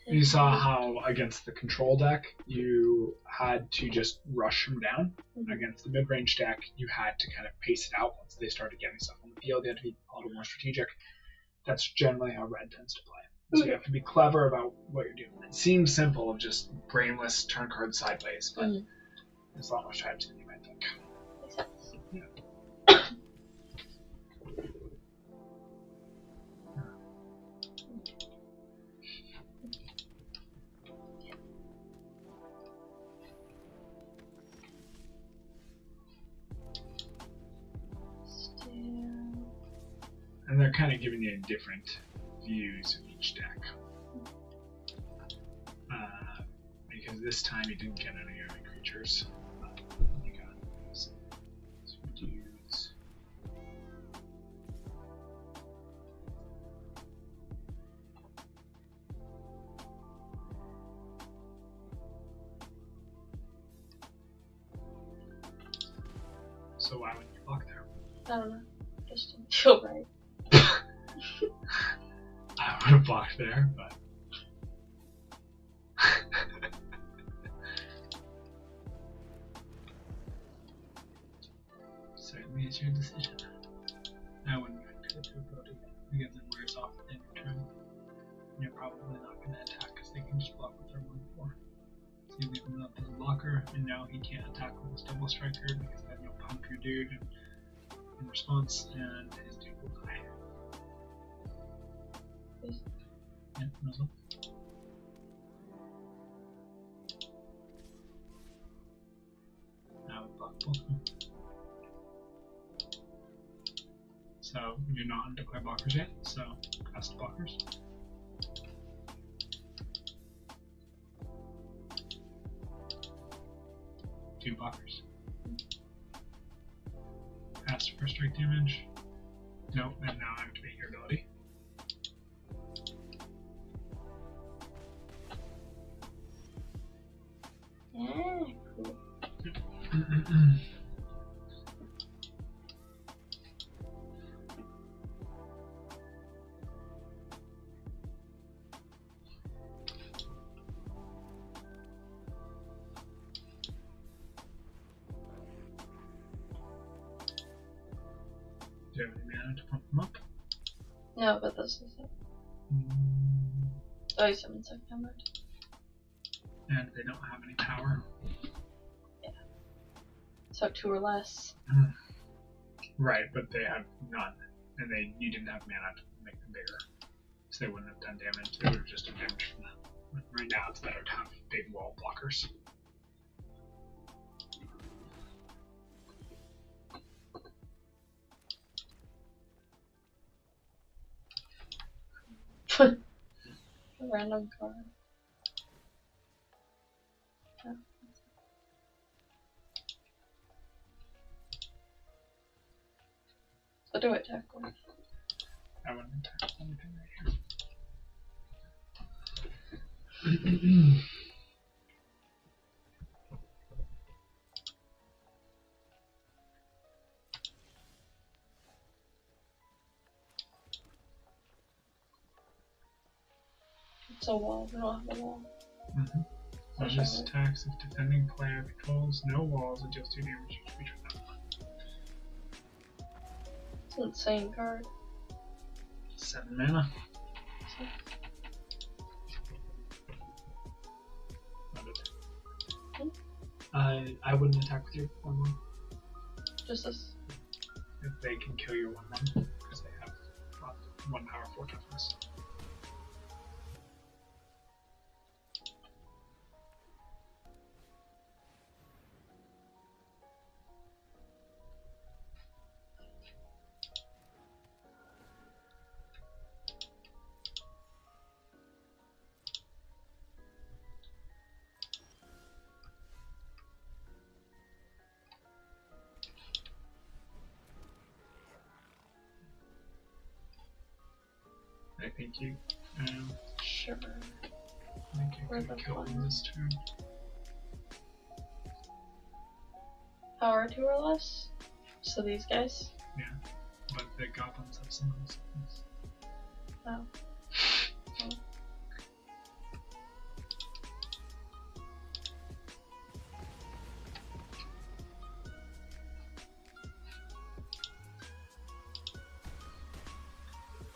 Speaker 4: You saw how against the control deck you had to just rush them down.
Speaker 1: Mhm.
Speaker 4: Against the mid-range deck, you had to kind of pace it out once they started getting stuff on the field. They had to be a little more strategic. That's generally how red tends to play. So you have to be clever about what you're doing. It seems simple of just brainless turn cards sideways, but there's a lot more strategy than you might think.
Speaker 1: Makes sense.
Speaker 4: Yeah. And they're kind of giving you different views of each deck. Because this time you didn't get any other creatures. You got some dudes. So why wouldn't you block there?
Speaker 1: I don't know. Just didn't feel right.
Speaker 4: I would have blocked there, but certainly it's your decision. I wouldn't try to go to because it wears off at the end of turn. And you're probably not going to attack because they can just block with their 1/4. So you leave him up as a blocker, and now he can't attack with his double striker because then you'll pump your dude in response, and his dude will die. Yeah, muzzle. Now we block both of them. So you're not on declare blockers yet, so cast blockers. Two blockers. Cast for strike damage. Nope, and now activate your ability.
Speaker 1: Yeah, cool.
Speaker 4: Do you have any mana to pump them up?
Speaker 1: No, but this is it. Oh, you summoned second numbered.
Speaker 4: And they don't have any power.
Speaker 1: So 2 or less.
Speaker 4: Right, but they have none. And you didn't have mana to make them bigger. So they wouldn't have done damage. They would have just done damage from that. Right now it's better to have big wall blockers.
Speaker 1: A random card. Oh. What do I attack with?
Speaker 4: I wouldn't attack anything right here.
Speaker 3: It's a wall. We don't have a wall.
Speaker 4: Mm-hmm. Largest attacks if defending player controls no walls and deals 2 damage to each creature without one.
Speaker 3: It's an insane card.
Speaker 4: 7 mana. I wouldn't attack with your 1/1.
Speaker 3: Just this.
Speaker 4: If they can kill your 1/1 because they have 1 power 4 toughness. I think you
Speaker 3: Sure.
Speaker 4: can kill them this turn.
Speaker 3: Power 2 or less. So these guys.
Speaker 4: Yeah, but the goblins have some of those.
Speaker 3: Oh.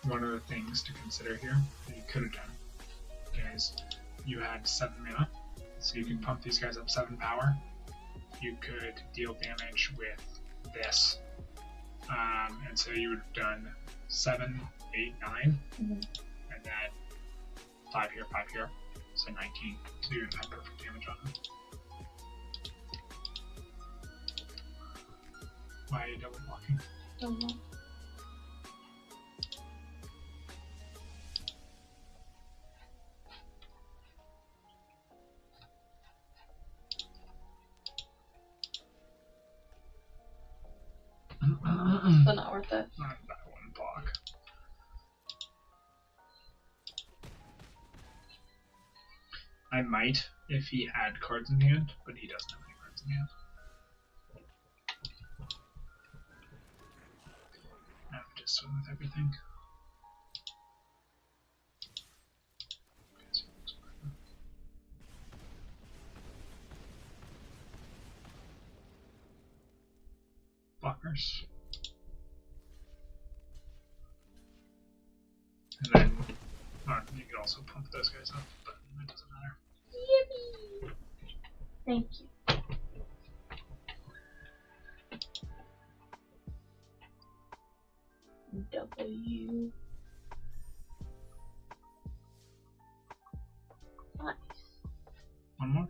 Speaker 4: One of the things to consider here that you could have done is you had 7 mana, so you can pump these guys up 7 power. You could deal damage with this, and so you would have done 7, 8, 9,
Speaker 3: Mm-hmm.
Speaker 4: and then 5 here, 5 here, so 19. So you would have had perfect damage on them. Why are you double blocking?
Speaker 3: Don't know. But not worth it.
Speaker 4: Not that 1 block. I might if he had cards in hand, but he doesn't have any cards in hand. I have to swim with everything. Blockers. And then you can also pump those guys up, but it doesn't matter.
Speaker 3: Yippee! Thank you. W. Nice.
Speaker 4: One more?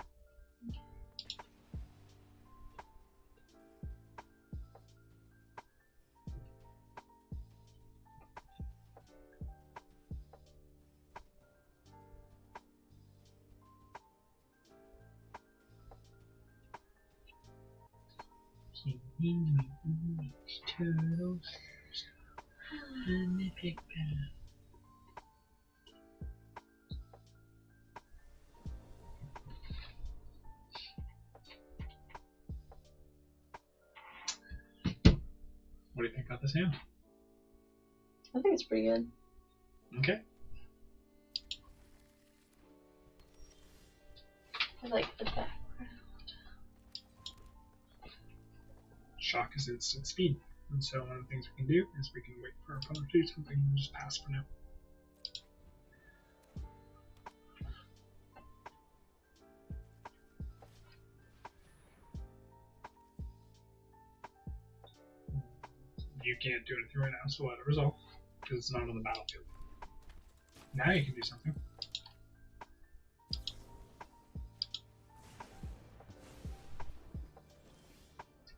Speaker 4: Turtles and they pick What do you think about this hand?
Speaker 3: I think it's pretty good.
Speaker 4: Okay.
Speaker 3: I like the background.
Speaker 4: Shock is instant speed, and so one of the things we can do is we can wait for our opponent to do something and just pass for now. You can't do anything right now, so let it resolve, because it's not on the battlefield. Now you can do something.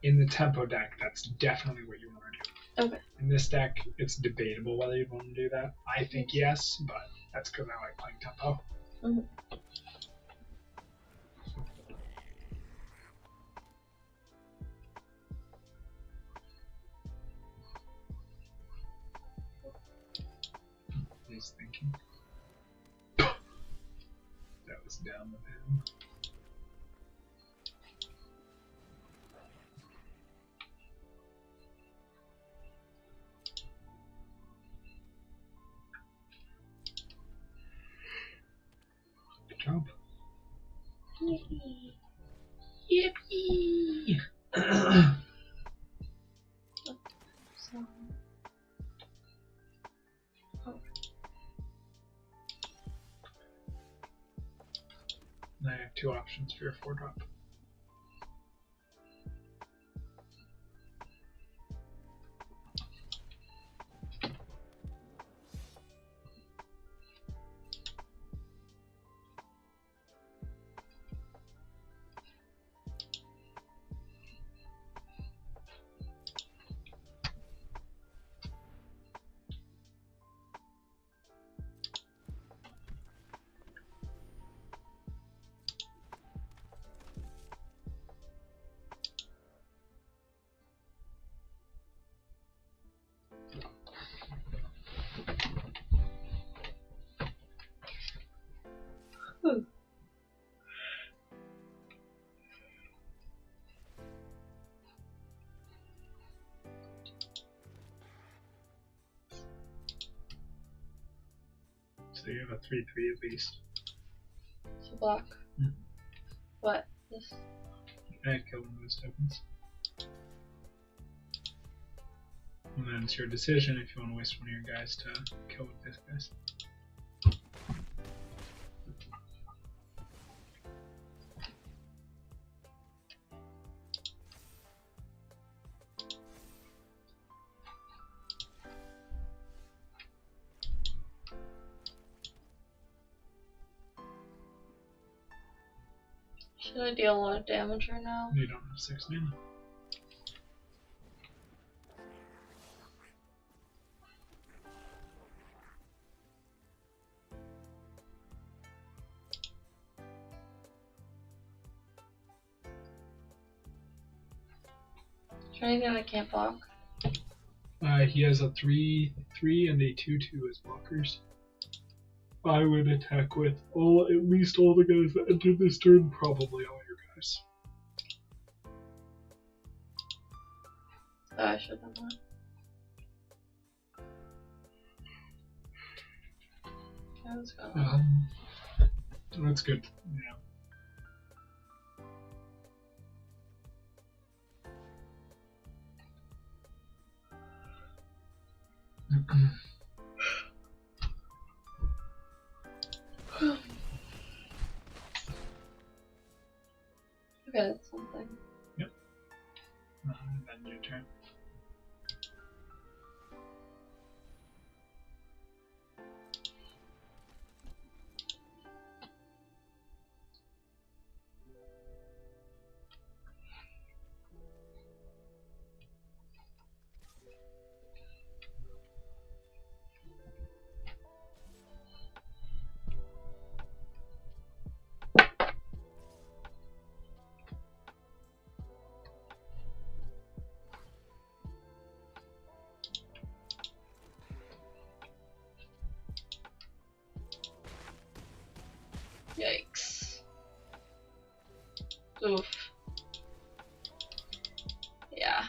Speaker 4: In the tempo deck, that's definitely what you want to do.
Speaker 3: Okay.
Speaker 4: In this deck, it's debatable whether you'd want to do that. I think yes, but that's because I like playing tempo.
Speaker 3: Mm-hmm.
Speaker 4: He's thinking. That was down with him. Yippee!
Speaker 1: So,
Speaker 4: I have two options for your 4-drop. So you have a 3/3 at least.
Speaker 1: so block.
Speaker 4: Mhm.
Speaker 1: What? This?
Speaker 4: I'd kill one of those tokens. And then it's your decision if you want to waste one of your guys to kill with this guys.
Speaker 1: Should I deal a lot of damage right now?
Speaker 4: You don't have 6 mana.
Speaker 1: Is there anything I can't block?
Speaker 4: He has a 3/3 and a 2/2 as blockers. I would attack with at least all the guys that entered this turn, probably all your guys.
Speaker 1: Oh, I should have done that. Okay, let's go.
Speaker 4: That's good. Yeah.
Speaker 1: Okay, that's something.
Speaker 4: Then your turn.
Speaker 1: Yikes. Oof. Yeah.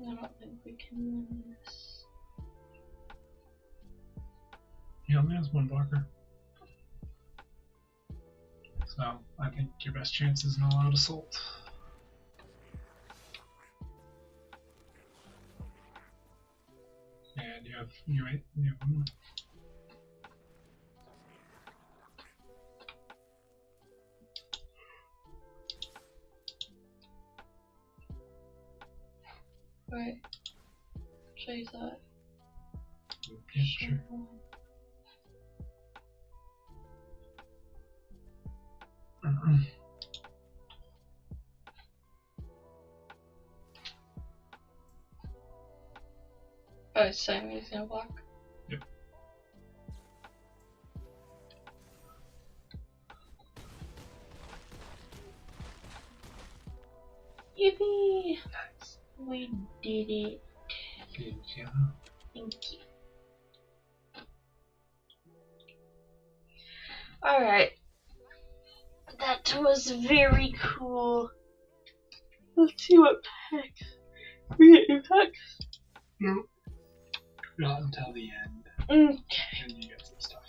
Speaker 1: I don't think we can win this.
Speaker 4: He only has one blocker. So I think your best chance is an all-out assault. And you're right, you have one more.
Speaker 1: Right. Should I use that?
Speaker 4: Yeah, sure.
Speaker 1: Oh, it's saying he's gonna block.
Speaker 4: Yep.
Speaker 1: Yippee! We did it.
Speaker 4: Good job.
Speaker 1: Thank you. Alright. That was very cool. Let's see what packs. We get new packs?
Speaker 4: No. Not until the end.
Speaker 1: Okay.
Speaker 4: And you get some stuff.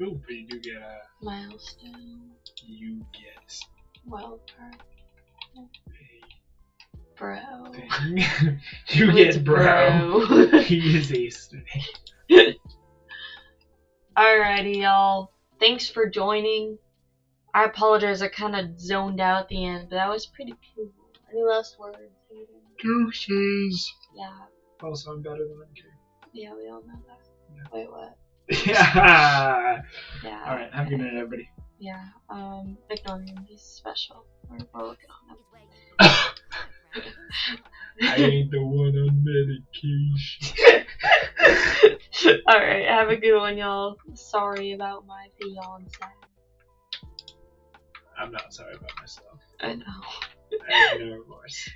Speaker 4: Ooh, but you do get a.
Speaker 1: Milestone.
Speaker 4: You get
Speaker 1: Wild card.
Speaker 4: a
Speaker 1: Bro.
Speaker 4: thing. You
Speaker 1: Who
Speaker 4: get
Speaker 1: is
Speaker 4: bro.
Speaker 1: bro?
Speaker 4: He is a snake.
Speaker 1: Alrighty, y'all. Thanks for joining. I apologize, I kind of zoned out at the end, but that was pretty cool. Any last words, Hayden?
Speaker 4: Deuces.
Speaker 1: Yeah,
Speaker 4: Also, I'm better than MK.
Speaker 1: yeah, we all know that.
Speaker 4: Yeah.
Speaker 1: Wait, what?
Speaker 4: Yeah.
Speaker 1: Yeah.
Speaker 4: Alright, have a good night, everybody.
Speaker 1: Yeah, ignore him, he's special. We're looking on him.
Speaker 4: I ain't the one on medication.
Speaker 1: Alright, have a good one, y'all. Sorry about my fiance.
Speaker 4: I'm not sorry about myself.
Speaker 1: I know.
Speaker 4: I have no remorse.